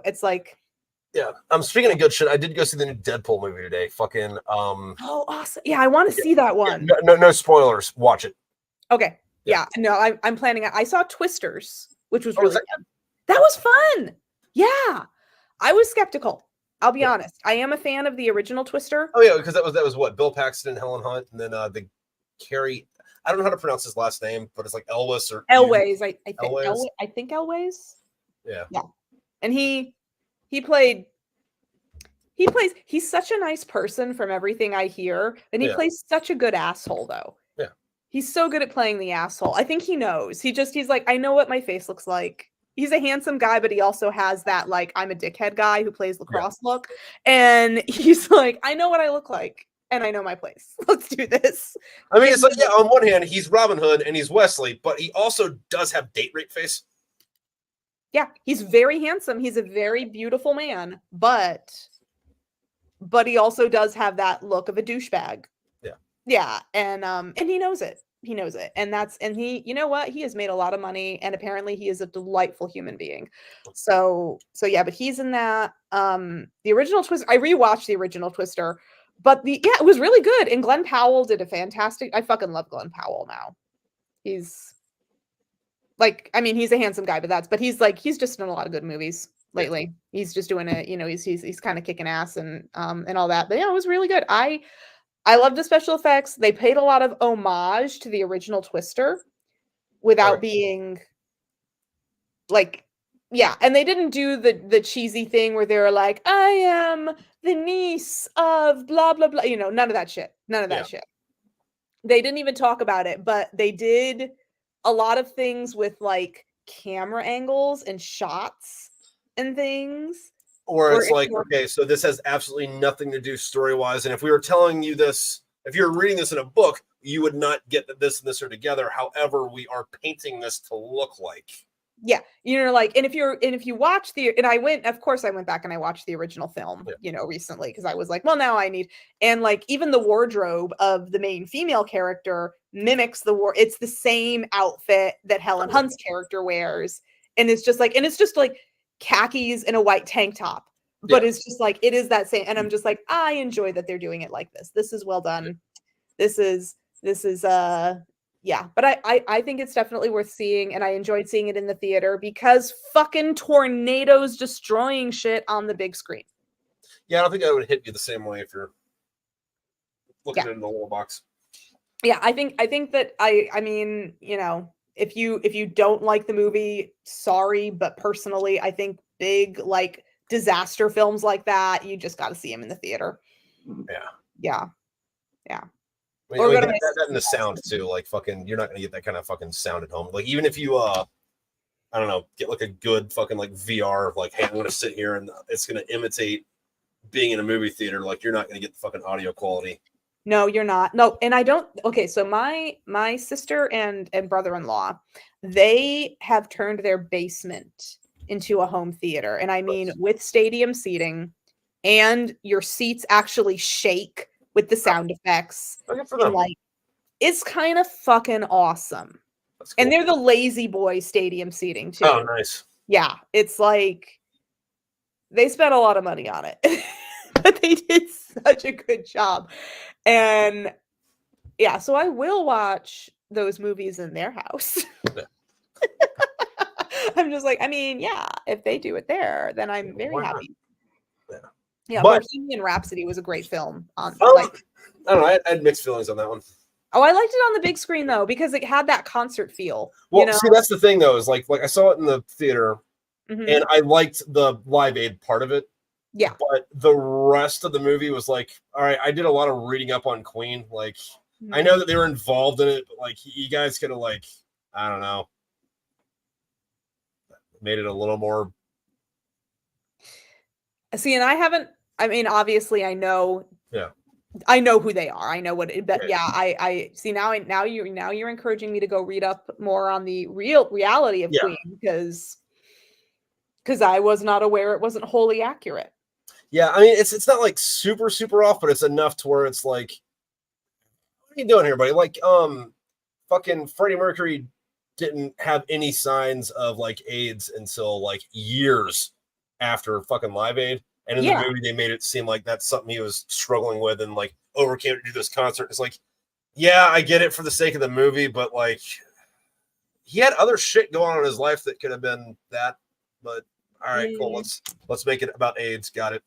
Speaker 2: It's like.
Speaker 1: Yeah. Speaking of good shit, I did go see the new Deadpool movie today. Fucking.
Speaker 2: Oh, awesome. Yeah, I want to see that one.
Speaker 1: Yeah, no spoilers. Watch it.
Speaker 2: Okay. Yeah. No, I'm planning. I saw Twisters, which was really good. That was fun. Yeah. I was skeptical. I'll be honest. I am a fan of the original Twister.
Speaker 1: Oh yeah, because that was what Bill Paxton and Helen Hunt, and then the Carrie. I don't know how to pronounce his last name, but it's like Elwes or
Speaker 2: Elways. I think
Speaker 1: Elways.
Speaker 2: I think Elways.
Speaker 1: Yeah.
Speaker 2: Yeah. And he's such a nice person from everything I hear, and he plays such a good asshole though.
Speaker 1: Yeah.
Speaker 2: He's so good at playing the asshole. I think he knows. He's like, I know what my face looks like. He's a handsome guy, but he also has that, like, I'm a dickhead guy who plays lacrosse look. And he's like, I know what I look like, and I know my place. Let's do this.
Speaker 1: I mean, it's like, yeah, on one hand, he's Robin Hood and he's Wesley, but he also does have date rape face.
Speaker 2: Yeah, he's very handsome. He's a very beautiful man, but he also does have that look of a douchebag.
Speaker 1: Yeah.
Speaker 2: Yeah, and he knows it. He knows it. And he, you know what? He has made a lot of money, and apparently he is a delightful human being. So yeah, but he's in that. The original Twister, I rewatched the original Twister, but it was really good. And Glenn Powell did a fantastic. I fucking love Glenn Powell now. He's like, I mean, he's a handsome guy, but he's just done a lot of good movies lately. He's just doing it, you know, he's kind of kicking ass and all that. But yeah, it was really good. I love the special effects. They paid a lot of homage to the original Twister without being like, yeah. And they didn't do the cheesy thing where they're like, I am the niece of blah, blah, blah. You know, none of that shit. None of that shit. They didn't even talk about it, but they did a lot of things with like camera angles and shots and things.
Speaker 1: Or it's like, okay, so this has absolutely nothing to do story-wise. And if we were telling you this, if you were reading this in a book, you would not get that this and this are together. However, we are painting this to look like.
Speaker 2: Yeah. You know, like, and if you watch I went back and I watched the original film, you know, recently, because I was like, well, now I need, and like, even the wardrobe of the main female character mimics it's the same outfit that Helen Hunt's character wears. And it's just like khakis and a white tank top, but it's just like, it is that same. And I'm just like, I enjoy that they're doing it like this. This is well done. This is yeah, but I think it's definitely worth seeing, and I enjoyed seeing it in the theater because fucking tornadoes destroying shit on the big screen.
Speaker 1: Yeah, I don't think that would hit you the same way if you're looking in the little box.
Speaker 2: Yeah, I think that I mean, you know, if you don't like the movie, sorry, but personally, I think big like disaster films like that, you just got to see them in the theater. Yeah.
Speaker 1: I mean, that and the sound too, like fucking, you're not gonna get that kind of fucking sound at home. Like even if you, I don't know, get like a good fucking like VR of like, hey, I'm gonna sit here and it's gonna imitate being in a movie theater. Like you're not gonna get the fucking audio quality.
Speaker 2: No, you're not. No, and I don't. Okay, so my sister and brother-in-law, they have turned their basement into a home theater, and I mean with stadium seating, and your seats actually shake with the sound effects.
Speaker 1: Good for them.
Speaker 2: Like, it's kind of fucking awesome. Cool. And they're the lazy boy stadium seating too.
Speaker 1: Oh, nice.
Speaker 2: Yeah, it's like they spent a lot of money on it, but they did such a good job. And yeah, so I will watch those movies in their house. I'm just like, I mean, yeah, if they do it there, then I'm very happy. Yeah,
Speaker 1: but
Speaker 2: Bohemian Rhapsody was a great film.
Speaker 1: I don't know. I had mixed feelings on that one.
Speaker 2: Oh, I liked it on the big screen though, because it had that concert feel.
Speaker 1: Well, see, that's the thing though, is like I saw it in the theater, and I liked the Live Aid part of it.
Speaker 2: Yeah.
Speaker 1: But the rest of the movie was like, all right, I did a lot of reading up on Queen. Like, I know that they were involved in it, but like, you guys could have, like, I don't know, made it a little more.
Speaker 2: See, and I mean, obviously I know.
Speaker 1: Yeah.
Speaker 2: I know who they are. I know what, but yeah, I see now. You're encouraging me to go read up more on the reality of Queen, because I was not aware it wasn't wholly accurate.
Speaker 1: Yeah, I mean, it's not like super off, but it's enough to where it's like, what are you doing here, buddy? Like, fucking Freddie Mercury didn't have any signs of like AIDS until like years after fucking Live Aid. And in the movie, they made it seem like that's something he was struggling with and like overcame to do this concert. It's like, yeah, I get it for the sake of the movie, but like, he had other shit going on in his life that could have been that. But all right, cool. Let's make it about AIDS. Got it.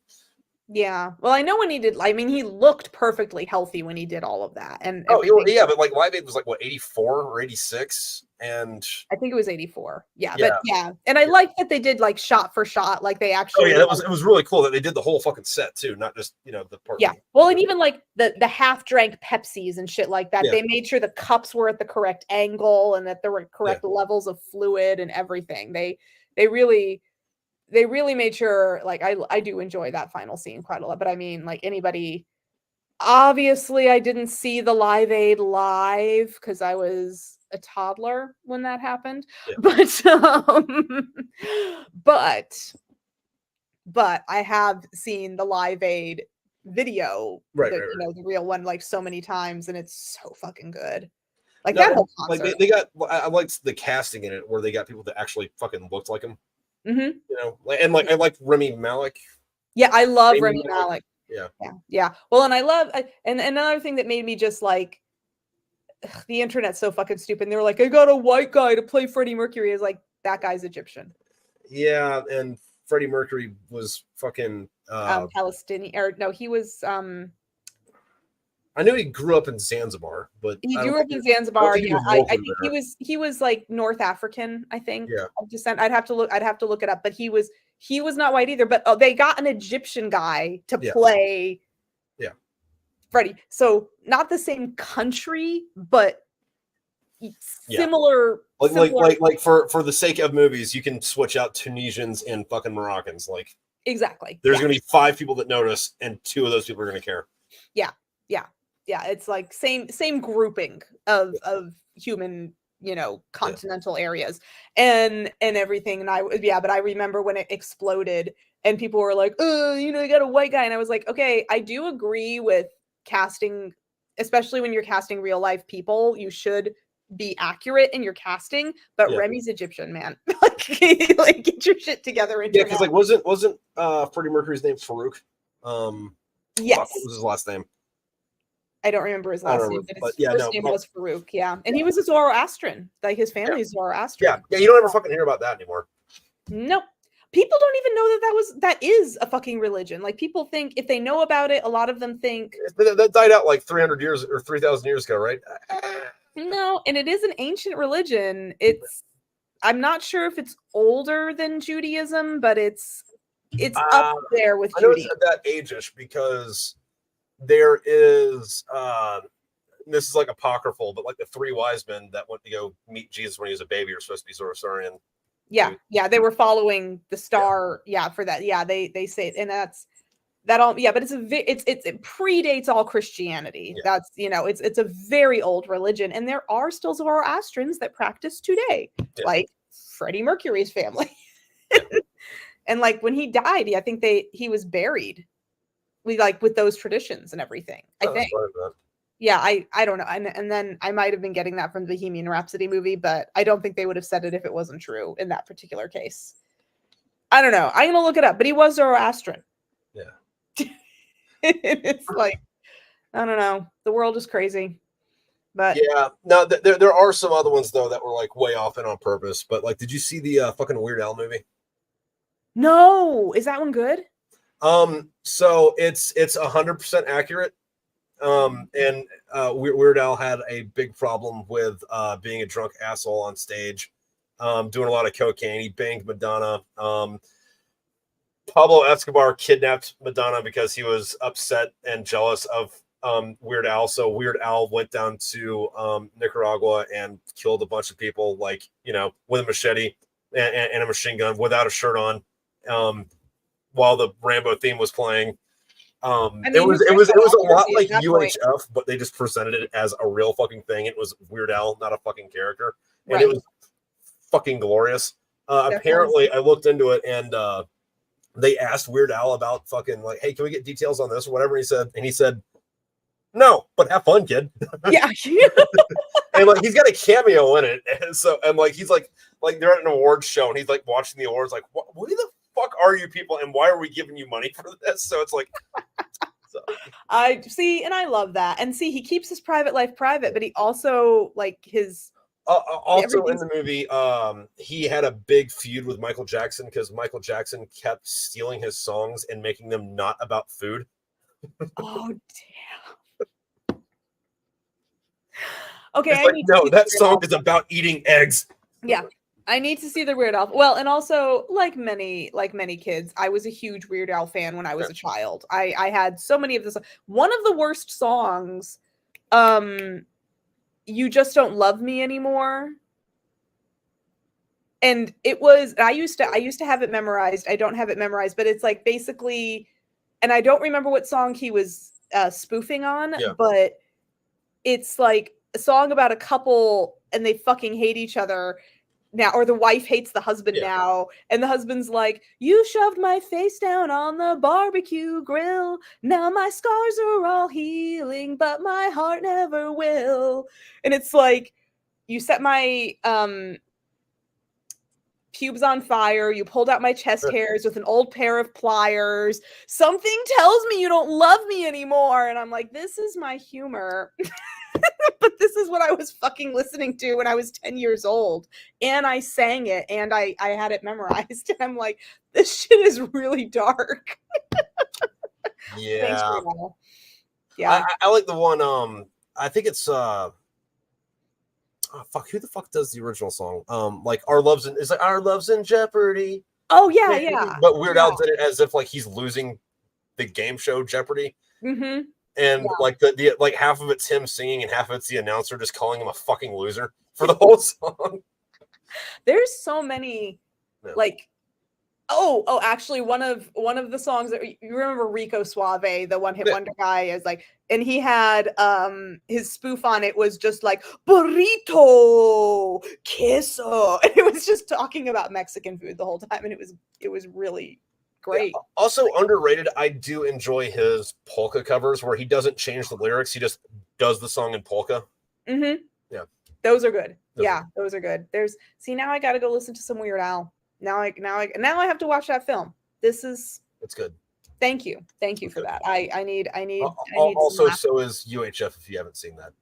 Speaker 2: Yeah. Well, I know when he did. I mean, he looked perfectly healthy when he did all of that. And
Speaker 1: yeah, but like Live Aid was like what, 84 or 86, and
Speaker 2: I think it was 84. Yeah, but yeah, and I like that they did like shot for shot, like they actually.
Speaker 1: Oh yeah, it was really cool that they did the whole fucking set too, not just the part.
Speaker 2: Yeah. Well, and even like the half drank Pepsis and shit like that.
Speaker 1: Yeah.
Speaker 2: They made sure the cups were at the correct angle and that there were correct levels of fluid and everything. They really made sure. Like I do enjoy that final scene quite a lot. But I mean, like anybody, obviously I didn't see the Live Aid live because I was a toddler when that happened. But I have seen the Live Aid video, the real one, like so many times, and it's so fucking good. Like that whole concert.
Speaker 1: Like they got, I liked the casting in it where they got people that actually fucking looked like him.
Speaker 2: You
Speaker 1: know, and like I like Rami Malek.
Speaker 2: Yeah, I love Rami Malek.
Speaker 1: Yeah.
Speaker 2: Well, and I love, and another thing that made me just like, the internet's so fucking stupid. And they were like, I got a white guy to play Freddie Mercury. Is like, that guy's Egyptian.
Speaker 1: Yeah, and Freddie Mercury was fucking
Speaker 2: Palestinian, or no, he was
Speaker 1: I knew he grew up in Zanzibar, but
Speaker 2: he grew up in Zanzibar. Yeah, I think he was like North African, I think.
Speaker 1: Yeah.
Speaker 2: Of descent. I'd have to look it up, but he was not white either. But they got an Egyptian guy to play Freddie. So not the same country, but similar.
Speaker 1: Like for the sake of movies, you can switch out Tunisians and fucking Moroccans. Like
Speaker 2: exactly.
Speaker 1: There's gonna be 5 people that notice, and 2 of those people are gonna care.
Speaker 2: Yeah, it's like same grouping of human, continental areas and everything. And but I remember when it exploded and people were like, oh, you got a white guy. And I was like, okay, I do agree with casting, especially when you're casting real life people, you should be accurate in your casting, but Remy's Egyptian, man. like get your shit together.
Speaker 1: Yeah, because like wasn't Freddie Mercury's name Farouk?
Speaker 2: Yes.
Speaker 1: What was his last name?
Speaker 2: I don't remember his last name, but his first name was Farouk. Yeah, and he was a Zoroastrian. Like his family is Zoroastrian.
Speaker 1: Yeah. You don't ever fucking hear about that anymore.
Speaker 2: Nope. People don't even know that is a fucking religion. Like people think if they know about it, a lot of them think
Speaker 1: that died out like 300 years or 3,000 years ago, right?
Speaker 2: No, and it is an ancient religion. I'm not sure if it's older than Judaism, but it's up there with Judaism.
Speaker 1: I know it's at that age-ish because there is this is like apocryphal, but like the 3 wise men that went to go meet Jesus when he was a baby are supposed to be Zoroastrian.
Speaker 2: Yeah, they were following the star. Yeah, for that. Yeah, they say, and but it predates all Christianity.
Speaker 1: Yeah.
Speaker 2: That's it's a very old religion, and there are still Zoroastrians that practice today, like Freddie Mercury's family. And like when he died, I think he was buried. With those traditions and everything. I think. Yeah, I don't know. And then I might have been getting that from the Bohemian Rhapsody movie, but I don't think they would have said it if it wasn't true in that particular case. I don't know. I'm gonna look it up, but he was Zoroastrian.
Speaker 1: Yeah.
Speaker 2: It's like, I don't know. The world is crazy. But
Speaker 1: yeah, no, there are some other ones though that were like way off and on purpose. But like, did you see the fucking Weird Al movie?
Speaker 2: No, is that one good?
Speaker 1: So it's 100% accurate. And Weird Al had a big problem with being a drunk asshole on stage, doing a lot of cocaine. He banged Madonna. Pablo Escobar kidnapped Madonna because he was upset and jealous of Weird Al. So Weird Al went down to Nicaragua and killed a bunch of people, like, you know, with a machete and a machine gun without a shirt on, while the Rambo theme was playing. It was a lot like UHF, but they just presented it as a real fucking thing. It was Weird Al, not a fucking character, and it was fucking glorious. Apparently, I looked into it, and they asked Weird Al about fucking like, hey, can we get details on this or whatever? And he said, no, but have fun, kid.
Speaker 2: Yeah.
Speaker 1: And like he's got a cameo in it, and so like he's like they're at an awards show, and he's like watching the awards, like, what the fuck are you people, and why are we giving you money for this? So it's like,
Speaker 2: I see, and I love that. And see, he keeps his private life private, but he also like his
Speaker 1: also in the movie, he had a big feud with Michael Jackson because Michael Jackson kept stealing his songs and making them not about food.
Speaker 2: Oh damn. Okay,
Speaker 1: it's like, no, that song is about eating eggs.
Speaker 2: Yeah. I need to see the Weird Al. Well, and also, like many kids, I was a huge Weird Al fan when I was a child. I had so many of this. One of the worst songs, You Just Don't Love Me Anymore. And it was, I used to have it memorized. I don't have it memorized, but it's like basically, and I don't remember what song he was spoofing on, but it's like a song about a couple and they fucking hate each other now, or the wife hates the husband now, and the husband's like, you shoved my face down on the barbecue grill, now my scars are all healing, but my heart never will. And it's like, you set my pubes on fire, you pulled out my chest hairs with an old pair of pliers, something tells me you don't love me anymore. And I'm like, this is my humor. But this is what I was fucking listening to when I was 10 years old. And I sang it and I had it memorized. And I'm like, this shit is really dark.
Speaker 1: Yeah.
Speaker 2: Thanks for that. Yeah.
Speaker 1: I like the one, I think it's oh fuck, who the fuck does the original song? Like Our Love's in Jeopardy.
Speaker 2: Oh yeah, yeah.
Speaker 1: But Weird Al did it as if like he's losing the game show Jeopardy.
Speaker 2: Mm-hmm.
Speaker 1: And like the like half of it's him singing and half of it's the announcer just calling him a fucking loser for the whole song.
Speaker 2: There's so many like actually one of the songs that you remember, Rico Suave, the one hit wonder guy, is like, and he had his spoof on it was just like burrito queso, and it was just talking about Mexican food the whole time, and it was really great.
Speaker 1: Yeah. Also underrated, I do enjoy his polka covers where he doesn't change the lyrics, he just does the song in polka.
Speaker 2: Mm-hmm.
Speaker 1: Yeah,
Speaker 2: those are good. Those are good. Now I got to go listen to some Weird Al. Now I have to watch that film. It's
Speaker 1: good.
Speaker 2: Thank you for that. I need
Speaker 1: also, so is UHF if you haven't seen that.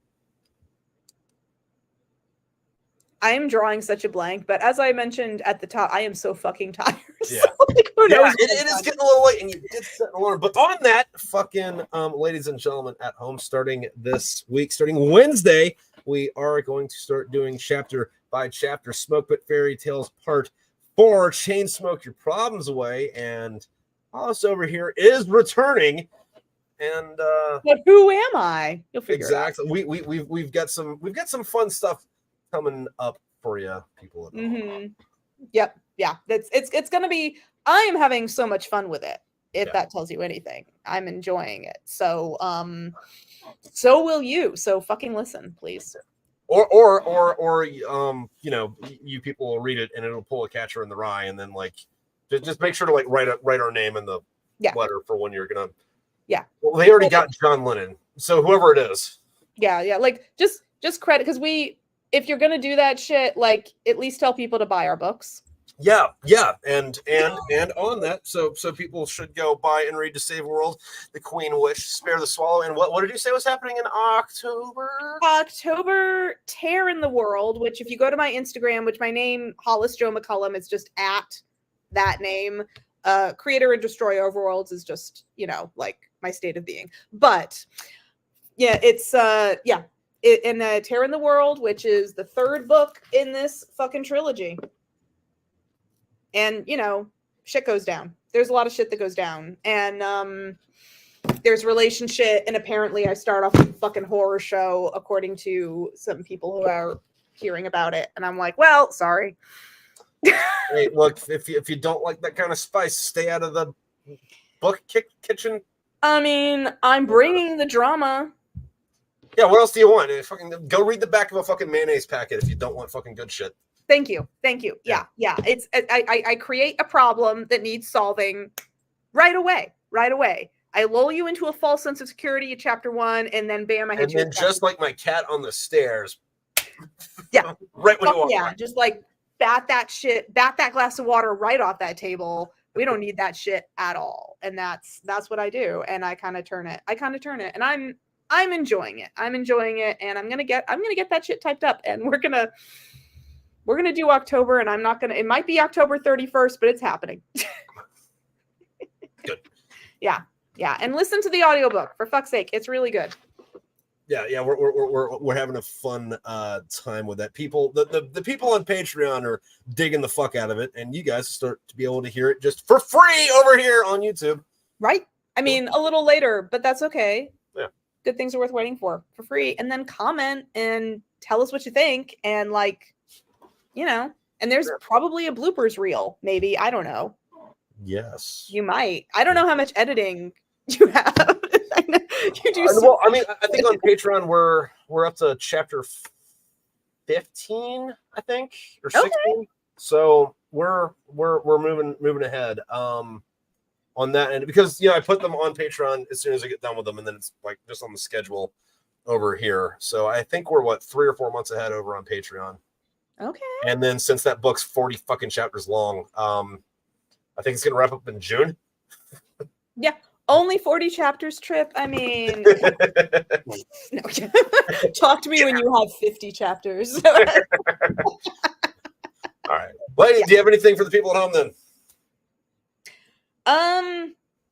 Speaker 2: I am drawing such a blank, but as I mentioned at the top, I am so fucking tired.
Speaker 1: Yeah,
Speaker 2: so, like,
Speaker 1: it is getting a little late, and you did set an alarm. But on that, fucking ladies and gentlemen at home, starting Wednesday, we are going to start doing chapter by chapter Smokepit Fairytales Part 4. Chain Smoke Your Problems Away, and Hollis over here is returning. And
Speaker 2: but who am I? You'll figure
Speaker 1: exactly.
Speaker 2: it out.
Speaker 1: We've got some fun stuff coming up for you, people.
Speaker 2: Mm-hmm. Yep. Yeah. It's gonna be. I am having so much fun with it. If that tells you anything, I'm enjoying it. So so will you. So fucking listen, please.
Speaker 1: Or you know, you people will read it and it'll pull a Catcher in the Rye, and then like just make sure to like write our name in the letter for when you're gonna. Yeah. Well, they already got John Lennon, so whoever it is.
Speaker 2: Yeah. Like just credit, because if you're gonna do that shit, like at least tell people to buy our books.
Speaker 1: Yeah, and on that, so people should go buy and read To Save the World, The Queen Witch, Spare the Swallow, and what did you say was happening in October?
Speaker 2: October, Tear in the World, which if you go to my Instagram, which my name, Hollis Joe McCollum, is just at that name. Creator and Destroy Overworlds is just, like my state of being. But Yeah, it's Terror in the World, which is the third book in this fucking trilogy. And, you know, shit goes down. There's a lot of shit that goes down. And there's relationship, and apparently I start off with a fucking horror show, according to some people who are hearing about it. And I'm like, well, sorry.
Speaker 1: Hey, look, if you don't like that kind of spice, stay out of the book kitchen.
Speaker 2: I mean, I'm bringing the drama.
Speaker 1: Yeah, what else do you want? Fucking go read the back of a fucking mayonnaise packet if you don't want fucking good shit.
Speaker 2: Thank you. Yeah. It's I create a problem that needs solving right away. I lull you into a false sense of security at chapter 1, and then bam, I hit you.
Speaker 1: And then just like my cat on the stairs.
Speaker 2: Yeah.
Speaker 1: Right when you walk by.
Speaker 2: Just like bat that glass of water right off that table. We don't need that shit at all. And that's what I do. And I kind of turn it. And I'm enjoying it. And I'm gonna get that shit typed up. And we're gonna do October, and it might be October 31st, but it's happening.
Speaker 1: Good.
Speaker 2: Yeah. And listen to the audiobook, for fuck's sake. It's really good.
Speaker 1: Yeah, we're having a fun time with that. People, the people on Patreon are digging the fuck out of it, and you guys start to be able to hear it just for free over here on YouTube.
Speaker 2: Right? I mean, a little later, but that's okay.
Speaker 1: Yeah.
Speaker 2: Good things are worth waiting for free. And then comment and tell us what you think, and like, you know, and there's probably a bloopers reel, maybe. I don't know.
Speaker 1: Yes.
Speaker 2: You might. I don't know how much editing you have. You do
Speaker 1: well, I mean, I think on Patreon we're up to chapter 15, I think, or 16. Okay. So we're moving ahead on that end, because I put them on Patreon as soon as I get done with them, and then it's like just on the schedule over here. So I think we're 3 or 4 months ahead over on Patreon.
Speaker 2: Okay.
Speaker 1: And then since that book's 40 fucking chapters long, I think it's gonna wrap up in June.
Speaker 2: Yeah. Only 40 chapters, Trip. I mean, no. Talk to me when you have 50 chapters.
Speaker 1: All right. Lady, do you have anything for the people at home then?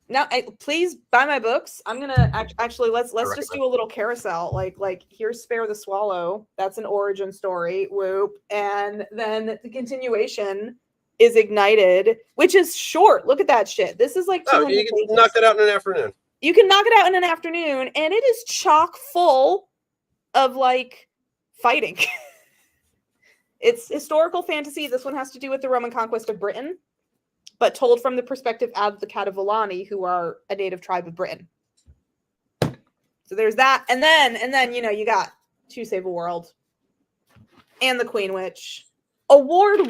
Speaker 2: No, please buy my books. I'm gonna actually let's just do a little carousel. Like here's Spare the Swallow. That's an origin story. Whoop. And then the continuation is Ignited, which is short. Look at that shit. This is like 200
Speaker 1: you can
Speaker 2: pages.
Speaker 1: knock that out in an afternoon.
Speaker 2: You can knock it out in an afternoon, and it is chock full of like fighting. It's historical fantasy. This one has to do with the Roman conquest of Britain, but told from the perspective of the Catavolani, who are a native tribe of Britain. So there's that, and then you got To Save a World and The Queen Witch, award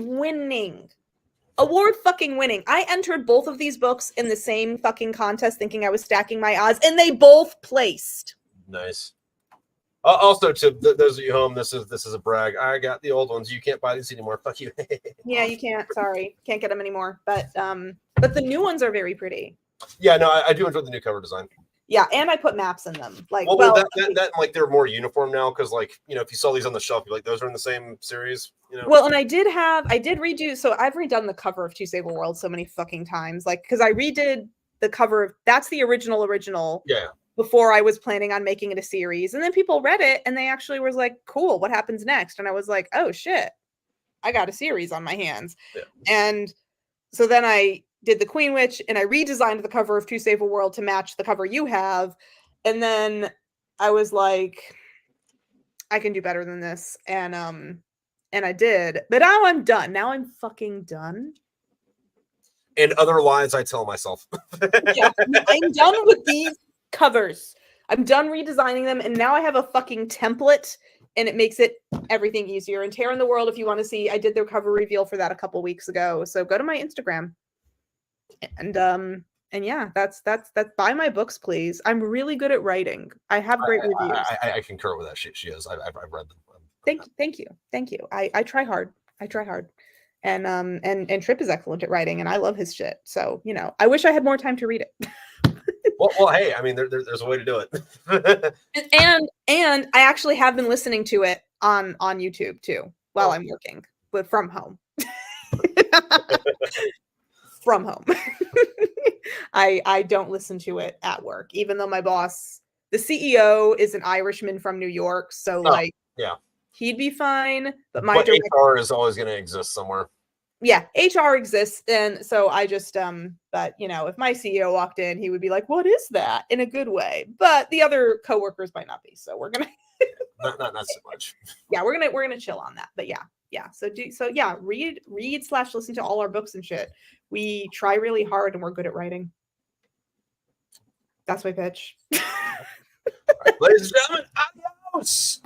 Speaker 2: fucking winning. I entered both of these books in the same fucking contest, thinking I was stacking my odds, and they both placed.
Speaker 1: Nice. Also, to those of you home, this is a brag. I got the old ones. You can't buy these anymore. Fuck you.
Speaker 2: Yeah, you can't. Sorry, can't get them anymore. But the new ones are very pretty.
Speaker 1: Yeah, no, I do enjoy the new cover design.
Speaker 2: Yeah, and I put maps in them. Like,
Speaker 1: that like they're more uniform now, because like if you saw these on the shelf, you're like, those are in the same series.
Speaker 2: Well, and I did redo. So I've redone the cover of To Save a World so many fucking times, like because I redid the cover of that's the original.
Speaker 1: Yeah.
Speaker 2: Before I was planning on making it a series, and then people read it and they actually was like, "Cool, what happens next?" And I was like, "Oh shit, I got a series on my hands."
Speaker 1: Yeah.
Speaker 2: And so then I did The Queen Witch, and I redesigned the cover of To Save a World to match the cover you have. And then I was like, I can do better than this. And I did. But now I'm done. Now I'm fucking done.
Speaker 1: And other lies I tell myself.
Speaker 2: Yeah, I'm done with these covers. I'm done redesigning them, and now I have a fucking template, and it makes everything easier. And Terror in the World, if you want to see, I did their cover reveal for that a couple weeks ago. So go to my Instagram. And yeah, that's buy my books, please. I'm really good at writing. I have great reviews.
Speaker 1: I concur with that. She is. I've read them.
Speaker 2: Thank you. I try hard. And Tripp is excellent at writing, and I love his shit. So I wish I had more time to read it.
Speaker 1: Well, hey, I mean, there's a way to do it.
Speaker 2: and I actually have been listening to it on YouTube too while I'm working, but from home. From home. I don't listen to it at work, even though my boss The CEO is an Irishman from New York, so like
Speaker 1: yeah,
Speaker 2: he'd be fine. But
Speaker 1: HR is always going to exist somewhere.
Speaker 2: Yeah, HR exists, and so I just but you know, if my CEO walked in, he would be like, "What is that?" in a good way. But the other coworkers might not be, so we're gonna
Speaker 1: not so much.
Speaker 2: Yeah, we're gonna chill on that. But yeah. So read / listen to all our books and shit. We try really hard, and we're good at writing. That's my pitch.
Speaker 1: Right, ladies and gentlemen, adios.